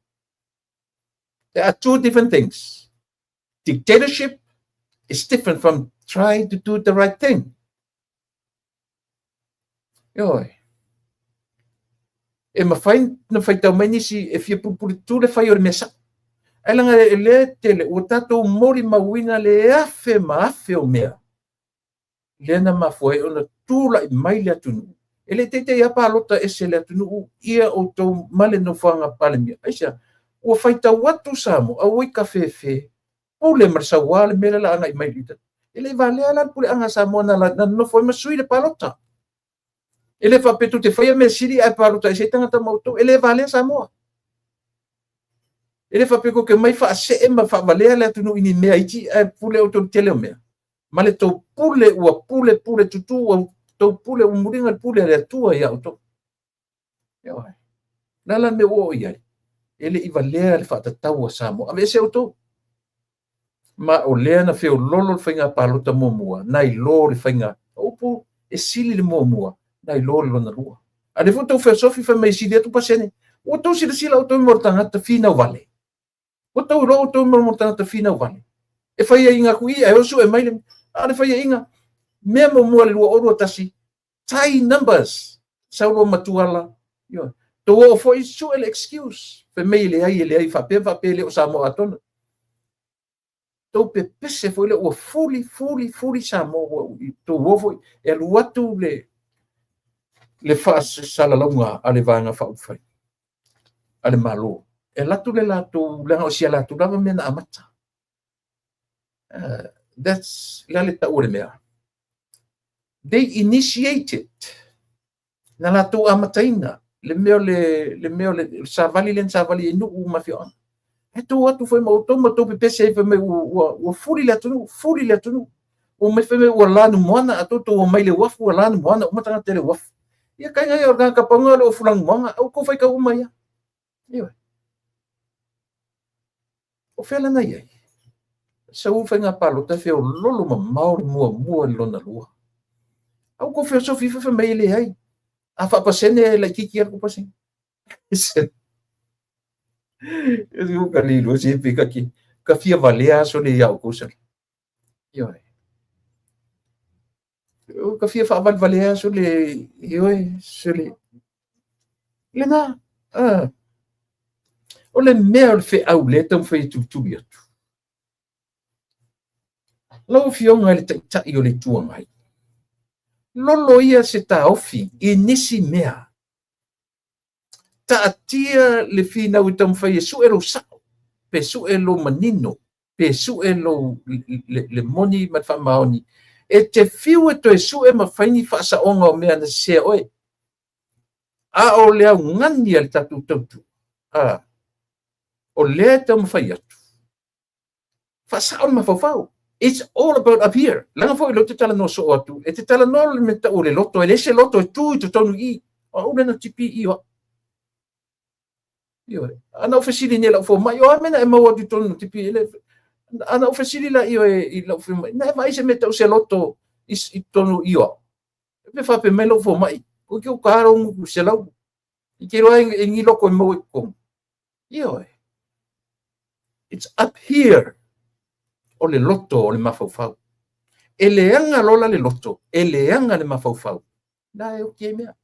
There are two different things. Dictatorship is different from trying to do the right thing. E ma fai na fai tau mai nisi e fia pule tu le fai o le me sao. Elanga le tele o tato mori mawina le afe o mea. Lena mafoi ona tula I mai le atunu. Ele tete ia palota ese le atunu ia o tau male no whanga palemia. Aisha, ua whaita watu samo, a oi ka fefe, pule marsa wale mele la anga I mai lita. Ele vale ala pule anga samo na no foi masui le palota. Ele whapetu te whaia me siri ai paruta se tangata mautou, ele vale Samoa. Ele whapeko ke mai whaase e ma whavalea le atunu ini mea iti ai pule o tō tele o mea. Ma le tō pule ua pule tutu ua tō pule umuringa pule le atua ia o tō. Ia nala me o iai. Ele iwa lea le whaatatau a Samoa. Ave se o tō. Ma o lea na wheo lolo le whainga palota mua. Nai lo le whainga. Opo e sili le mua. Nai lo le lona rua. A le whutau whea sofi wha mai sili atu pasene. O tō sila o tō mortangata whina wale. O tau ro tau mo tangata fina wale. E whaia inga kui e osu e maile. Ale whaia inga. Mea mo mua le lua oru atasi. Tai numbers. Sauro matuala. To o foi su ele excuse. Pe mei le ai whape le o Samoa atona. To pe pese foi le o fully Samoa. To o foi e luatu le fase sala launga ale vanga whaufai. Ale malo. E latu le latu langa o sia latu lava mena amata. That's lale ta ore mea. They initiated na latu amataina le meo le savali e nuu mafio. E tō atu foi mautou pe pese e me ua furi le atunu. O me feme ua lanu moana a toto o mai le wafu ua lanu moana o matanga tele wafu. Ia kai ngai organ kapanga le o fulang moanga au ko fai ka umaya. Ia. O fela na iai. Sa u whainga palo ta wheo lolo ma maori mua lona lua. Au ko wheo so fifa mai le ai. A whapasene la kiki ar ko pasene. Eu digo ka lilo si pika ki. Ka fia valea so le iau kusari. Ioi. Ka fia whaabal valea so le ioi so le. Le na. O le mea le whi au le tau whi tutubi atu. Lau fionga le tai o le tua mai. Lolo ia se ta ofi i nisi mea. Ta atia le whi nau i tau whi e su ero sao. Pe su elo manino. Pe su elo le moni mat wha maoni. E te whiu e to e su e ma whaini whaasa onga o mea na se oe. A o lea ngani al tatu tautu. O lea tau mawhai atu. Whaasao ma whawhau. It's all about up here. Langa fo i lo te tala no so atu. E te tala no le meta o le loto. E le se loto e tui to tonu i. O ule na tipi i o. Ana o fasili ni la fo mai. O amena e maua di tonu tipi. Ana o fasili la i o e la fo mai. Na mai se meta o se loto i tonu i o. E pe whape mai lo fo mai. O ki o karo ngu se lau. I ke roa e ngi loko e mau e kong. I o e. It's up here. O le loto o le mawhauwhau. E leanga lola le loto. E leanga le mawhauwhau. Na e o kia mea.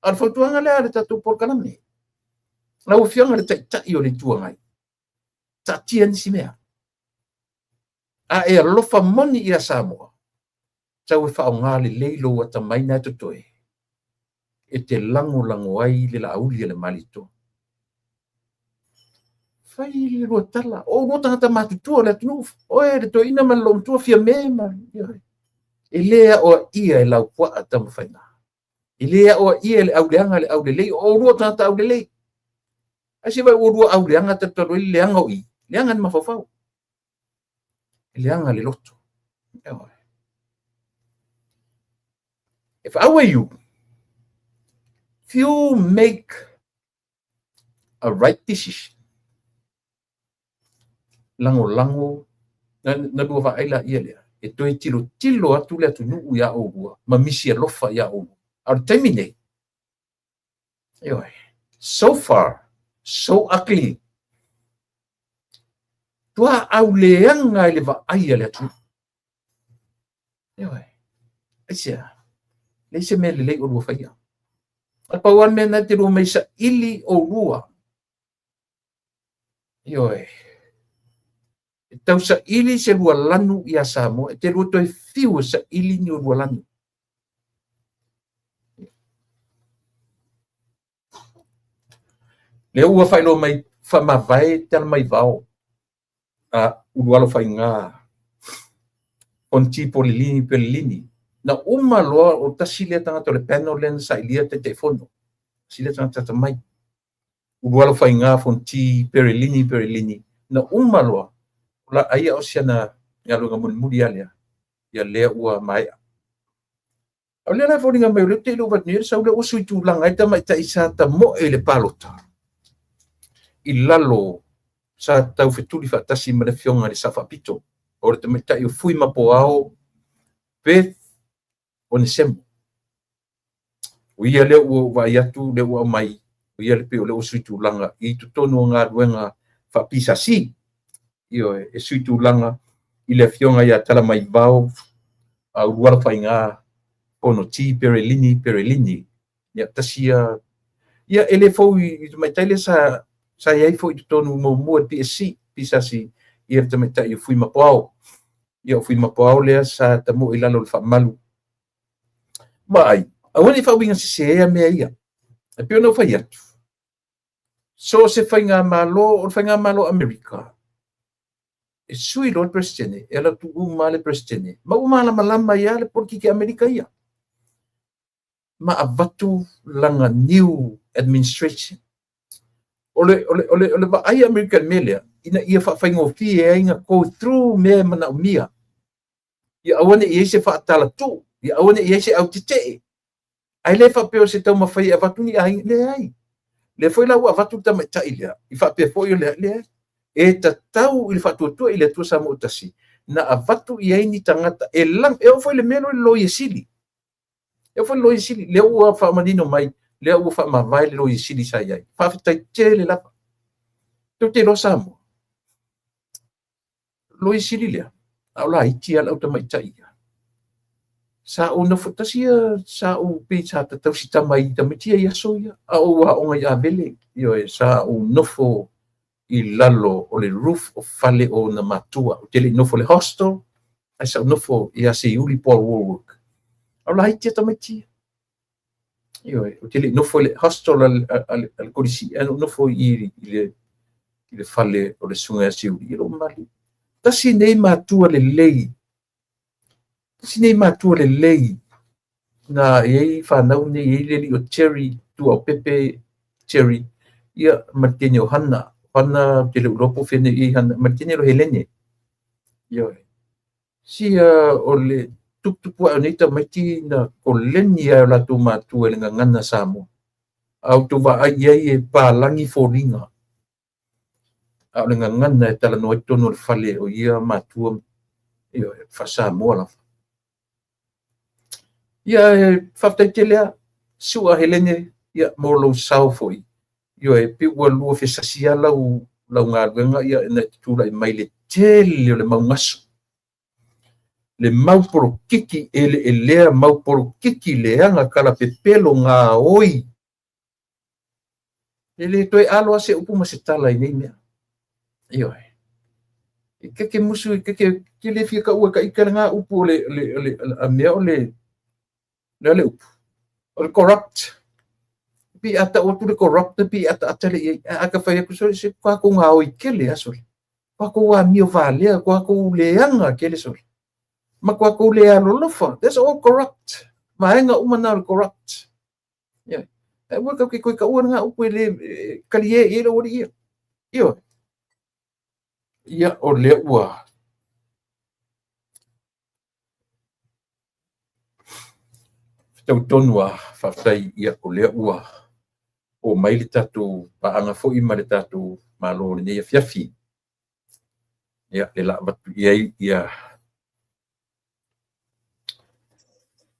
Ar whautuanga lea le tatu porkaname. Na o whianga le tai o le tuangai. Ta tia nisi mea. A e alofa moni i a Samoa. Tau e whao ngā le leilo a tamaina e totoe. E te lango ai le la auli le malito. Fai le roa tala. O roa tangata matutua le atunu. O e re to ina man long tua fia mema. E lea o ia e lau pua a tamu whaina. E lea o ia le auleanga le aulelei. O roa tangata aulelei. Asi vai o roa auleanga tataro i leanga o i. Leanga ni mawhawhau. E leanga le loto. If I were you, if you make a right decision, lango na dua va ila ia lea e toi tilo atu le atu nuu ia o bua ma misi e lofa ia o ar terminate so far so ugly tua au leanga le va ia le atu asia le se me le o lua faia apa wan me na te ro mai sa ili o lua tau sa ili se lua lanu i a Samoa, te lua toi fiu sa ili ni o lua lanu. Le ua whailo mai whamawai tala mai vao. Urualo whai ngā. Ponti polilini pelilini. na uma loa o tasi le tangata o le panel lena sa ilia te fono si le tangata mai urualo whainga fonti perelini na uma loa la aia o siana ngalunga muri alia ia lea ua mai o le la foringa mai le te lo wat ni sa le o sui tu langa ita mai ta isa ta mo e le palota i lalo sa tau fetuli fa tasi ma le fionga le safa pito o le te meta i fui ma po ao pe o ne sem o ia le o vai atu le o mai o ia le pe o le o sui tu langa i tu tonu nga ruenga fa pisa si io e sui tu langa i le fionga ia tala mai vau a uruara whainga ono ti perelini ia tasia ia ele fo i mai tele sa iai fo i tonu mo PSC pisasi ia te meta i fui mapao ia fui mapao lea sa tamo i lalo le whamalu mai awani fa winga se mea ia e pio no fai atu so se whainga malo Amerika e sui lo presidente ela tu male presidente ma umala malama ia le porki ke Amerika ia ma avatu langa new administration ole ba ai American melia ina ia fa faingo fi e inga go through me mana mia ia awane ia se fa tala tu ia awane ia se au tite ai le fa peo se tau ma fai avatu ni ai le foi la avatu ta mai tai ia i fa pe foi le e ta tau il fa tu ile tu sa mo tasi na avatu ia ni tangata e lang e foi le melo lo yesili eu foi lo isili le ua fa manino mai le ua fa mavai lo isili sai ai fa tai tele la tu te lo samo lo isili le ala iti ala uta mai tai sa o no fotasia sa o pe sa ta tau sita mai ta metia ia soia a o wa o ia vele io e sa o nofo i lalo o le roof of fale o na matua o tele nofo le hostel ai sa nofo ia se uli por work ala iti ta metia io o tele nofo le hostel al kodisi ano nofo i le fale o le sunga se uli lo mali tasi nei matua le lei sine matua le lei na ei fa nau ne ei le o cherry tu o pepe cherry ia martini o hanna te le uropo fene i hanna martini lo helene io si o le tupu a nita maiti na o leni a la tu matua le ngana samo au tu va ai e pa langi foringa a le ngana e tala no tono le fale o ia matua io fa samo la ia faafetaitelea sua helene ia mo lou sao foi io e piua lua fesasia lau galuega ia ina tutula'i mai le tele o le maugaso le mau polokiki e le'elea mau polokiki leaga kalapepelo gaoi e lē toe alo ase upu ma se tala i nei mea io e keke musu keke le fiaka'ua ka'ika le gaupu o le a mea o le upu o le corrupt pi ata o tu le corrupt pi ata le aka fai aku so se kwa ko nga o ikele aso kwa ko wa mio vale kwa ko le anga kele so ma kwa ko le alo lofa that's all corrupt ma nga umana corrupt yeah e wa ka ko ka ua nga upu le kalie e lo ri io ia o le ua tau tonua fafai ia o le ua o mai le tatu paanga fo'i ma le tatu malo le nei fiafi ia le la batu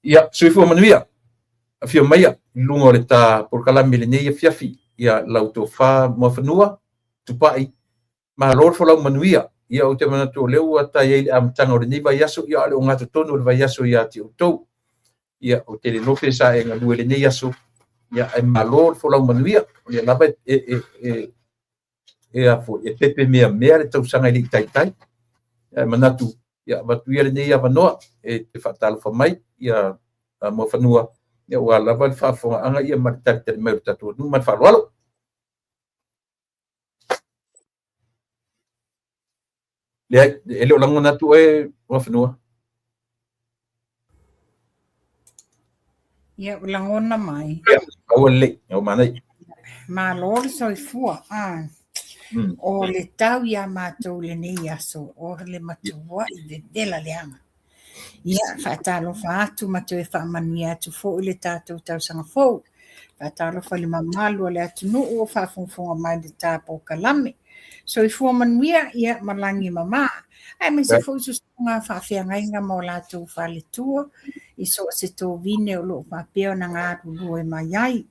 ia suifu manuia afio mai lunga o le ta por kalami le nei fiafi ia lauto fa mo fanua tupai malo fo lau manuia ia o te manatu le ua ta ia am tanga o le nei vai yaso ia le o ngata tonu le vai yaso ia ti utou ia o te le nofe sa e ngalue le nei yaso ia e malo fo lau manuia ia lava a fo e pepe mea le tausanga i le taitai e manatu ia watu ia le nei avanoa e te whatalo fa mai ia mo whanua ia ua lava le whaafonga anga ia maritari tari mai o tatu nu man whaaloalo le ele o lango natu e mo whanua Ia ulangona mai. Au le, o manai. Ma lor soifua. O le tau ia mātou le nei aso. O le matua I le dela leanga. Ia whaatalo whaatu matou e whaamani atu fo I le tātou tausanga fo. Whaatalo whali mamalu le atu nuu o whaafunfunga mai le tāpō kalame. Soifua manuia ia malangi mama. Ai me se fo susunga whaawhiangainga mo lātou whale tua. I so se tō vine o loo whapeo na ngā rulu e mai ai.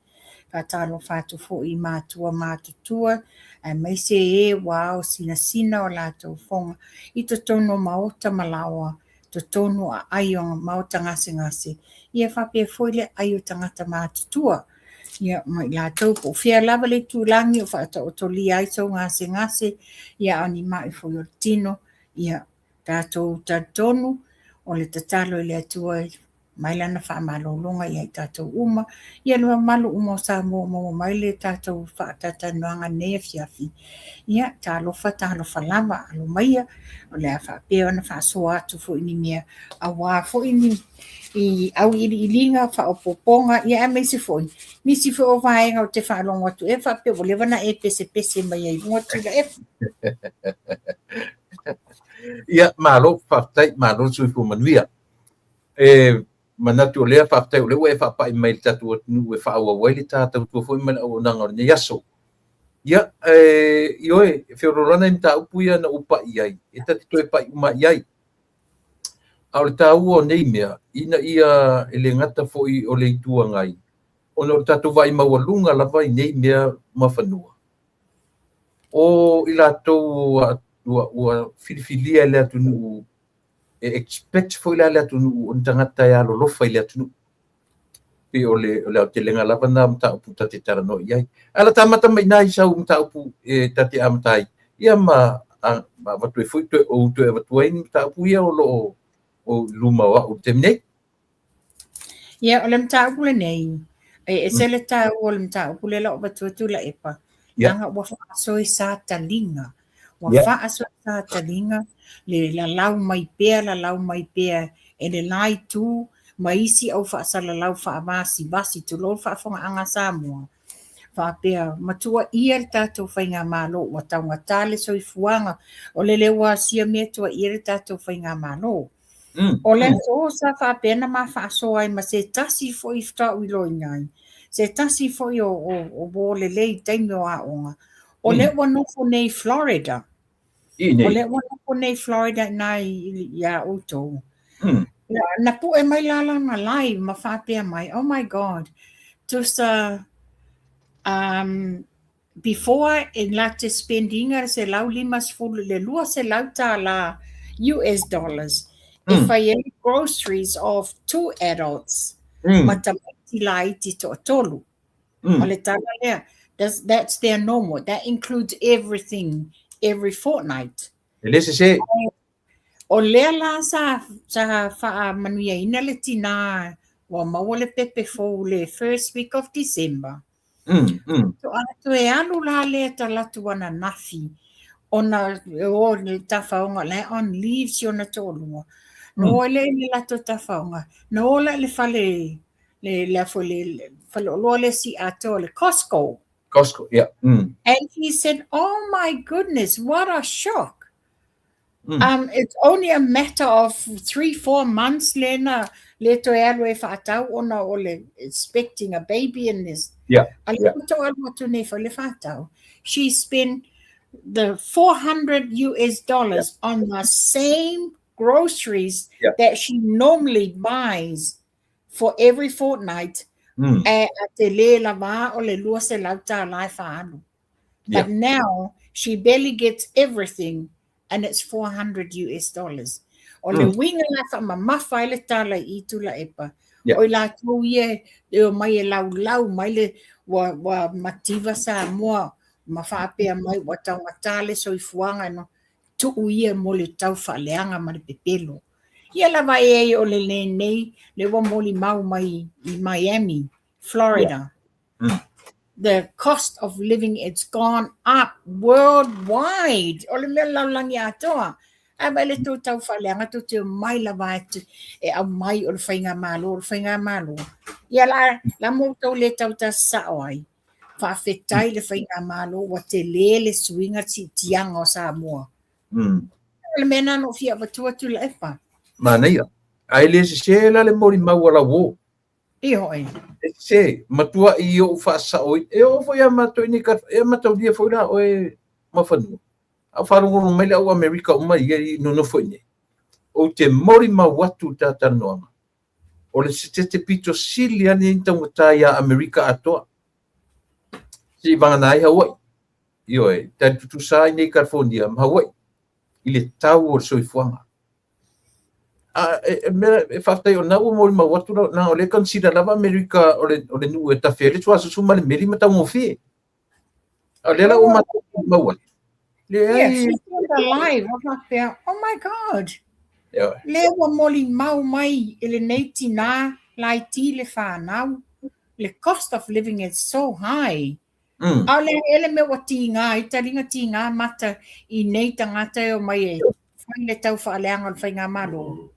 Whaatalo whaatu fo I mātua mātutua. Ai mai se wao sina o lātou whonga. I to tono maota malawa. To tono a aionga maota ngase. Ia whapea foile aio tangata mātutua. Ia mai lātou po whia lava le tūlangi o whaata o toli aito ngase. Ia ani mai fo i tino. Ia tātou tatonu o le tatalo I le atua mai lana whaamalolonga I tātou uma. Ia lua malu uma o sa mo mai le tātou whaatatanuanga nea fiafi. Ia tālofa lava alo maia o le whaapea na whaasoa atu fo ini mea awa fo ini I au ilinga whaopoponga ia me se foi. Nisi fo o vaenga o te whaalonga atu e whapea o lewana e pese mai ai runga tula e. Ia malo whaftai malo sui fu manuia. Manatu o lea whaftai o leo e whapai mai tatu atu e whaaua waili tātou tua fo imana o nanga o ne yaso. Ia, ioe, whiororana im tā upu ia na upa iai. E tati toi pai uma iai. Au le tā ua o nei mea, ina ia ele ngata fo I o le itua ngai. Ona o tātou vai mawalunga lava I nei mea mawhanua. O I lātou ua filifilia le atu nuu, e expect fo I le atu nuu, o tangata e alo lofa I le atu nuu. Pe o le o te lenga lava na mta upu tate tarano iai. Ala tamata mai nai sau mta upu tate amtai. Ia ma watu e fui tue o tue watu ai mta upu ia o luma wa o te mnei. Ia o le mta upu le nei. E se le tā o le mta upu le la o watu la epa. Nanga wa whaasoi sa talinga. Wa whaasoi sa talinga. Le la lau mai pea. E le lai tū. Maisi au whaasala lau whaamasi basi tu lo whaafonga anga Samoa. Whaapea matua ia le tātou whainga mālo wa taunga tāle soifuanga o le lewa sia mea tua ia le tātou whainga mālo. O le so sa whaapea na ma whaasoa ai ma se tasi fo I whtau I loi ngai. Se tasi fo I o bo le lei taingo a onga. O le wanofo nei Florida. O le wanofo nei Florida nai ia uto. Na pu e mai lala na live ma whapea mai. Oh my God. Just before in la te spendinga se lau limas fulu le lua se lau ta la US dollars. If I eat groceries of 2 adults, matamati la iti to tolu. O le tala lea. That's their normal. That includes everything every fortnight. Elise se O lea la sa wha manuia ina le tina wa maua le pepe fo le first week of December. So atu e alu la lea ta latu wana nafi. Ona o le tawhaonga le on leaves yona tōlunga. No le lato tawhaonga. No le fale le fale o le si ato le Costco. Costco, yeah. And he said, oh my goodness, what a shock. It's only a matter of 3-4 months Lena leto alo e whaatau ona o le expecting a baby in this. Yeah. She spent the $400 on the same groceries that she normally buys for every fortnight. But now she barely gets everything. And it's $400. O le winga la fa mama le tala I tula epa. O la tau ie o mai e lau mai le wa mativa sa moa ma whaapea mai wa taunga tale so I fuanga no tu ia mo le tau whaaleanga ma le pepelo. Ia la vai e o le nei le wa moli mau mai I Miami, Florida. The cost of living, it's gone up worldwide. O le mea laulangi atoa. Aba le tō tau whaleanga tō te mai la wātu e au mai o le whainga mālo. Ia la mō tau le tau ta sao ai. Whawhetai le whainga mālo wa te le suinga tianga o Samoa. Le mena no fia watua tu la epa. Mana ia. Ai le se la le mori maua la wo. Iho ai. Se matua I o whaasao e o foi a mato ni ka e mato dia foi la o e mafanu. A wharongo mai le au Amerika uma I no foi ne. O te mori mawatu ta tanoanga. O le se te pito sili ani intanguta ia Amerika atoa. Si vanga ai Hawaii. Io e tu sai nei California Hawaii. Ile tau o soifuanga. E faftai o nau mori mawatu na o le consider lava Amerika o le nu e tafele tua susuma le meri mata ngofi. O le la o mawatu. Yes, alive. Oh my God. Le wa moli mau mai ele neiti na lai ti le whanau. The cost of living is so high. Ale ele me wa tinga, I taringa tinga mata I nei tangata o mai e. Whai le tau whaaleanga o whainga malo.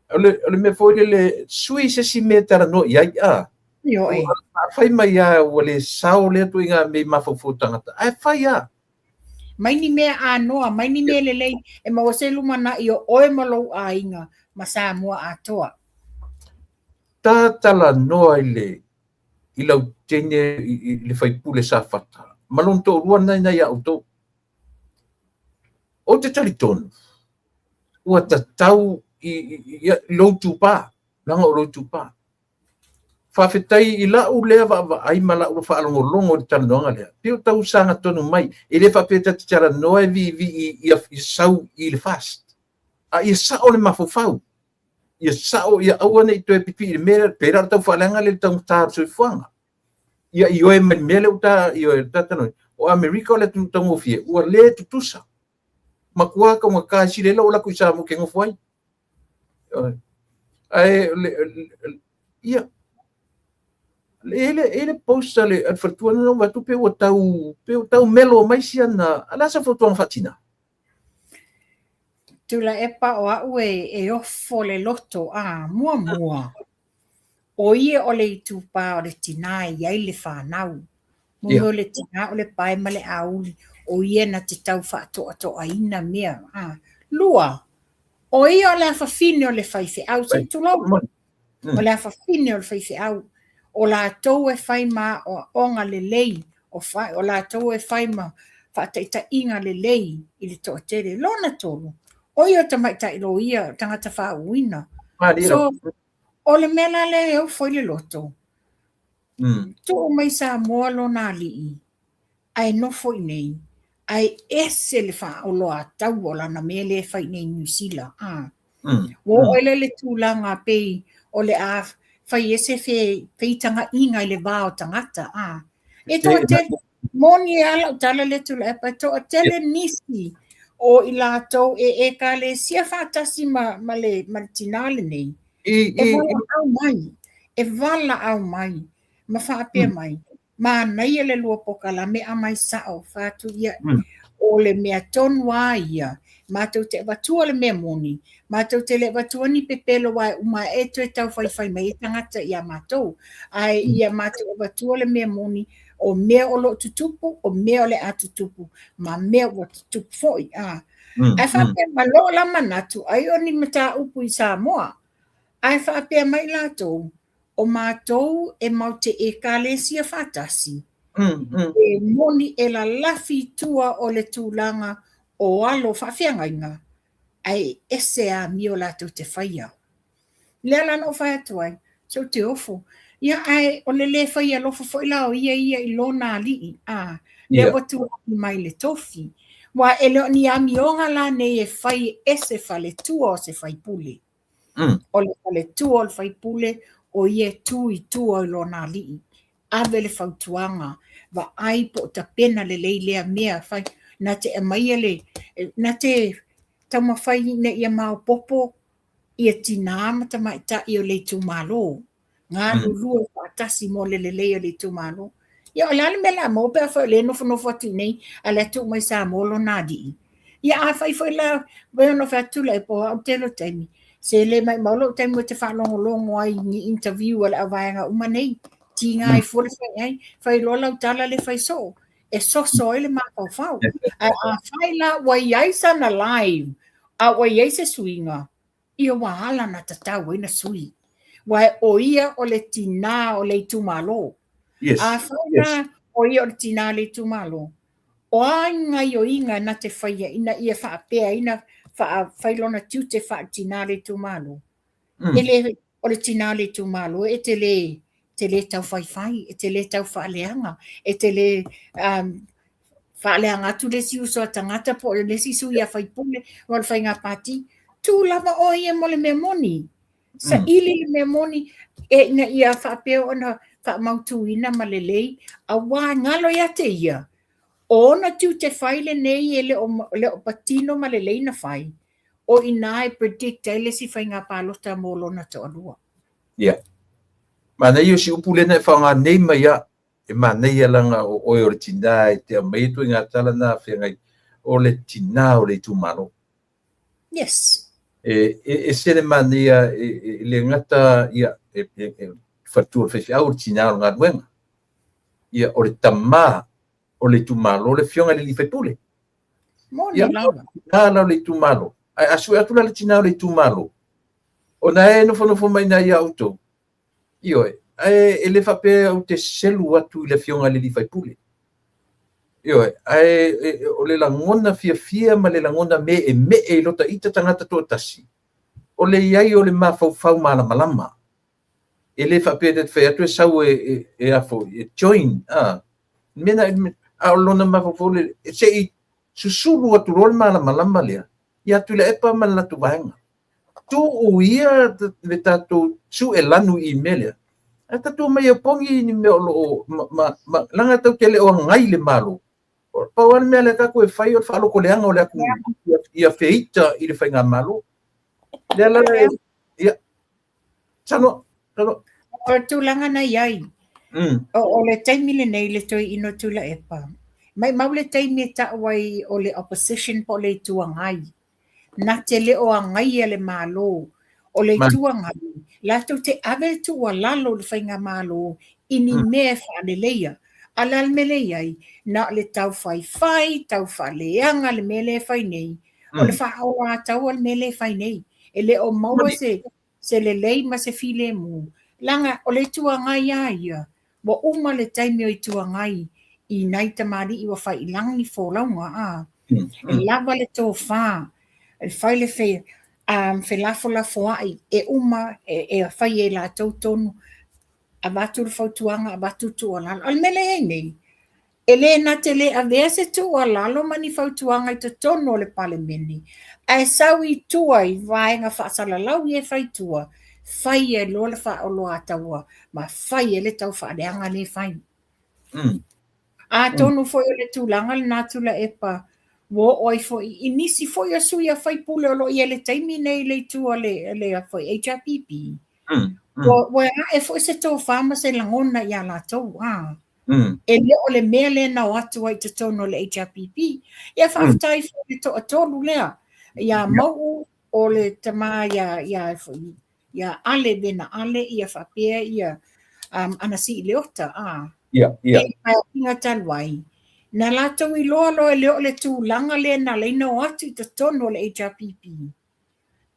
Ole me foi le sui se si me tara no ia a. Io e. Fai mai a ole sao le tuinga me mafofu tangata. Ai fai a. Mai ni mea anoa, mai ni mea lelei e mawaselu mana I o oe malo a inga ma Samoa atoa. Tā tala noa I lau tene I le whaipule sa whata. Malon tō rua nei au tō. O te tali tonu. Ua ta tau I loutu pā. Langa o loutu pā. Whawhetai I lau lea wa ai mala ua whaalongo longo I tala noanga lea. Pio tau sanga tonu mai. E le whapeta te tara noa vi I sau I le fast. A I sao le mafofau. Ia sao ia aua nei toe pipi mera pera tau whalanga le tau tār sui whanga. Ia I oe mele uta I oe tatano. O Amerika o le tau ngofie. Ua le tutusa. Makua ka unga kā si le lau laku I sa mo ke ngofwai. Ia. Ele posta le advertua na watu pe o tau melo mai siana. Alasa fotuang fatina. Tula epa o au e ofo le loto mua. O ie o le itupa o le tina iai le whanau. Mungo le tina o le pai ma le auli. O ie na te tau whaatoa aina mea. Lua. O ie o le awhawhine o le whaife au. Se tulau. O le awhawhine o le whaife au. O la tau e whaima o onga le lei. O la tau e whaima whaataita inga le lei. I le toa tere. Lona tolu. O ia tamaita ilo ia tangata whauina. So, o le mela le au foi le loto. Tu o mai sa moa lo nā lii. Ai no foi nei. Ai ese le wha o loa tau o lana mea le whai nei New Zealand. O ele le tūlanga pei o le a whai ese whaitanga inga I le wāo tangata. E toa te moni ala o tala le tula epa toa tele nisi. O I lātou e ka le sia whātasi ma le tinale nei. E wala au mai. Ma whāpea mai. Ma nei le lua poka la mea mai sao whātu ia. O le mea tonua ia. Mātou te watua le mea moni. Mātou te le watua ni pepelo wai uma e tue tau whai mai tangata ia mātou. Ai ia mātou watua le mea moni. O mea o lo tutupu, o mea o le atutupu, ma mea o tutupu foi. Ai whapea malo la manatu, ai o ni mata upu I Samoa. Ai whapea mai lātou, o mātou e maute e kālesia whātasi. E moni e la lafi tua o le tūlanga o alo whawhiangainga. Ai ese a mi o lātou te whaia. Lea no whai atuai, so te ofo. Ia ai o le whaia lofo foi lao ia I lona alii. Le watu mai le tofi. Wa ele ni amionga la ne e whai ese whale tua o se whai pule. O le whale tua o le whai pule o ie tu I tua I lona alii. Ave le whautuanga. Wa ai po ta pena le leilea mea whai. Na te amaia le. Na te tama whai ne ia mao popo. Ia tina mata mai ta I o le tu malo. Ngā lulu whaatasi mo le leo le tu malo. Ia o lale mela mo pe fa le no atu nei a le tu mai sa mo lo nadi. Ia a fai foi la vai no fa tula e po au telo taimi. Se le mai maulo taimi te fa longo ai ni interview ala vaenga uma nei. Tinga ai fo fai lola tala le fai so. E so ele ma fau. A fai la wai ai sana live. A wai ai se swinga. Ia wahala na tatau ina sui. Wai o ia o le tina o le tumalo. Yes. A fai la o ia o le tina le tumalo. O anga yo inga na te whaia ina ia whaapea ina whailona tiu te whaatinare tu malo. Ele o le tinare tu malo e te le tau whaiwhai, e te le tau whaaleanga, e te le whaaleanga atu le si uso a tangata po le si sui a whaipule o le whainga pati. Tu lava o ia mo le memoni. Sa ili le memoni e ina ia whaapea o na whaamautu ina malelei a wā ngalo ia te ia. Ona tu te whai le nei e le o patino ma le leina whai. O ina e predict e le si whai ngā pālota mō lona to alua. Ia. Ma nei o si upu lena e whanga nei mai a e ma nei alanga o oi o le tina e te amei tu ngā tala nā whengai o le tina o le tumano. Yes. E sere ma nei a le ngata ia whatua whewhi au o le tina o ngā ruenga. Ia o le tamā o le tumalo le fionga le lifepule. Mo ni lava. Nā le tumalo. Ai asue atula le tina o le tumalo. O na e nofo mai na ia auto. Ioe. Ai le fape au te selu atu le fionga le lifepule. Ioe. Ai o le langona fia ma le langona me e lota ita tangata to tasi. O le iai o le mafau malama. E le fape te fe atu e sau e afo e join. Mena a lona mafofole se i susulu atu rol malama lea. Ia tu le epa mana tu vaenga. Tu o ia le tatu su e lanu i melea. A tatu mai e pongi ni me o langa tau ke le o ngai le malo. Pa wan mea le kako e whai o whaalo ko leanga o le aku ia feita i le whainga malo. Lea lana ia. Tano. O tūlanga na iai. O le taimile nei le toi ino tula epa. Mai mau le taimi e ta'awai o le opposition po le tuangai. Na te le o angai le malo. O le tuangai. Lato te ave tua lalo le whainga malo. Ini mea whaane leia. Alal mele iai. Na le tau whai, tau whaleanga le mele whai nei. O le whaoa tau al mele whai nei. E le o maua se le lei ma se file mu. Langa o le tuangai aia. Wa uma le taimi o i tuangai. I nai tamari i wa whai ilangi fōlaunga a. E lava le tō whā. E whai le whai lafo ai. E uma e whai e la tau tonu. A watu le whautuanga, a watu tu alalo. Al mele hei nei. E le na te le a vea se tu alalo mani whautuanga i te tonu o le palemeni. A e sau i tua i vaenga whaasalalau i e whai tua. Whai e lola wha o loa ataua. Ma whai e le tau whaareanga le whai. A tonu foi o le tūlanga le nātula epa. Wo oi foi. I nisi foi a sui a whai pule o lo i le taimi nei le tua le a foi HRPP. Wo e foi se tō whama se langona i a la tau. E le o le mea le na o atu ai te tono le HRPP. Ia whaafitai foi le tō atolu lea. Ia mau o le tama ia ale bena ale ia whapea ia anasi i leota. Ia. E inga talwai. Na lātou i loa e leo le tūlanga le na leina o atu i te tono le HRPP.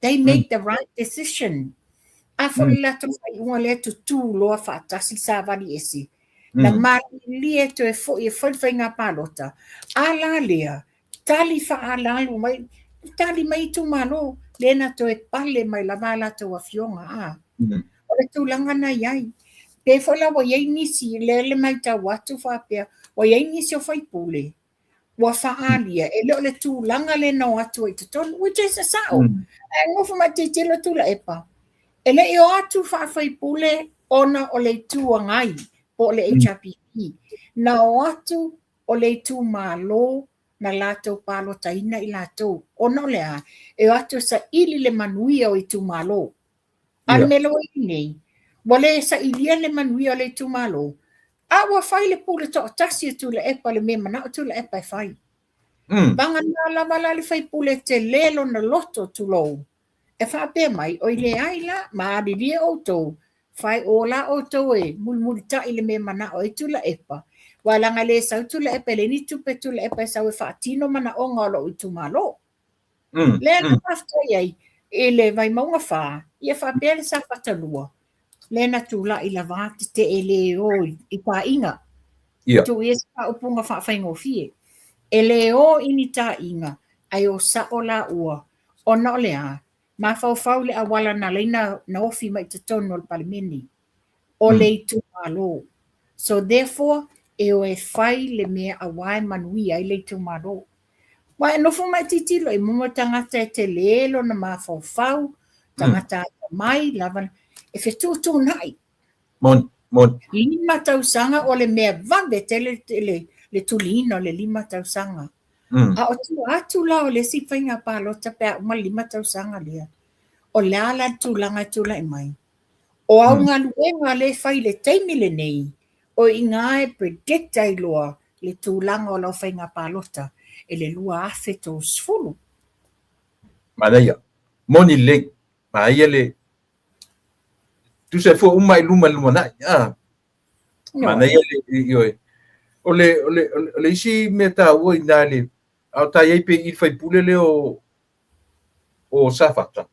They make the right decision. A whole lātou whai unga le tu tū loa whaatasi sa wari esi. Na mari lia to e whai ngā pālota. A la lea, tali whaalalu mai, tali mai tu malo, lena to e pale mai la wala to a fionga. O le tūlanga na iai. Pe whala wa iei nisi, le mai ta watu whapea, wa iei nisi o whai pule. Wa whaalia, e leo le tūlanga le no atu i te tonu, which is a sao. E ngofu ma te tila tula epa. E le i o atu whawhai pule, ona o le tūangai, po le HRPP. Na o atu o le tū malo, na lātou palo taina i lātou. Ona o lea, e atu sa ili le manuia o i tū malo. Al melo i nei. Wale sa ilia le manuia o le tū malo. A wa whai le pule to tasi tu le epa le me mana tu le epa e whai. Vanga lava la le faipule te lelo na loto tulou. E whape mai, o ile aila, maari ria o tau, whai o la o tau e, mulmulita ile me mana o itula epa. Walanga le sau tula epa, le ni tupe tula epa e sau e whaatino mana o ngalo itu malo. Le na pafta iai, ele vai maunga wha, ia whape le sa whatalua. Le na tula ila vati te ele o i pa inga. Tu ies pa upunga whaafai fie. Ele o ini ta inga, ai o sa o la ua, o na o lea, ma fau le awala na leina na ofi mai te tono le palimini, o le itu malo. So therefore, e o e fai le mea awai manui ai le itu malo. Wa e nofo mai titilo, e mumo tangata e te lelo na ma fau, tangata mai, lavan, e fetu tu nai. Mon. Lima tausanga o le mea vande le tulino le lima tausanga. A o tu atu la o le si whainga pālota pēr uma lima tausanga lea. O le ala tūlanga tūla e mai. O au ngā luenga le whai le teimi le nei. O i ngā e predict ai loa le tūlanga o lau whainga pālota. E le lua afe tō sfulu. Manaia. Moni le. Maia le. Tu se fo umai luma nai. Manaia le ioe. O le isi me tā ua i nā le. Au tai ei pe i whaipule le o safata.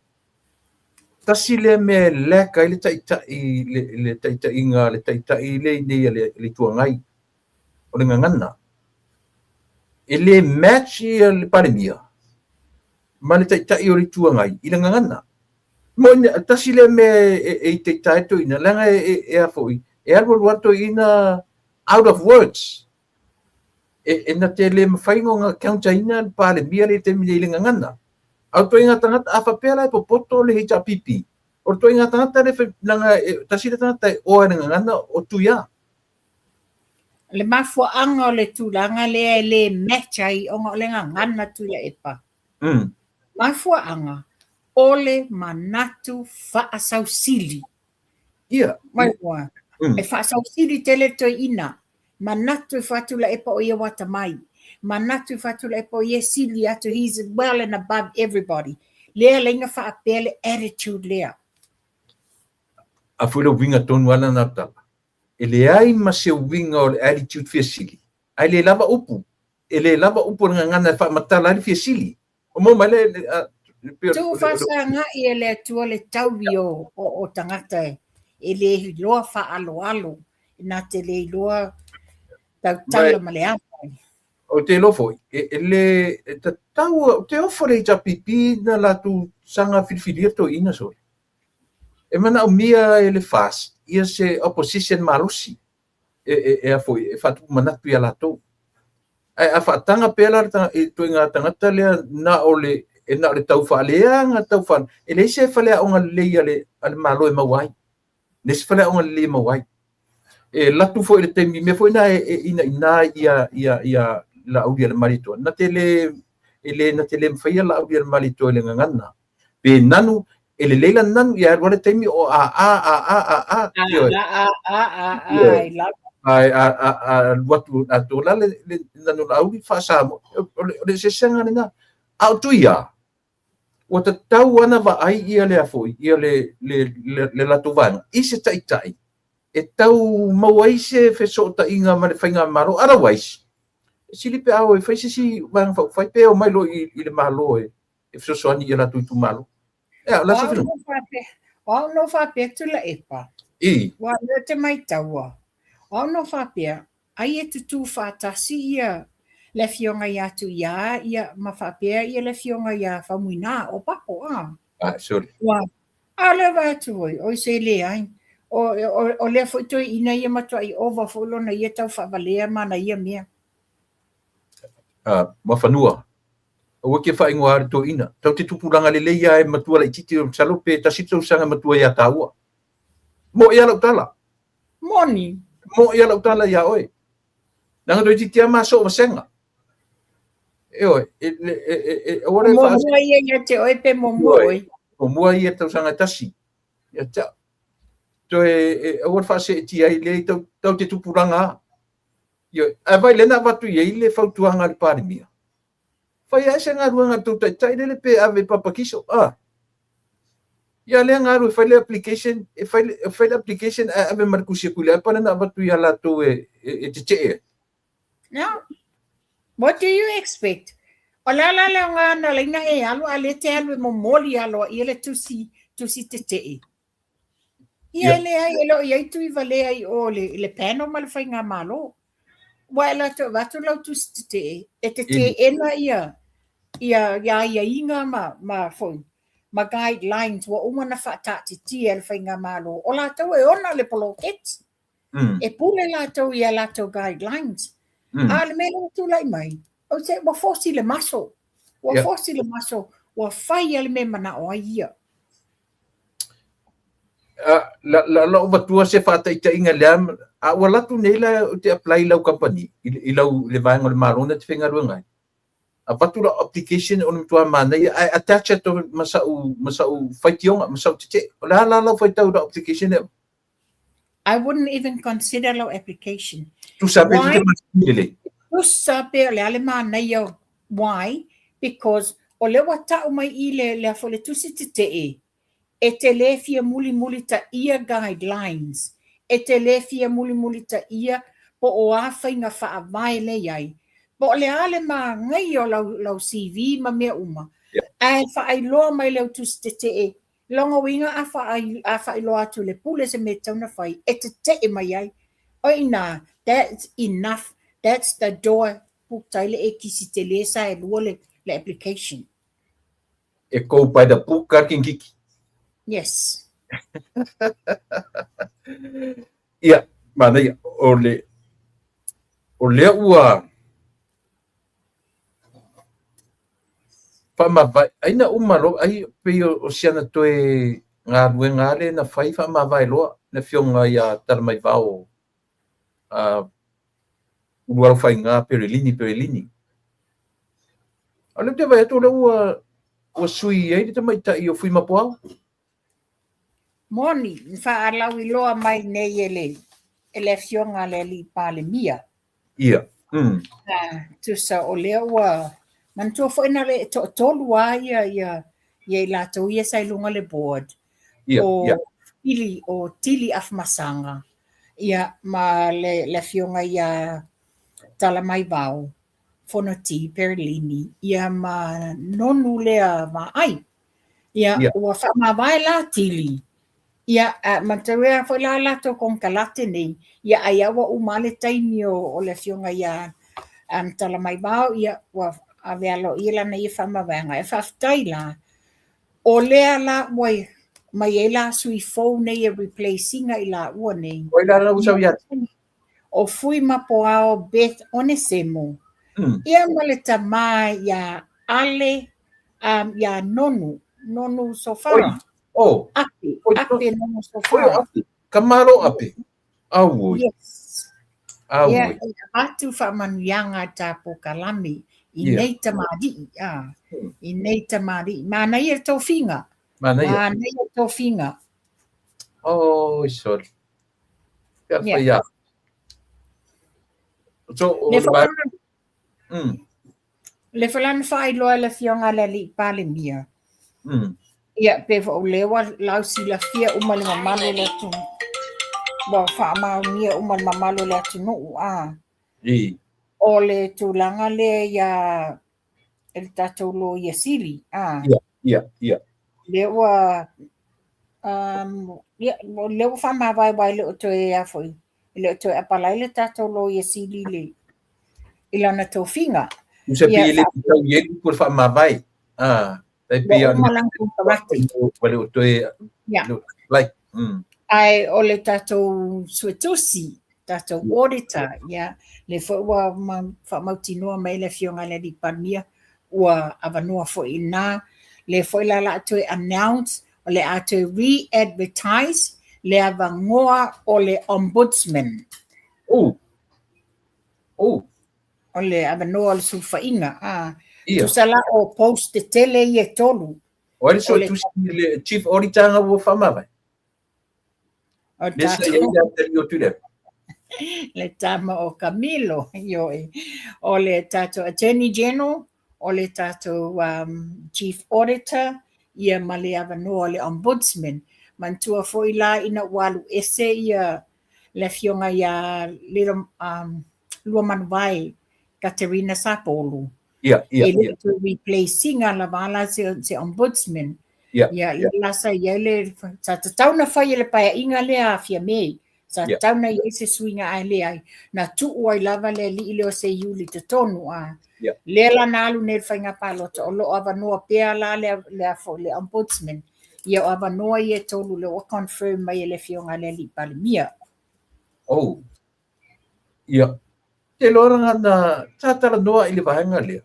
Tasi le me leka i le taitai le taitai ngā le taitai le nei le tuangai. O le ngangana. E le match i le parimia. Ma le taitai o le tuangai i le ngangana. Mo tasi le me e taitai to ina langa e a foi. E alwa wato ina out of words. E na te le mawhaingo ngā kaunta ina pāle mia le te mine i le ngangana. Au toi ngā tangata a whapea po poto le hita pipi. O toi ngā tangata le nanga tasi le tangata e oa le ngangana o tuia. Le mafua anga o le tūlanga le mechai o ngā le ngangana tuia epa. Mafua anga o le manatu whaasau sili. Ia. Mai ua. E whaasau sili tele toi ina. Manatu e whatula epa o ia wata mai. Manatu e whatula epa o ia sili atu. He's well and above everybody. Lea lenga whaapea le attitude lea. A fwela winga tonu ana nā tala. E le ai ma se winga o le attitude fia sili. Ai le lava upu. E le lava upu nga ngana whaamatala ali fia sili. O mo mai le... Tu whasa ngā i e le atua le tauwi o tangata e. E le loa wha alo. Nā te le loa tautala ma le apa. O te lofo, e le tau, te ofo le ta pipi na la tu sanga filfilia to ina so. E mana o mia e le fast, ia se opposition malusi. E a foi, e fatu manatu ia la to. A fatanga pela e to nga tangata le na ole e na le tau fa lea nga tau fa. E le se fa le o nga le ale malo e mawai. Le se fa le o nga le mawai. E latu foi le temi me foi na ina ia la audia le marito na tele na tele mfaia la audia le marito le ngana pe nanu ele leila nanu ia wale temi o watu atola le nanu la audi fa sa le se senga na autuia o te tau ana va ai ia le afoi ia le latuvan ise taitai e tau mawai se fesota inga ma le fainga maro otherwise sili pe au e faise si wang fai pe o mai lo i le malo e so so ani la tu malo la se fino o no fa pe tu la epa wa le te mai taua o no fa pe ai e tu fa tasi ia le fionga ia tu ia ma fa pe ia le fionga ia fa muina o papo sorry wa ale va tu o se le ai o le foi to ina ia matua i overflow na ia tau fa valea mana ia mea ma fanua o ke fa ingoar to ina tau te tupulanga le leia e matua la titi o salope ta sito sanga matua ia taua mo ia la tala moni mo ia la tala ia oi nanga do titi ama so senga oi ora fa mo ia te oi pe mo oi o mo ia tau sanga tasi ia ta to ora fa se ti ai le tau te tupulanga yo vai le na vatu ye le fautuanga le parimia Fai asa ngaru ngatu tai le pe ave papakiso. Ia le ngaru fai le application, fai le application ave markusia kule pa na batu ia la tu e tete. No. What do you expect? O la nga na le nga e alu ale te alu mo moli alo ia le tusi te. Ia le ai elo ia tu vale ai o le pano mal fai nga malo. Wa la to va to lo tusi te te ena ia inga ma foi. Ma guidelines wa umana fa ta ti el fai nga malo. O la to e ona le poloket. E pule la to ia la to guidelines. Le melo tu lai mai. O se wa fosi le maso. Wa fosi le maso. Wa fai le me mana o ia. La batua se fa tai tai nga lam a wala tu nela te apply lau company i lau le vai ngol marona te finga ruanga. A batu la application on tua mana i attach to masau faitionga masau te la fai tau da application. I wouldn't even consider low application. Tu sabe tu sabe le mana yo. Why? Because o le wata o mai I le fo le tusi te e te le fia muli ta ia guidelines. E te le fia muli ta ia po o a whainga wha mai le iai. Po le ale ma ngai o lau CV ma mea uma. Ai wha ai loa mai leo tusi te longa winga a wha ai loa tu le pule se me tauna whai. E te mai ai. Oina, that's enough. That's the door. Puktaile e kisi te le sa e lua le application. E kou pai da puka kiki. Yes. Ia, mana ia, o le ua whamawai, aina umaro, ai pe o siana toe ngā ruenga le na whai whamawai loa, na whionga ia taramai vau uruaro whai ngā perelini. Ale te vai ato le ua sui ei te maita I o whi mapuau. Moni, wha alau I loa mai nei ele fionga le li pale mia. Ia. Tu sa o lea ua, man tua whaina le tolu a ia I lato ia sai lunga le board. Ia. O tili afmasanga. Ia ma le fionga ia talamai vau. Fonoti, Perlini. Ia ma nonu lea ma ai. Ia ua whamawai la tili. Ia mantarea foi la lato con kalate nei ia ai awa umale taimi o le fionga ia talamai vau ia wa avealo ila nei famavanga e faftaila o lea la wai mai ela sui phone nei replacing ila ua nei o ila usa ia o fui mapoao Beth Onesemo ia male tamai ia ale ia nonu sofara Ape no sofara. Kamaro ape. Awu. Yes. Awu. Atu whamanianga tapo kalami. I nei tamadi. I nei tamadi. Mana ia tofinga. Mana ia tofinga. Oh, sorry. Ya. So, le falan fai loa le fionga le li pale mia. Ia pe o lewa lau sila fia uma le mamalo le tu. Wa fa ma mia uma le mamalo le tu no O le tulanga le ya el tato lo ya sili. Ia. Lewa lewa fa ma vai le to ya foi. Le to apalai le tato lo ya sili le. Ilana tofinga. Usa pi le tau ye por fa ma vai. Ai o le tatou suetusi, tatou auditor, le fo fa mautinoa mai le fionga le di pania ua avanua fo ina le fo la to announce o le ato re-advertise le avangoa o le ombudsman. O le avangoa le sufainga. Tu sala o post te tele I e tolu. O so tu le chief auditor nga wo fama vai. Le tama o Camilo o le tato attorney general o le tātou chief auditor, ia ma le avanoa le ombudsman. Mantua foi la ina walu ese ia le fionga ia little lua manuvai Katerina Sapolu. Ele to replacing la vala se ombudsman. Ia lasa ia le sa tauna fai le paia inga le a fia mei. Sa tauna ia se swinga ai le ai. Na tu oi lava le li ile o se yuli te tonu a. Le la nalu ne whainga palota o lo avanoa pea la le ombudsman. Ia o avanoa ia tolu le o confirm mai le fionga le li palimia. Oh. Ia. Te loranga na tatara noa ili vahenga lea.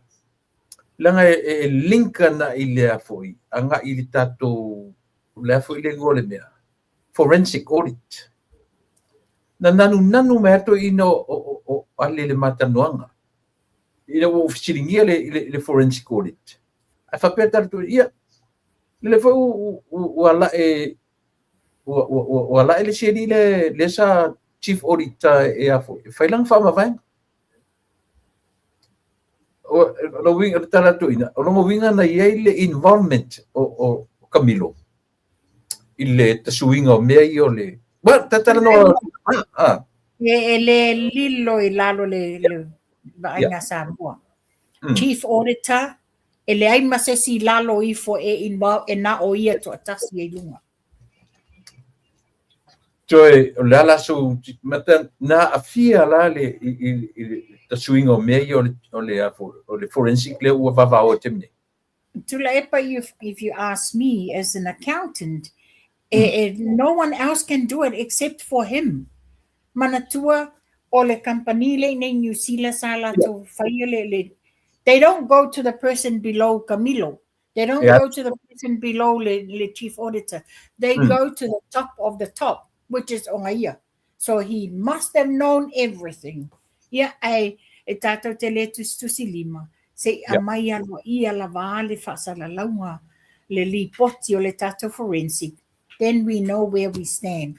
Langa linka na ilea foi. Anga ili tato lea foi le ngole mea. Forensic audit. Na nanu meato ino o ale le matanoanga. Ina o ofisiringia le forensic audit. A whapea taratu ia. Le foi wala le seri le sa chief auditor e a foi. Whailang whamawhainga. O winga taratu ina. O longo winga na iei le involvement o Camilo. Ile tasuinga o mea i o le. Well, tatara no. Le lilo i lalo le vainga Samoa. Chief auditor, ele ai masesi lalo i fo e na o ia to atasi e lunga. Joe, lala so mata na afia la le tasuinga o mea i o le forensic le ua vava o temne. Tula epa if you ask me as an accountant, no one else can do it except for him. Manatua o le campanile ne New Zealand sala to faile. They don't go to the person below Camilo. They don't go to the person below the chief auditor. They go to the top of the top, which is Ongaia. So he must have known everything. Ia ai e tātou te letus tusilima. Se amai alo ia la vale whasala launga le li poti o le tātou forensic. Then we know where we stand.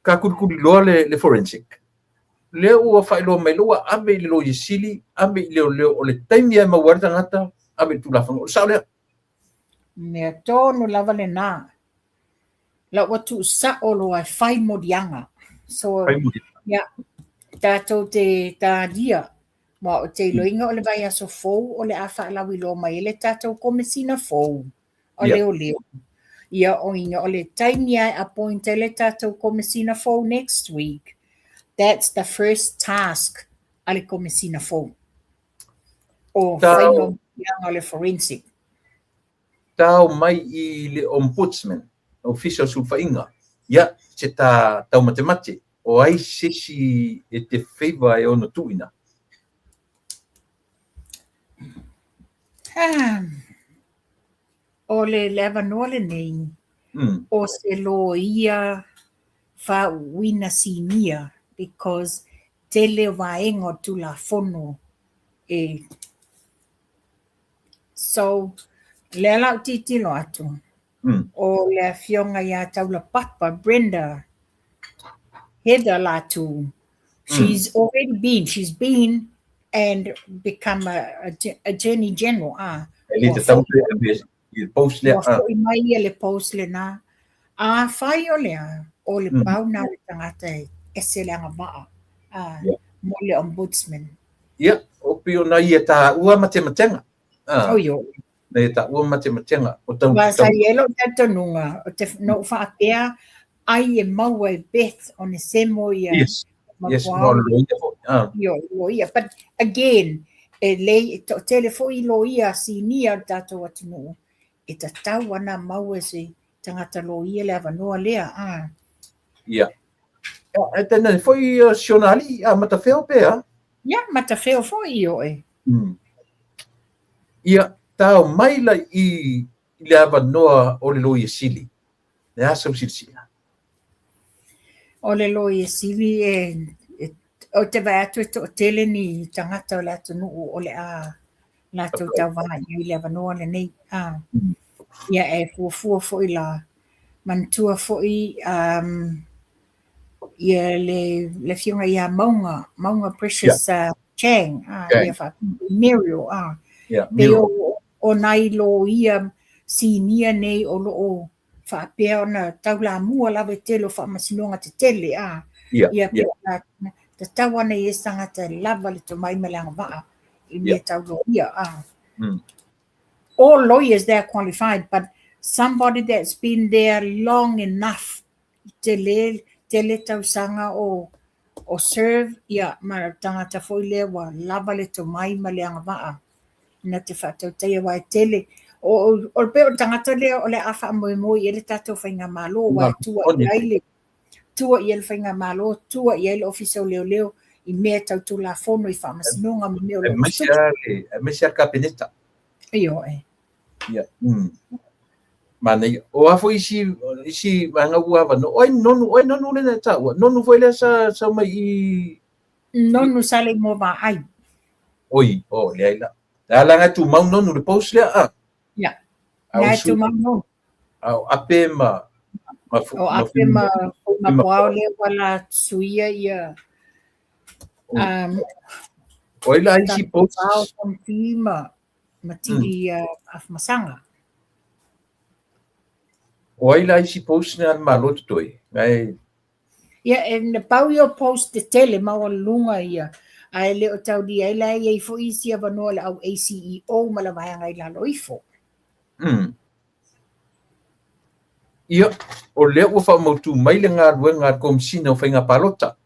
Ka kurikuri loa le forensic. Leo ua whaelo mai loa abe le lo yesili, abe leo o le taimi ai mawarta ngata, abe tulafanga. O sao lea? Mea tonu lava le nā. La watu sa olo ai whai modianga. So, tātou te tādia. Ma o te loinga o le vai aso fou, o le awha alawi lo mai, le tātou komesina fou. O leo leo. Ia o inga o le taimi ai appointe le tātou komesina fou next week. That's the first task ale komesina fou. O whainga o le forensic. Tau mai I le ombudsman, official sulfainga. Ia, se tau matemate. O ai sesi e te favor e ono tuina. O le leva no le nei. O se lo ia fa wina sinia. Because te le waengo tu la fono. So, le lau titilo atu. O le fionga ia taula papa, Brenda, Heather latu. She's been and become a attorney general. Elite tau le post le. Mai le post le na. Whai o lea, o le pau na le tangata ese le anga maa. Mo le ombudsman. Ia, o pio na ia ta ua matematenga. Oio. Na ia ta ua matematenga. Wasa ielo tato nunga, o te no whaapea, ai e maua e Beth on the semo ia. Yes, no lo ia. But again, telefo I lo ia si nia tato atinu. E ta tau ana maua se tangata lo ia le avanoa lea. Ia. E tēnei, foi sionali a matawheo pēa? Ia, matawheo foi o e. Ia, tau maila I le avanoa o le lo ia sili. Ne asa usirisia. O le lo ia sili o te vai atu o tele ni tangata o le atu nuu o le lato tau vai I le avanoa le nei. Ia e fuafua foi la mantua foi ia le fionga ia maunga Precious Chang ia fa Muriel pe o nai lo ia sinia nei o lo whaapea ona taulamua lawe telo whaamasinonga te tele ia pe te taua nei e sangata lava le to mai malanga waa I mea taulo ia all lawyers they're qualified, but somebody that's been there long enough te le tausanga o serve ia ma tangata foi le wa lava le to mai malanga waa na te whatau teia wai tele o pe o tangata le o le afa mo I le tatou whainga malo wa tua tua I le whainga malo tua I le ofisa o leo I mea tautu la fono I whamasinonga me mea o lo Mesia kabineta Iyo Mana o afo isi manga uava no oi nonu le ta nonu foi le sa mai nonu sale mo va ai oi le ai la nga tu mau nonu le post le ya nga tu mau nonu au ape ma pau le wala suia ia oi la isi post matili af masanga oi la isi post na malot toi ngai ia en pau yo post te tele ma lunga ia ai le o tau di ai la ia fo isi ava no le au ACEO ma la vai ngai la loifo ia o le o fa mo tu mai le nga komsina o fainga palota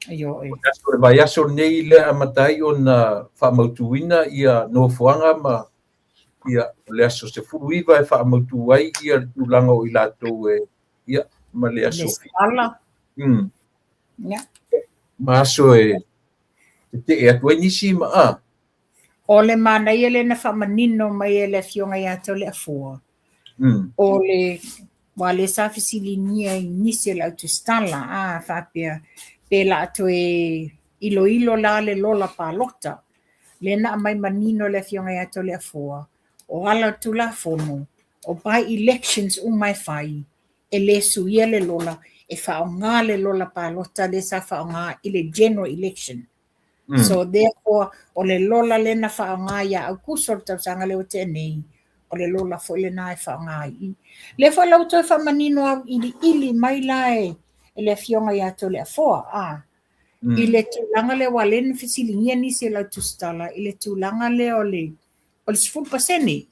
Yo o vai aso nei le amatai ona fa mo tuina ia no fuanga ma ia le aso se fuiva e fa mo tu ai ia tu langa o ilato ia ma le aso ya ma so te atu nisi ma o le mana ia le na fa manino mai le fionga ia to le afua o le wale sa fisilinia nisi le autostala fa pe la to ilo la le lola palota le na mai manino le fionga ia to le afua o ala tu la fono o by elections mai fai e le suia le lola e whaonga le lola palota le sa whaonga I le general election. So therefore, o le lola le na whaonga ia au kusor tau sanga leo te nei, o le lola fo le na e whaonga I. Le fo lau toi whamanino au ili mai lai e le fionga ia to le afoa, I le tūlanga le walen fisilingia nisi lau tustala, I le tūlanga le o le 10%.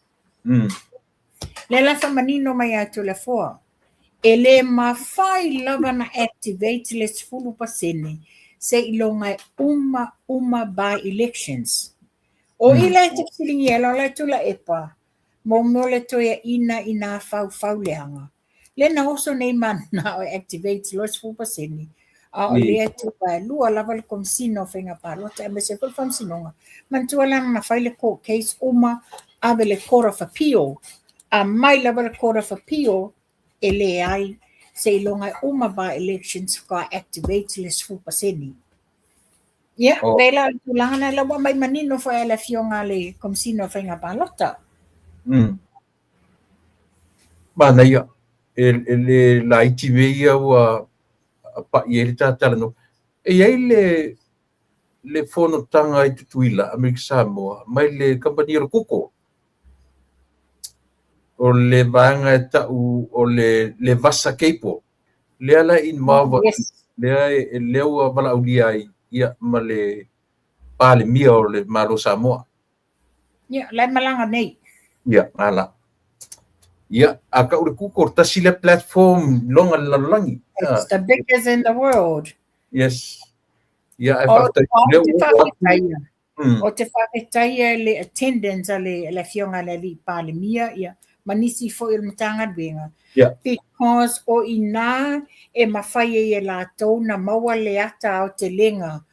Le la whamanino mai ia to le afoa. E le mawhai lava na activate le 10% se ilonga uma by elections. O ila e te filingi ela le tula epa, mo le toia ina fau leanga. Le na oso nei mana o activate lo 10%. O le tu pa lua lava le komsino whenga palota e me se kul whamsinonga. Mantua lana na whaile court case ave le Court of Appeal. A mai lava le Court of Appeal e le ai se ilonga by elections ka activate le 10%. Ia, vela tulana la wa mai manino fa la fionga le komsino whenga palota. Mana ia le la itive ia wa pa ia le tatala no e ai le fono tanga I tutuila Amerika Samoa mai le company kuko o le vanga tau o le vasa keipo le ala involve le leo bala ulia ia ma le pale mia o le malo Samoa ia lai malanga nei ia ala ia aka ule kuko tasi le platform longa lalangi it's the biggest in the world yes ia o te whaketaia le attendance le fionga le li pale mia ia manisi fo il matanga benga because o ina e mawhai e la tau na maua le ata o te lenga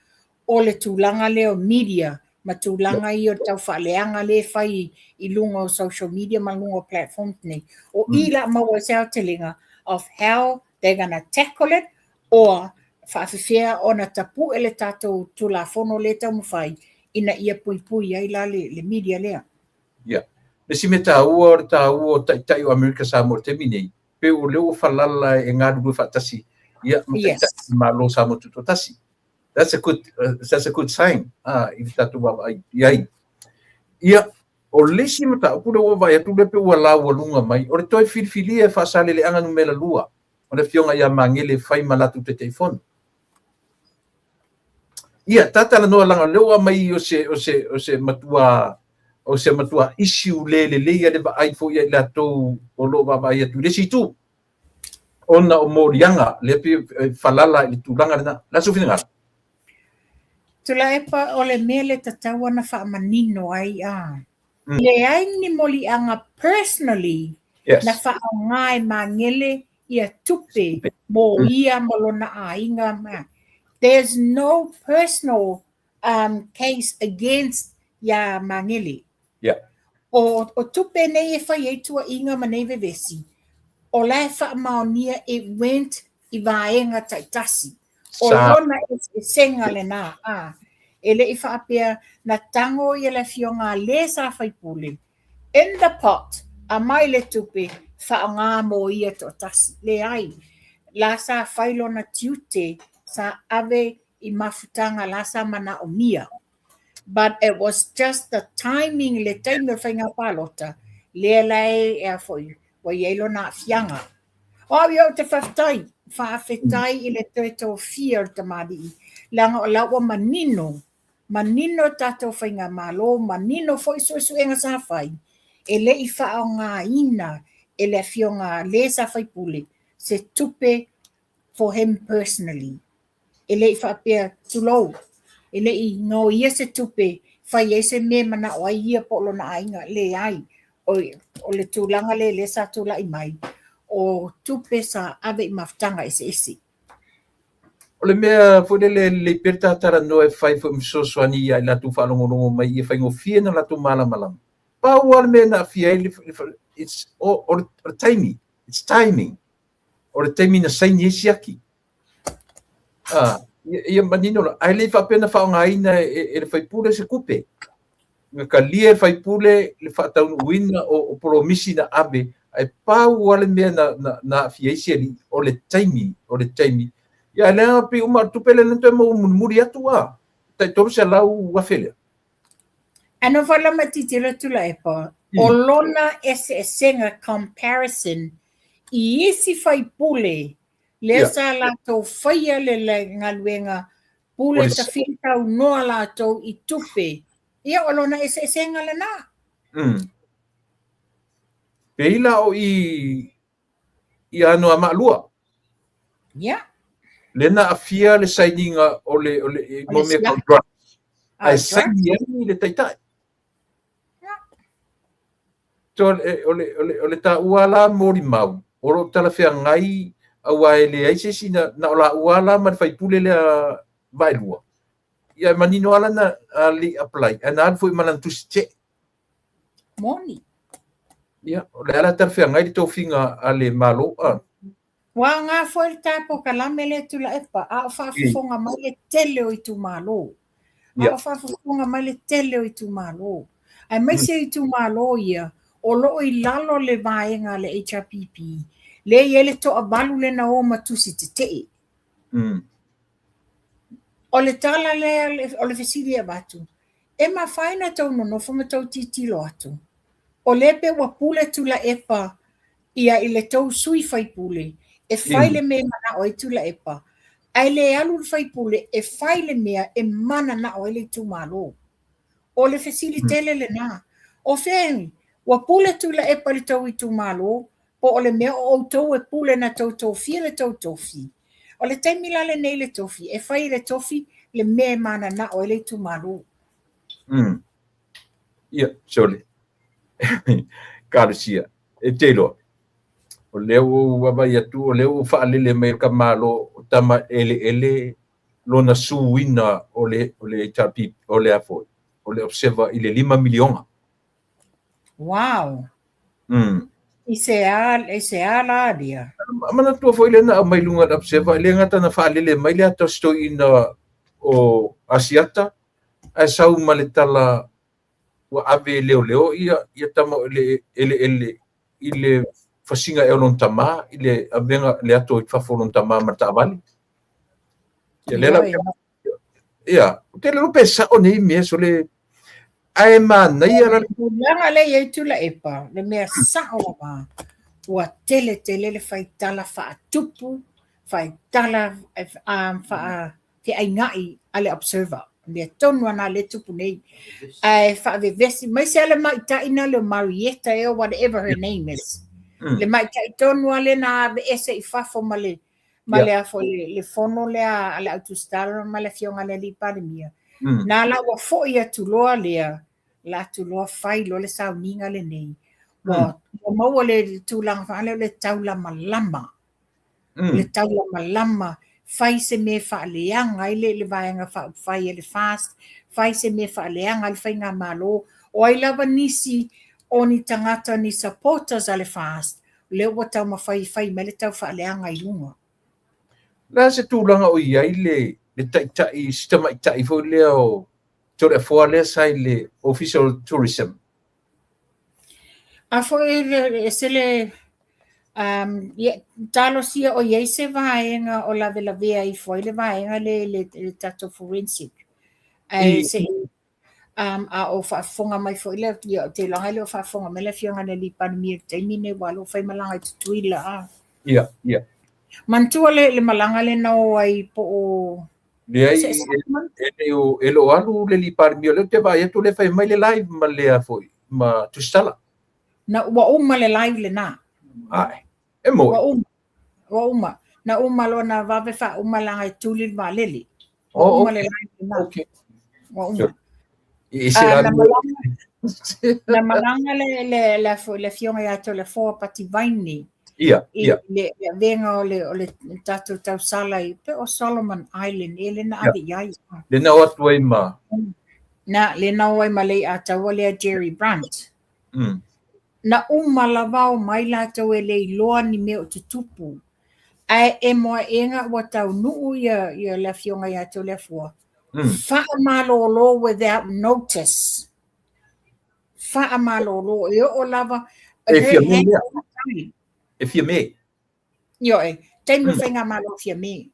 o le tūlanga leo media ma tūlanga I o tau whaleanga le whai I lunga o social media ma lunga o platforms nei o ila maua se o te lenga of how they're gonna tackle it or whaafifea o na tapu e le tātou tūlafono le tau mwhai ina ia pui ai la le media lea Nesi me tāua o tai o Amerika Samoa te minei. Pe o leo falala e ngā ruru whatasi. Ia, malo Samoa tutotasi. That's a good sign. I tātou wawai. Iai. ia o lesi mata pula o vai tu le pe ua la ua lunga mai o le toi filfili e fa sale le anga no mela lua o le fionga ia mangele fai malatu te telefon ia tata la no langa lewa mai o se matua issue le ia le ai fo ia la to o lo ba ia tu le situ ona o morianga le pe falala i tulanga na la sufina Tula e pa o le mele tatawa na whaamanino ai a. Le ai ni moli anga personally na whaangai mangele ia tupe mo ia malona a inga ma. There's no personal case against ya mangele. Yeah. O tupe nei e whai e tua inga ma nei vevesi. O lai whaamaonia it went i vaenga taitasi. O lona e senga le nā. Ele i whaapea na tango i le fionga le sa whaipule. In the pot, a mai le tupe whaanga mo ia to tasi. Le ai, la sa whailo na tiute sa ave i mafutanga la sa mana o mia. But it was just the timing le time o whainga palota. Le lai e a foi, wa ielo na fianga. O yo te whaftai, whaafetai i le tō fear te mari. Langa o lawa manino tatou whainga malo, manino foi suesu enga sa whai. E le i whao ngā ina, e le fionga le sa whai pule, se tupe for him personally. E le i whaapea tulou, e le i ngō ia se tupe, whai e se me mana o ai ia polo na ainga, le ai, o le tūlanga le sa tūla i mai, o tupe sa ave i maftanga ese. O le mea fwere le perta tara no e whai fo msosoani ia i latu whalongorongo mai i whaingo fia na latu malamalam. Pau al mea na fia it's o timing. It's timing. O le timing na saini e siaki. Ia manino la. Ai le whapena whaongaina e le whaipule se kupe. Nga ka lia e whaipule le whataunu uina o promisi na abe. Ai pau al mea na fia i siari o le timing. Ia lea pi uma tupele nento mo muri atu a. Tai toro se lau wafele. Ano wala matitila tula e pa. O lona ese senga comparison i isi whai pule. Le sa la tau whaia le ngaluenga pule ta whintau noa la tau i tupe. Ia o lona ese senga le na. Peila o i ano a maalua. Yeah. Lena afia le saininga o le momia contract. Ai saini le taitai. So ole ta uala mori mau. Oro tala fea ngai awa ele ai se sina na ola uala man fai pule le vailua. Ia manino ala na ali apply. Ana foi malantus che. Moni. Ia ole ala tala fea ngai to finga ale malo a. Wa ngā foi tapo kalame le tula epa, a whaafonga mai le tele o i tu malo. A whaafonga mai le tele o i tu malo. Ai mai se i tu malo ia, o loo i lalo le vaenga le HRPP, le iele to abalu le na o matusi te tei. O le tala o le fesili a batu. E ma whaina tau nono, whama tau titilo atu. O lepe wa pule tula epa, ia i le tau sui whai pule. E whaile me mana o e tula epa. Ai le alu whai pule, e whaile mea e mana na o e le tu malo. O le fesili tele le na. O whengi, wa pule tula epa le tau i tu malo, po o le mea o tau e pule na tau tofi le tau tofi. O le taimila le nei le tofi, e whai le tofi le mea mana na o e le tu malo. Ia, sole. Kārusia. E te loa. O leo wabai atu, o leo whaalele mai ka malo tama ele lona suina o le HRP, o le afoi, o le observa i le 5 milionga. Wow. I se ala dia. Mana tua foi le na mai lunga da observa, le ngata na whaalele mai le ata sto ina o Asiata, ai sau maletala wa ave leo ia tama ile fasinga e lon tama ile avenga le ato i fafolon tama mata vale ia lela ia te lo pesa o nei me so le Ai mana ia la langa le ye tula epa le mea sao ma ua tele le faitala faatupu faitala fa te aingai ale observer le tonu ana le tupu nei ai fa vesi mai se le mai taina le Marietta or whatever her name is le mai tai tonu ale na ese I fafo male a fo le fono le ale autostalo male fionga le li pandemia na la wa fo ia tu loa lea la tu loa fai lo le sauninga le nei wa mau le tulang fa le taula malama le taula malama fai se me fa leanga le vaenga fa fai le fast fai se me fa leanga le fainga malo o ai lava nisi oni tangata ni supporters ale fast le wa tau ma fai mele tau fa leanga I lunga la se tulanga o ia le tai sistema tai fo le o tore fo le sai le official tourism a fo se le talo sia o ye se vaenga o la vea I foi le vaenga le tato forensic ai se a o fa fonga mai foi le te langa le fa fonga me le fionga le li pandemia te mine walo fai malanga tuila ia mantua le malanga le no ai po o le ai elo alu le li pandemia le te vai tu le fai mai le live ma le foi ma tu sala na wa le live le na ai e mo wa na lo na va ve fa langa tuli va leli le live le na okay wa na malanga le fionga ya to le fo pati vaini ia le venga o le tato tau sala I pe o Solomon Island ele na ave yai le na wat way ma na le na wai malei a tau le Jerry Brandt na lavao mai la tau le loa ni me o te tupu ai e moa enga wa tau nuu ia le fionga ya to le fua fa malolo without notice fa malolo e o lava if you may yo tengo fenga malo fia me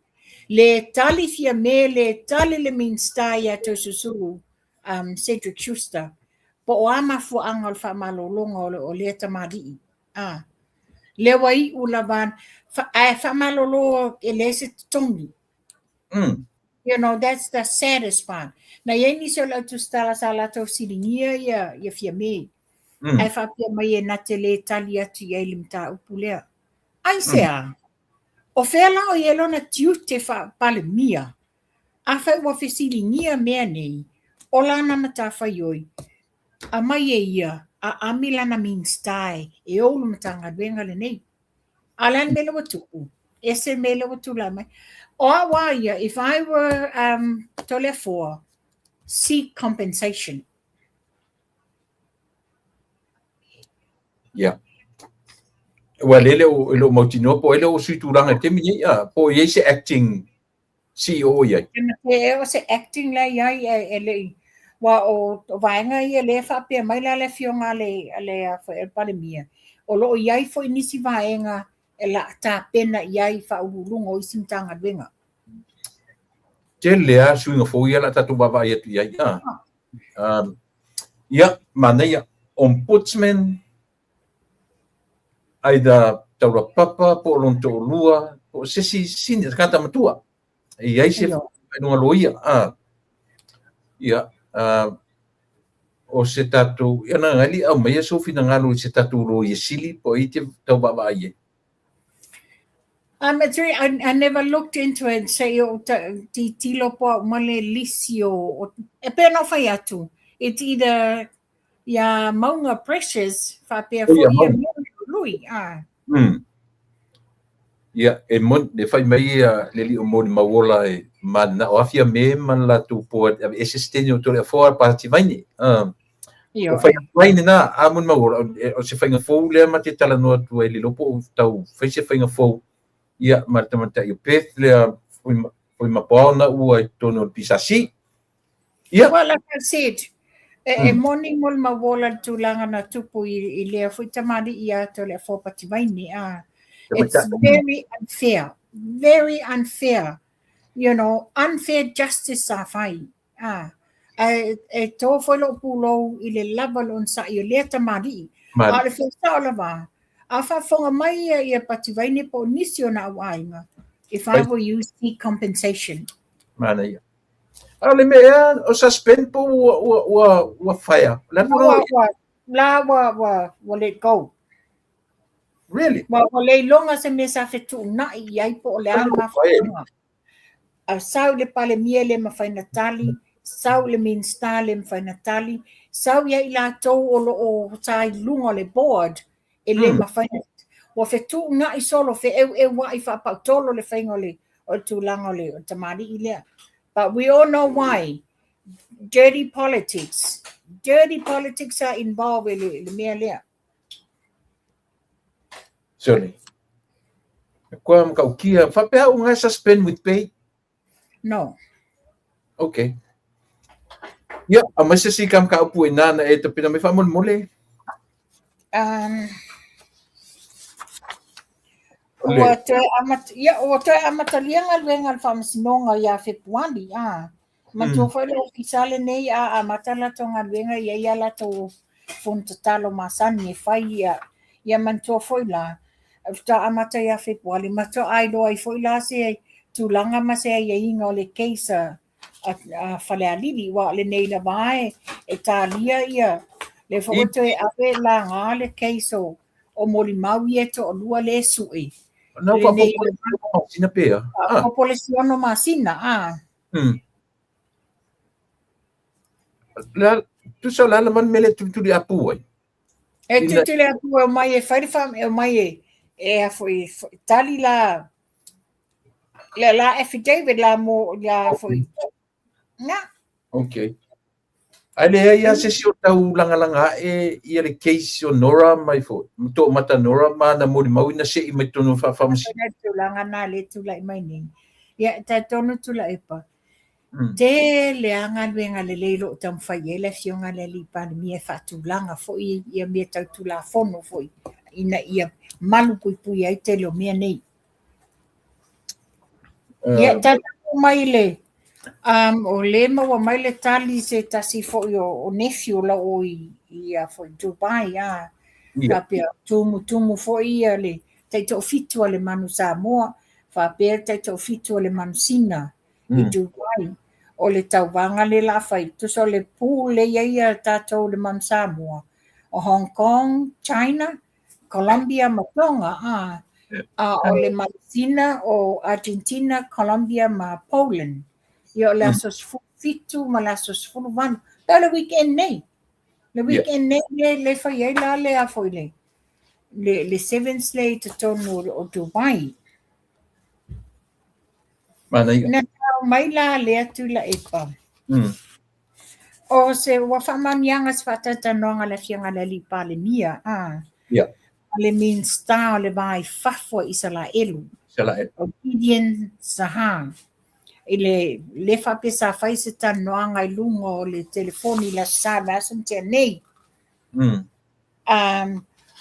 le tali fia me le tali le minsta ya to susuru Cedric Schuster po o ama fu angal fa malolo o le tamadi le wai ulavan fa malolo elese tongi you know that's the saddest part na yeni so la tu stala sala to silingia ya fia me ai fa pia mai na tele tali atu ya limta upulea ai sea o fela o yelo na tiute fa pale mia a fa wa fesilingia mea nei o lana mata fa yoi a mai ia a amila na minstai e o lumtanga venga le nei alan mele watu ese mele watu la mai o waya if I were tole for seek compensation well ele o motino po ele o suturanga te mi po ye se acting CEO ia e o se acting la ia ele wa o vaenga ia le fa pe mai la le fionga le fa el pandemia o lo ia foi nisi vaenga ela ta pena ia fa ulungo I simtanga venga te lea suinga fo ia la tatu baba ia tu ia ia mana ia ombudsman aida taura papa po lon to lua po sesi sin kata matua ia se no loia ia o se tatu ia na ngali au mai so fina ngalo se tatu lo ia sili po ite tau baba ia I never looked into it say tilo po male lisio e pe no fai atu it's either ya maunga precious fa pe fo ia lui ia e mon de fai mai le li o mon mawola e mana o afia me man la tu po e sistema to le for parti vaini o fai vaini na amun mawola o se fai fo le ma te tala no tu e li lopo tau fai se fai fo ia martamata i peth le foi ma pauna ua tono pisasi ia well like I said e morning mol mawola tulanga na tupu I le foi tamadi ia to le fo parti vaini it's very unfair you know unfair justice safai e tō foi lo pulo I le lava lo nsa I le tamari. A le whesa o la wā. A whafonga mai I a pativaine po nisi o na awainga. If I were you seek compensation. Mana ia. Ale mea o suspend po wa fire. La wa let go. Really? Wa le longa se me sa fetu na I po le ama whafonga. A sau le pale mie le mawhaina tali, sau le minsta le mawhaina tali, sau ia I la tau o tai lunga le board e le mawhaina. Wa fetu na I solo fe wa I whapautolo le whainga le o tūlanga le o tamari I lea. But we all know why. Dirty politics. Dirty politics are involved in le mea lea. Sorry. Kua makaukia, whapea unga suspend with pay? No. Okay. Yeah, a masa si kam ka upu ina na ito pinamay famol muli. Wato amatalianga luenga alfamasinonga ya Februari Matua foi le ofisale nei a matala tonga luenga ia la to fontatalo masani e fai ia mantua foi la ta amata ya Februari matua ai do ai foi la se tulanga ma se ia inga o le keisa a fale alili wa le nei la vai e talia ia le foto e ave la nga le keiso o molimau ia to o lua le sui. No, masina pea. Populacion masina, La, tu sa la man mele tu di apu ai. E tu le apu e mai e fai fam e mai e foi tali la affidavit la mo ya foi. Na. Okay. Ale ia se si o tau langa ia le case o Nora mai fo. To mata Nora ma na mo mau na se I mai tonu fa famsi. Tu langa na le tu lai mai ni. Ya ta tonu tu lai pa. Te le anga luenga le leilo tam fai ele fionga le li pandemia fa tu langa fo ia me tau tu la fono fo ina ia malu pui ai te lo mea nei. Ya ta mai le o le maua mai le tali se tasi fo o nephew la o ia fo Dubai ka pia tumu fo ia le te to fitu le manu Samoa fa pe te to fitu le manu Sina I Dubai o le tauwanga le la fai tu so le pu le ia tato le manu Samoa o Hong Kong, China, Colombia, Matonga o le manu Sina o Argentina, Colombia ma Poland. Yo la sos fitu ma la sos fulu le weekend nei. Le weekend nei le fai la le a foi le 7th le te tonu o Dubai. Mana ia. Na mai la le atu la epa. O se wa famanianga se fatata nonga le fianga le li pale mia Yeah. Le min sta le vai fafo isala elu. Obedient saha. Ile le fa pesa fai se tanoanga I lungo le telefoni la sa messenger nei.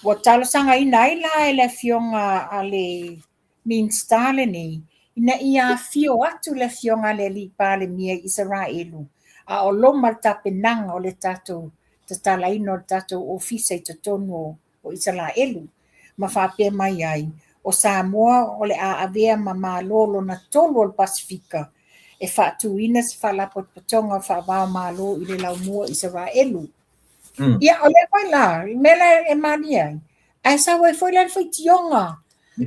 Wa talo sanga ina le fionga ale min stale nei. Ina ia fio atu le fionga le li pale mia Israelu. O loma tapenanga o le tato tatala ino tato ofisa I tonu o Israelu. Ma fa pe mai ai. O Samoa o le avea ma lolo na tolo o Pasifika. E whaatuina se whalapotonga whawao malo I le laumua Israelu. Ia o le wai la, mele e mani ai. Ai sa wai foi lan foi tionga.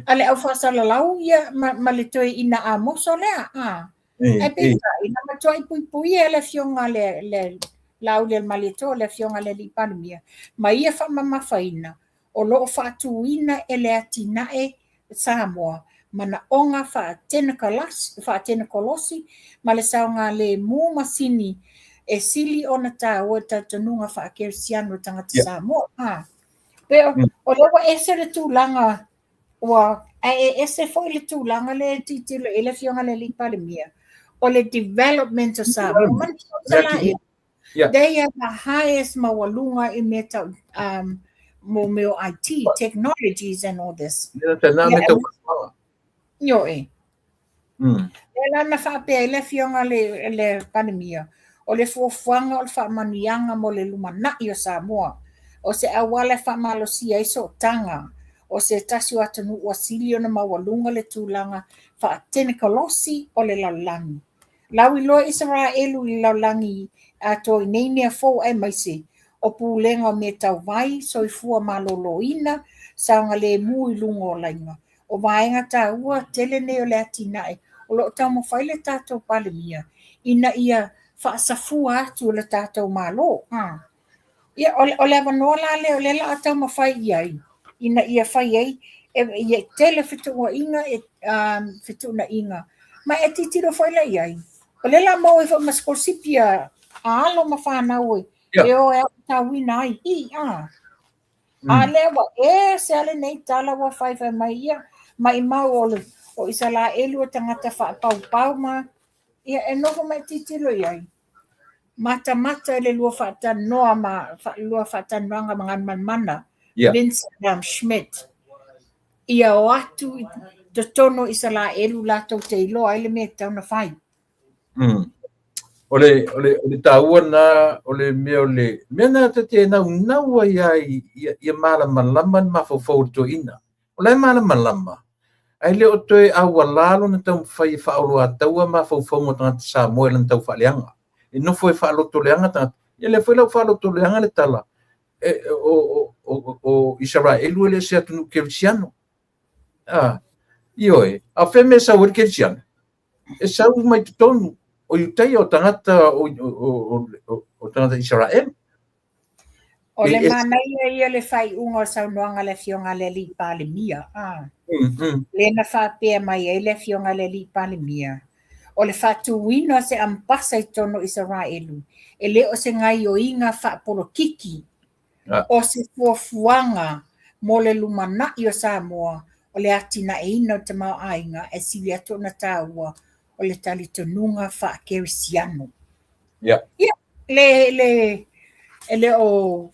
Ale au whasala lau ia ma le toi ina a moso lea. Ai pesa, ina matoi pui e le fionga le lau le malito le fionga le li pandemia. Ma ia whamamawhaina. O loo whaatuina e le atinae Samoa. Mana onga fa tena kolosi ma le saunga le mu masini e sili ona ta o ta tanunga fa kersiano tangata Samoa pero o lewa ese le tulanga wa ese foi le tulanga le titilo ele fionga le lipa mia o le development of Samoa they are the highest mawalunga in meta mo IT technologies and all this Yo Ela na fa pe ele fionga le pandemia. o le fuafuanga o le whaamanianga mo le lumana'i o Samoa. O se awale whaamalosia iso tanga. O se tasi o atanu ua sili o na mawalunga le tūlanga whaatene kolosi o le laulangi. Lau i loa Israelu i laulangi a toi nei mea fōu ai maise. O pūlenga o me tau vai so i fua maloloina saunga le mu i lunga o lainga. O vaenga ta ua tele ne o le atinae. O lo tau mawhaile tātou palemia. Ina ia whaasafua atu o le tātou malo. Ia o le avanoa la le o le la atau mawhai iai. Ina ia whai ai. Ia tele fitu ua inga. Fitu na inga. Ma e titiro whaile iai. O le la mau e wha maskolsipia a alo ma whanau e. E o e tawina ai. A lewa e se ale nei tala wa whai mai ia. Ma i mau o isa la elu o tangata wha pau ma. Ia e noho mai titilo iai. Mata le lua whaatan noa ma lua whaatan wanga mga mana. Vincent Schmidt. Ia o atu te tono isa la elu la tau te iloa ele me tau na whai. Ole taua na ole me ole mena te na unaua ia mala malama ma fo to ina. Ole mala malama. Ai le o toe awalalo na tau whai whaolo a taua ma fo mo tanga Samoa na tau whaleanga. E no foi whaaloto leanga tanga. Ia le foi lau whaaloto leanga le tala. O Israelu ele se atunu kerisiano. Ioe. A feme sa ur kerisiano. E sa u mai tutonu. O iutai o tangata o tangata Israel. O le manai ia le whai unga o saunoanga le fionga le li pale mia. Le na whapea mai e le fionga le li pale mia. O le whatuwino se ampasa i tono Israelu. E le o se ngai o inga whapolo kiki. O se fuafuanga mo le lumana i o Samoa. O le atina e ina o te mau ainga e sili ato na tāua. O le tali tonunga wha kerisiano. Le o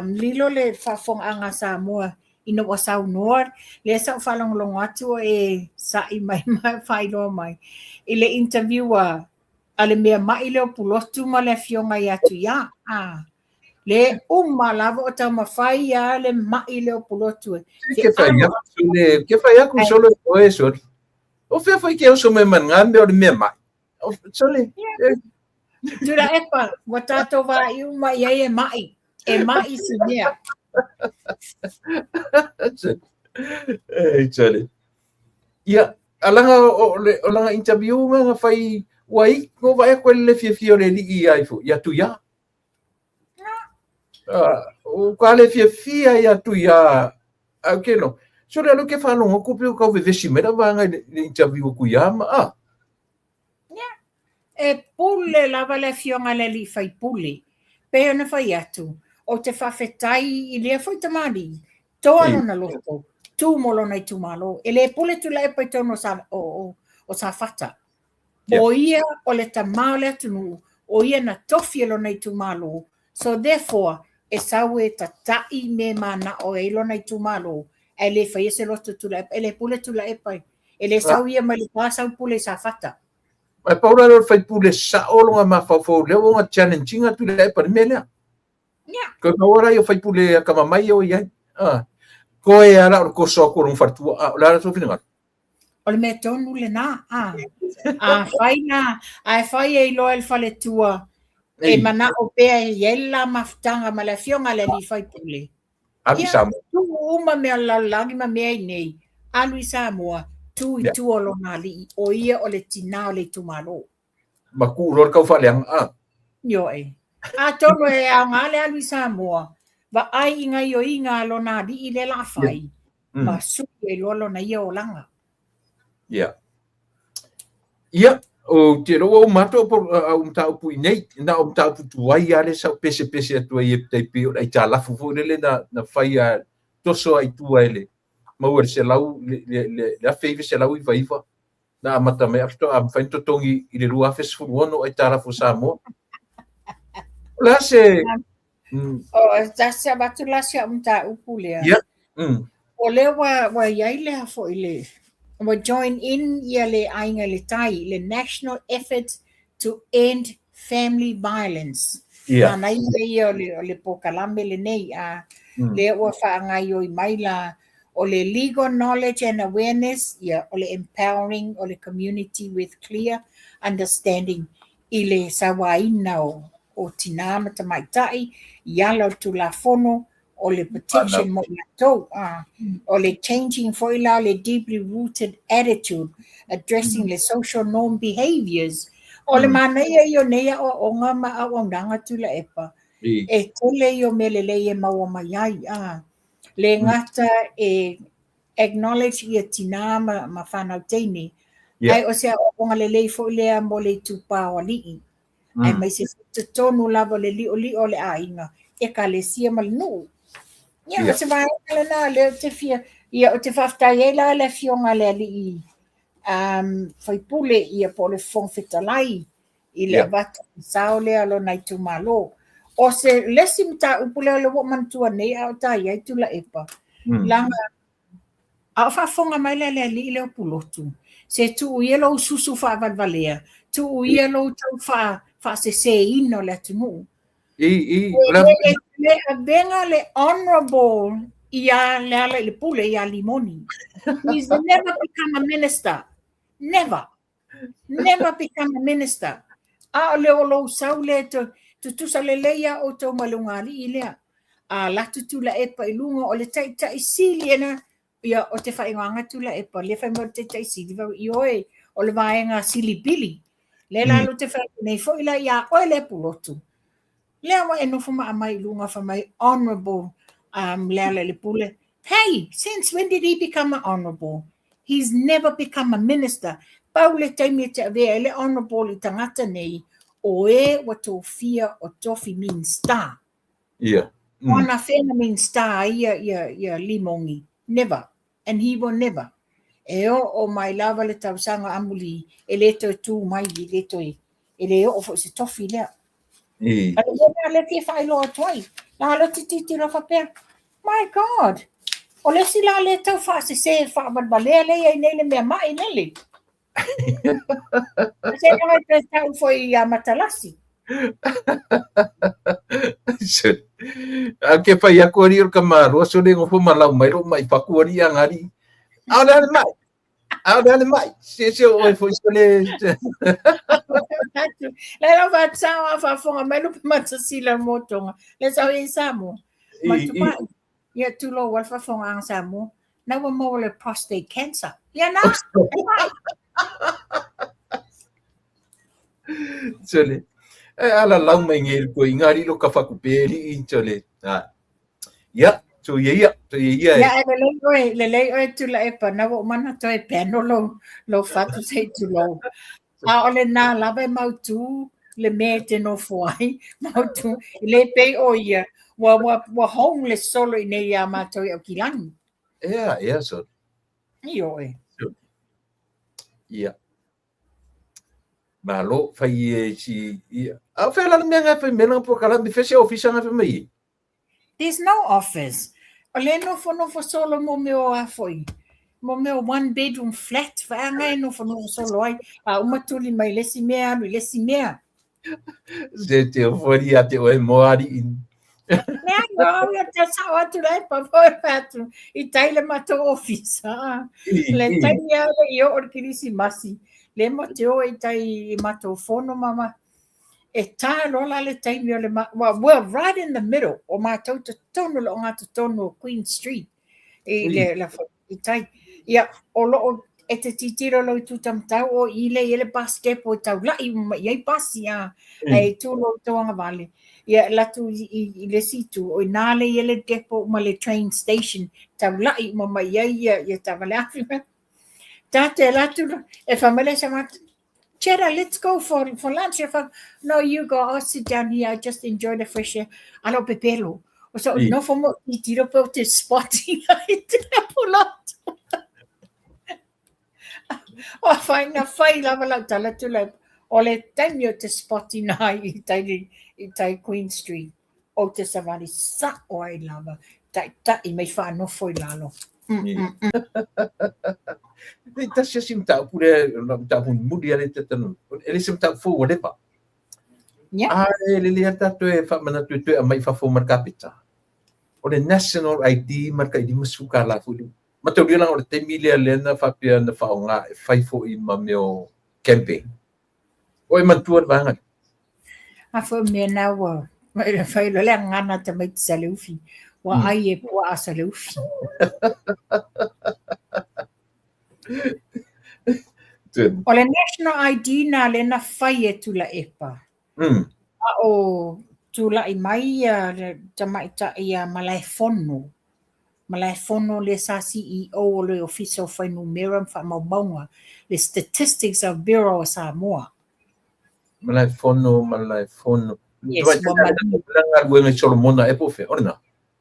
lilo le whawhong anga Samoa ina wa saunoa. Le sa whalong long atu e sa i mai whailoa mai. I le interviewa a le mea mai leo pulotu ma le fionga i atu ia. Le lava o tau mawhai ia le mai leo pulotu. Ke whai aku solo o e sori. O fea foi que eu sou meu mangambe o me mai. O sole. Tura epa, wa tato wa iu mai e mai. E mai si mea. Sole. Ia, alanga o langa interview nga fai wai ko vai ko le fia le li ai fu. Ia tu ia. O quale fia ia tu ia. Okay no. Sore alo ke whanonga kupi o kau vevesi mera wanga le interview ku iama. E pule lava le fionga le li fai pule. Pea na fai atu. O te whawhetai i lea fai tamari. Toano na loko. Tu molo nei tu malo. E le pule tu la e pai tono o sa whata. O ia o le tamau le atunu. O ia na tofielo nei tu malo. So therefore, e sau e tatai me mana o e ilo nei tu malo. E le fai se loto tu la e le pule tu la e pai. E le sau ia mai le pasau pule sa whata. Mai paura lo fai pule sa olonga ma fafo le o nga challenging tu la e pai mele. Ko ora io fai pule kama mai o ia. Ko e ala ko so ko un fartu la so fina. O le me tonu le na. Fai na. Ai fai e lo el fale tua. E mana o pea e yela maftanga ma le fionga le li fai pule. Alu Samoa. Tu uma me ala lagi ma mea nei. Alu Samoa. Tu i tu o lo nali. O ia o le tina o le tumalo. Ma ku ror kau fa leang Yo e. A tono e a ngale alu Samoa. Va ai inga yo inga lo nali i le la fai. Ma su e lolo na ia o langa. Ia. O te roa o mato por tau pui nei na o tau putu ai ale sa pese atu ai te pe ai ta la fu le na fai toso ai tu ele ma wer se lau le fave se lau i vai fa na mata me afto am fai to tongi i le rua fes fu ono ai ta la fu samo la se ta se batu la se ta upule o le wa ia le fo ile will join in le ainga le tai le national efforts to end family violence. Yeah. Nai o le pokalame le nei le ua whaangai o I maila o le legal knowledge and awareness, o le empowering o le community with clear understanding I le sawaina o tina mata maitai, yalo tu la fono, o le protection mo iatou, o le changing foila, le deeply rooted attitude, addressing the social norm behaviors, o le manaya I o nea o onga ma awandanga tula epa, e tole I o melele e maua maiai, le ngata e acknowledge ia tina ma whanau teine, ai o sea o onga le lei fo lea mo le tupa o li'i, ai mai se tonu lava le li o le ainga, e ka le sia mal nu. Ia, o se vai na le te fia, ia o te whaftai e la le fionga le li'i, fai pule ia po le fongfetalai, I le vata sao le alo nai tu malo. O se lesi mta upule o le wo mantua nei au tai ai tu la epa. Langa, a whafonga mai le li le o pulotu. Se tu uielo susu wha valvalea, tu uielo tau wha se ino le tunu. Le abenga le honorable ia le ala le pule ia limoni. He's never become a minister. Never become a minister. A le o lo sau le tu tusa le leia o tau malungali I lea. A latu tu la epa I lunga o le tai sili ena ia o te whainganga tu la epa. Le whai mo te tai sili vau I oe o le vaenga sili bili. Le lalo te whai nei fo ila ia oe le pulotu. Lea wa e nofo ma amai lunga wha mai honorable lea le pule. Hey, since when did he become an honorable? He's never become a minister. Pau le taimi te avea le honorable I tangata nei o e wa tō fia o tofi mean star. Yeah. Ona whena mean star ia limongi. Never. And he will never. E o mai lava le tausanga amuli e le to tu mai I le toi. E le o fo se tofi lea. My God. O le sila le tau fa se fa balbalea le ai nei le mea mai nele. Se mai te tau foi a matalasi. A ke pai a kori o kamaro so le ngofo malau mai ro mai pakuri angari. Au mai. Se o foi so le. Le la va tsa fa fonga mai lo matasila motonga. Le sa e samo. Matupa. Ia tulo wal fa fonga ang samo. Na wa mo le prostate cancer. Ia na. Chole. Ala lau mai ngeri ko ingari lo ka fakuperi in chole. Ya, so ia. Ya le oi tu la epa na wo mana to e peno lo fatu sei tu lo. A ole na lava mau tu le me te no foi. Mau tu le pe o ia. Wa homeless solo in ia ma to o kilani. Yeah, so. Io e. Yeah. Malo fai si a fe la menga fe mena po kala mi fese office na fe mai. There's no office. Ole no for solo mo me o a foi. Mo me o one bedroom flat fa ngai no for solo ai. A uma tuli mai lesi mea. Se te foi a te o moari in. No, ia te sa tu lai pa foi patro. I taile mato office. Le taia io orkirisi masi. Le mateo e tai mato fono mama. E tā lola le taimi o le we're right in the middle o mātou te tono lo ngā te tono Queen Street. I tai. Ia, o lo e te titiro lo I tu tamtau o I le bus depot o tau lai iai basi e tu lo toanga vale. Ia, latu I le situ o nā le ele depot ma le train station tau lai ma iai ia tavale awhima. Tate latu e whamele sa matu. Chera, let's go for lunch. No, you go. I'll sit down here. I just enjoy the fresh air. Alo pepelo. So no for more. I tiro po te spotting. I pull out. O fai lava la tala tu la. O le tanyo te spotting I tai Queen Street. O te savani sa o ai lava. Tai mai fa no foi lalo. That's just him tau pure tau pun mudi ale te tanu. Ele sim tau fo whatever. le le tato e fa mana tu mai fa fo marka pita o le national ID marka I masuka la fu ma te uri lang o te milia lena fa pia na fa nga fai fo I ma meo campaign o man tuar vanga a fo me na wa fai lo le ngana te mai saleufi wa ai e po a saleufi o le national ID na le na fai e tula epa o tula I mai tamaita ia Malaifono le sa CEO o le official fai numerum fa maunga le statistics of Bureau of Samoa. Malaifono. Yes, Tuai Solomona e po fe, orna.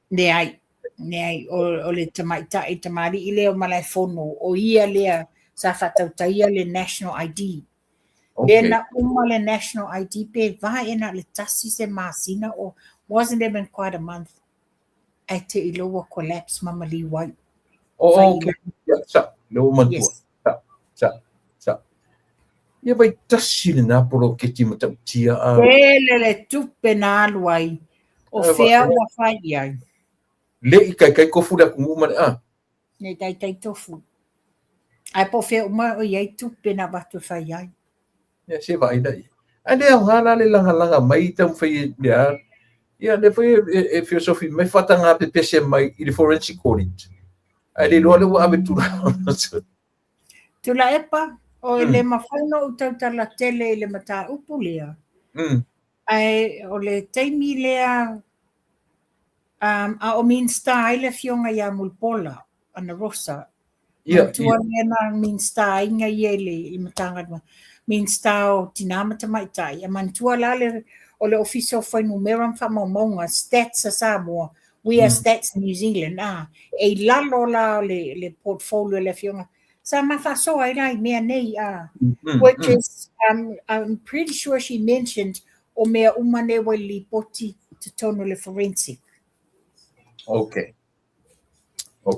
Ne ai o le tamaita I tamari I le o Malaifono o ia lea sa whatautaia le national ID. Okay. Le na le national ID pe vaena le tasi se masina o wasn't even quite a month. I te iloa collapse mama li wai. Oh, okay. Ya, sa. Lo mantua. Sa. Ia vai tasi na poro ke ti mata tia a. Le tupe na luai. O fea ua fai ai. Le I kai kofu da kumuma a. Ne tai tofu. Ai po fea uma o iai tupe na batu fai ai. Ya, se vai dai. Ade au hala le langa mai tam fai ya. Ya, le foi e filosofia mai fata nga pe pese mai I forensic audit. Ai lo le wa abetura. Tula epa o le mawhaino o tautala tele le mata upu lea. Ai o le teimi lea a o minsta ai le fionga ia mulpola ana rosa. Ia. Tua lena minsta inga ia le matanga minsta o tinamata maitai. A mantua la le o le official fai numeram fa maunga stats a Samoa. We are stats New Zealand. E lalo la le portfolio le fionga. Sa mafaso ai lai mea nei which is I'm pretty sure she mentioned o mea umane wa li poti te tono le forensic. Okay.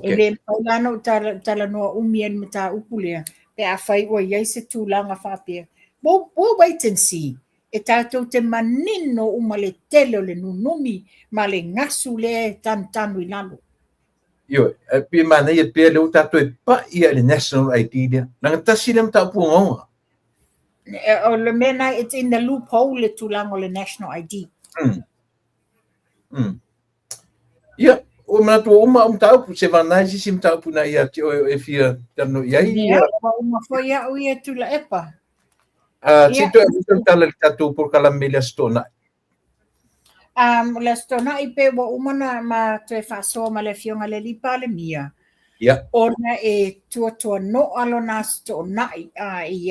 Ele paulano tala no umien mata upulea pe a fai o iai se tūlanga whapea. We'll wait and see. E tātou te manino umale tele o le nunumi ma le ngasu le tanu I lalo. Yo, pe mana ia pe le tato e pa ia le national ID dia. Nanga tasi le mta pu ngonga. O le mena it's in the loophole le tūlanga o le national ID. Ia, o mana tu uma tau pu se vanai si mta pu na ia te e fia tano iai. Ia, uma foi ia uia tula epa. Tito e tala le tato por kala melia stona. Le stona I pe wa umana ma te whasoa ma le fionga le lipa le mia. Ia. Ona e tua no alo na stona I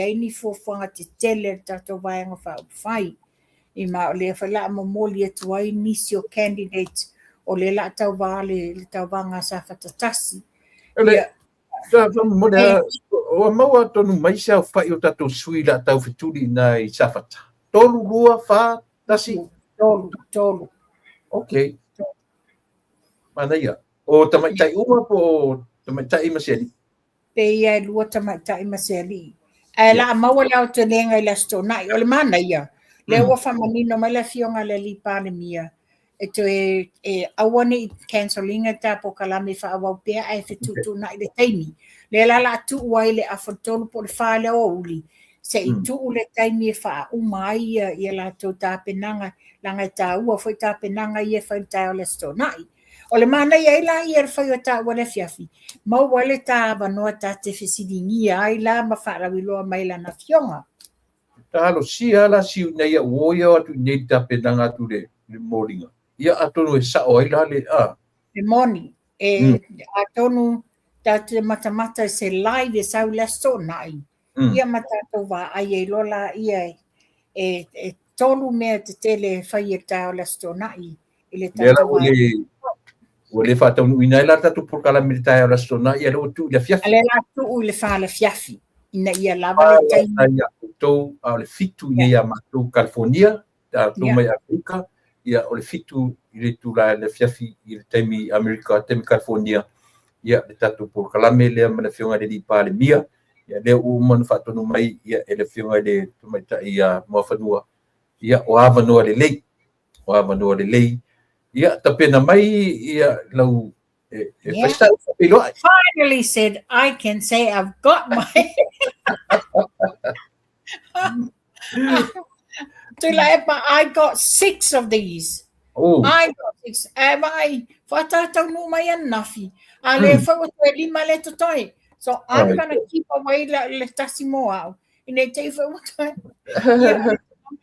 aini fuafuanga te tele tato vaianga whai. I ma o le whala mamoli e tuai nisio candidate o le la tau vale le tau vanga sa whatatasi. Ia. Mona o maua tonu mai sa whai o tato sui la tau fituri na I safata. Tolu rua wha tasi. Tolu. Okay. Mana ia. O tamaitai uma po tamaitai maseli. Pe ia lua tamaitai maseli. E la maua lau te lenga I la stonai. O le mana ia. Le ua whamanino mai la fionga le lipa le mia. E to e awane I cancellinga ta po kalame whaawau pia ai whitutu na I le taimi. Le la tu uai le awhatolu po le whaale o uli. Se I tu le taimi e wha umai ia la tau tāpenanga. Langa I tā ua whai tāpenanga ia whai tā o le stonai. O le mana ia ila ia le whai o tā ua le fiafi. Mau wale tā wanoa tā te whisidingia ai la ma whaarawiloa mai la na fionga. Talo si ala si na ia woia atu nei tāpenanga tu le moringa. Ia atonu e sao ai la le Le moni. E atonu tā te matamata se live e sau le stonai. Ia matato wa ai e lola ia e tolu mea te tele whai e tau la stonai. Ile tato wa. O le whatau ina la tatu por kala militai o la stonai ia lo tu le fiafi. Ale la tu le fa le fiafi. Ina ia lava le taimi. Ia to a le fitu ia matu California, ta tu mai Afrika, ia o le fitu ile tu la le fiafi ile taimi Amerika, taimi California. Ia le tatu por kala mele mana fionga le lipa le mia. Ia le o man fatonu mai ia ele fionga le tu mai ta ia mo fanua ia o avanua lelei ia tapena mai ia lau finally said I can say I've got my I got 6 of these. I got 6. I whatatau no mai anafi. Ale whau te 5 le totoi. So I'm going to keep away le tasi mo au. Ine te whau toi.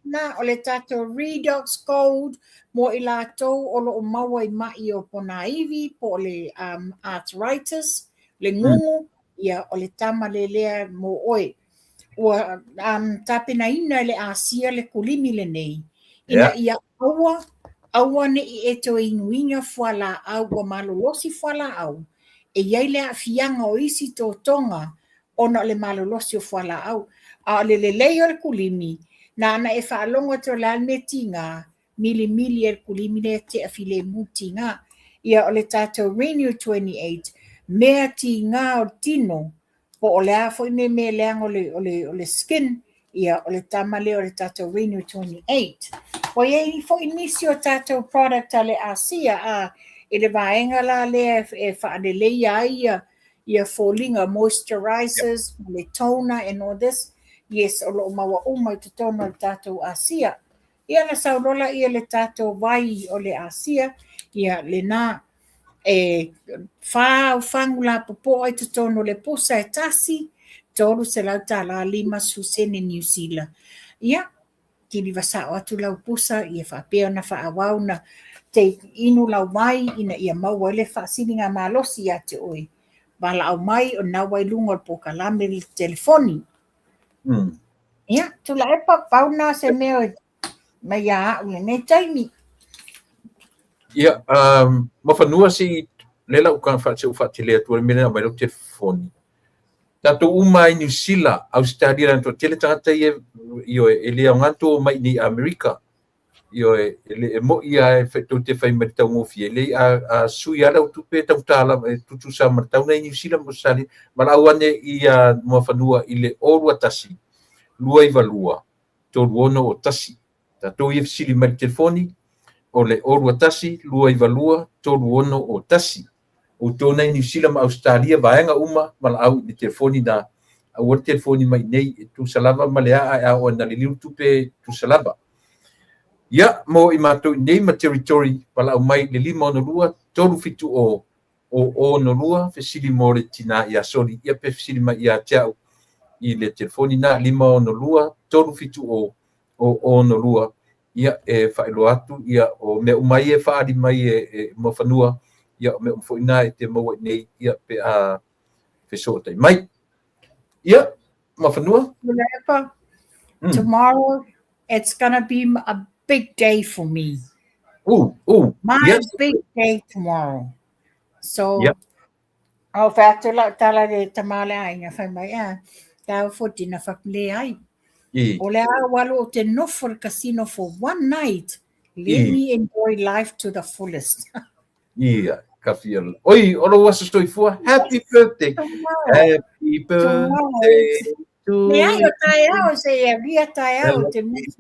Na o le tato Redox Gold mo i lātou o lo o maua i mai o pona iwi po le arthritis, le ngungu, ia o le tama le lea mo oe. Ua tapena ina le asia le kulimi le nei. Ina ia aua ne i eto inuinga fuala au wa malolosi fuala au. E iai le afianga o isi tō tonga ona le malolosi o fuala au. A le leo le kulimi na ana e whaalonga to la meti ngā mili e kulimi le te afile muti ngā. Ia o le tātou Renew 28 mea ti ngā o tino po o le afo ine me leang o le skin, ia o le tamale o le tātou Renew 28. O iei fo inisi o tātou product a le asia e le vaenga la le e whaadele ia fallinga moisturizers, le toner and all this. Yes, o lo maua umai te toner le tātou asia. Ia na saurola ia le tātou vai o le asia, ia le nā whangula popo ai te tono le posa e tasi, tolu se lau tala 5 susene New Zealand. Ia, tili wasa o atu lau posa, ia whapea na whaawau na te inu lau mai, ina ia maua le whaasini ngā malosi a te oi. Wala au mai o nā wai lunga po kalame le telefoni. Ia, tula epa pauna se meo mai a au ne taimi. Ia, mawhanua si lela ukang whaatile atua mena mai lo telefoni. Tato uma i New Zealand, Australia na to tele tangata io e lea nganto mai ni Amerika. Io e mo ia e to te fai mai tau ngofi. Le a sui ala utupe tau tala tutu sa martau na New Zealand mo sali. Malawane ia mawhanua i le orua tasi. Lua i valua. Tō ruono o tasi. Tato i fsili mai telefoni. O le orua tasi, lua i valua, tolu ono o tasi. O tōna i New Zealand ma Australia, vaenga uma, mala au i telefoni na, au o telefoni mai nei, tu salava ma lea a o na liliu tupe tu salava. Ia, mo i mātou nei ma territory, mala au mai le 5 ono lua, tolu fitu o ono lua, fesili mo le tina i a soli, ia pe fesili ma i a tiau i le telefoni na 5 ono lua, tolu fitu o ono lua. Ia e whaelo atu, ia o me umai e whaari mai e mawhanua, ia o me umfoina e te maua nei, ia pe a whesotai mai. Ia, mawhanua? Tomorrow, it's going to be a big day for me. My big day tomorrow. So, au whaatula tala de tamale ai, nga whai mai tau foti na whakule ai. O le awalo o te nofo le casino for one night. Let me enjoy life to the fullest. Ia, ka fia. Oi, olo wasa stoi fua. Happy birthday. Happy birthday to you. Happy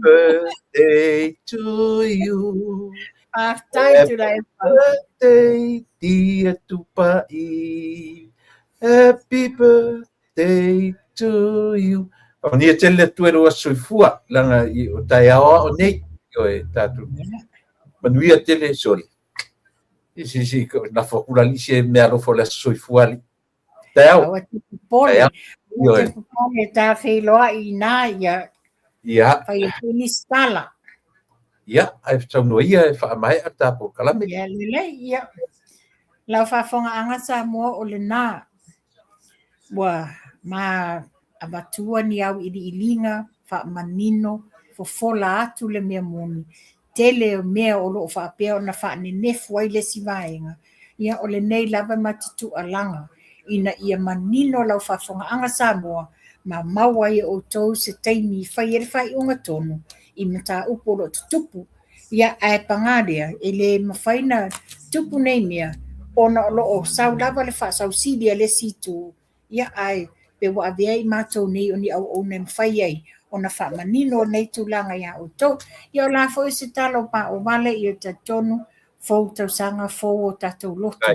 birthday to you. Happy birthday, dear Tupai. Happy birthday to you. O nia tele tuero soifua langa i o taiaoa o nei o e tatu. Manuia tele sori. Si na fokula lisi e mea rofo le soifua li. Taiao. Pole. Pole ta wheloa i nā ia. Ia. Whai tini stala. Ia, ai whaunua ia e whaamai a tāpo kalame. Ia lele, ia. Lau whafonga anga sa mua o le nā. Wa, ma abatua ni au ili ilinga, wha manino, fofola atu le mea moni. Tele o mea o loo whaapea o na wha nenefu ai le sivaenga. Ia o le nei lava matitu alanga. Ina ia manino lau whafonga anga Samoa, ma maua ia o tau se taimi whai ere whai unga tonu, i mata upo lo tupu. Ia ai pangarea, ele mawhaina tupu nei mea, ona o loo sau lava le wha sau silia le situ. Ia ai, pe wa avea i mātou nei o ni au o nem whai ai, ona whamanino nei tūlanga ia o tau. Ia o la fo se talo pa o wale i o te tonu fou tau sanga fou o tatou loto.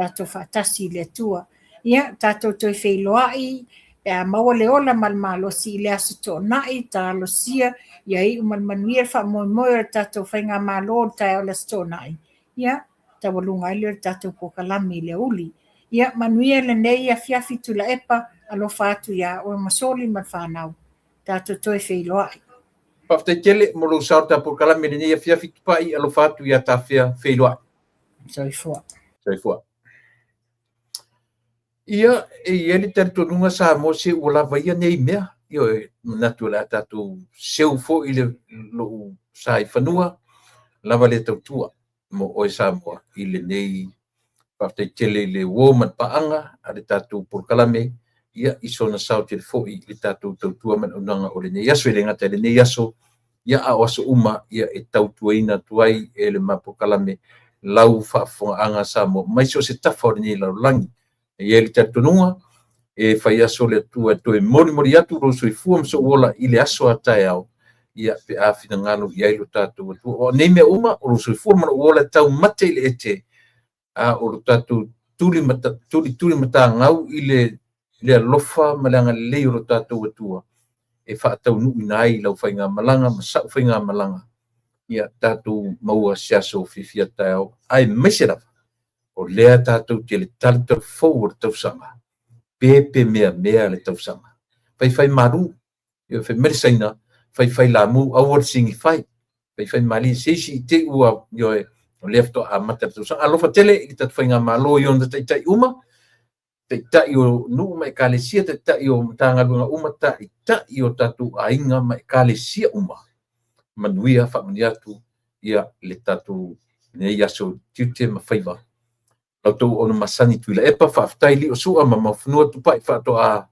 Tatou whaatasi le tua. Ia, tatou toi wheiloai, pea maua le ola malmalo si le aso tō nai, tā lo sia, ia i umalmanuia wha moe o tatou whainga malo o tai o le sto nai. Ia, tawalunga ili o tatou pokalami le uli. Ia, manuia le nei a fiafi tula epa, alo whaatu ia o masoli man whanau. Tatou toi wheiloai. Pafte kele mo lo sa ta pokalami le nei a fiafi tupai alo whaatu ia ta wheiloai. Soifua. Ia ele tonunga sa mo se ola vaia nei mea io natura tatu seu fo ile lo sai fanua lava le tautua mo o sa mo ile nei parte tele le woman paanga ale tatu por kalame ia isona sau te fo ile tatu tautua man onanga o le nei aso le ngata le nei aso ia a oso uma ia e tautuina tuai ele mapo kalame lau fa anga sa mo mai so se tafa ni la langi e ele tatunua e fai aso le tua to e mori atu ro soifua so ola ile aso atai au ia pe afina ngalo ia ilo tatu o nei me uma ro soifua ma ola tau mate ile ete a o tatu tuli mata ngau ile le lofa malanga le ro tatu tua e fa tau nu nai lau fai nga malanga ma sa fai nga malanga ia tatu maua siaso fifia tau ai mesera o lea tatu te le talta forward tau sanga pepe mea le tau sanga fai maru yo fai mersaina fai lamu award singi fai mali sesi te ua yo left a mata tau sanga alofa tele i tatu fai nga malo yo nda tai uma tai yo nu mai kalesia tai yo tanga lunga uma tai yo tatu ainga mai kalesia uma manuia fa maniatu ia le tatu ne yaso tute ma faiva auto ona masani tuila epa fa aftai o sua ma mafnua tu pai fa to a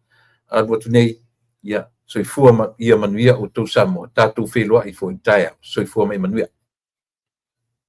watu nei ia soifua ma ia manuia o tau samo tatu felua i fo intaya soifua mai manuia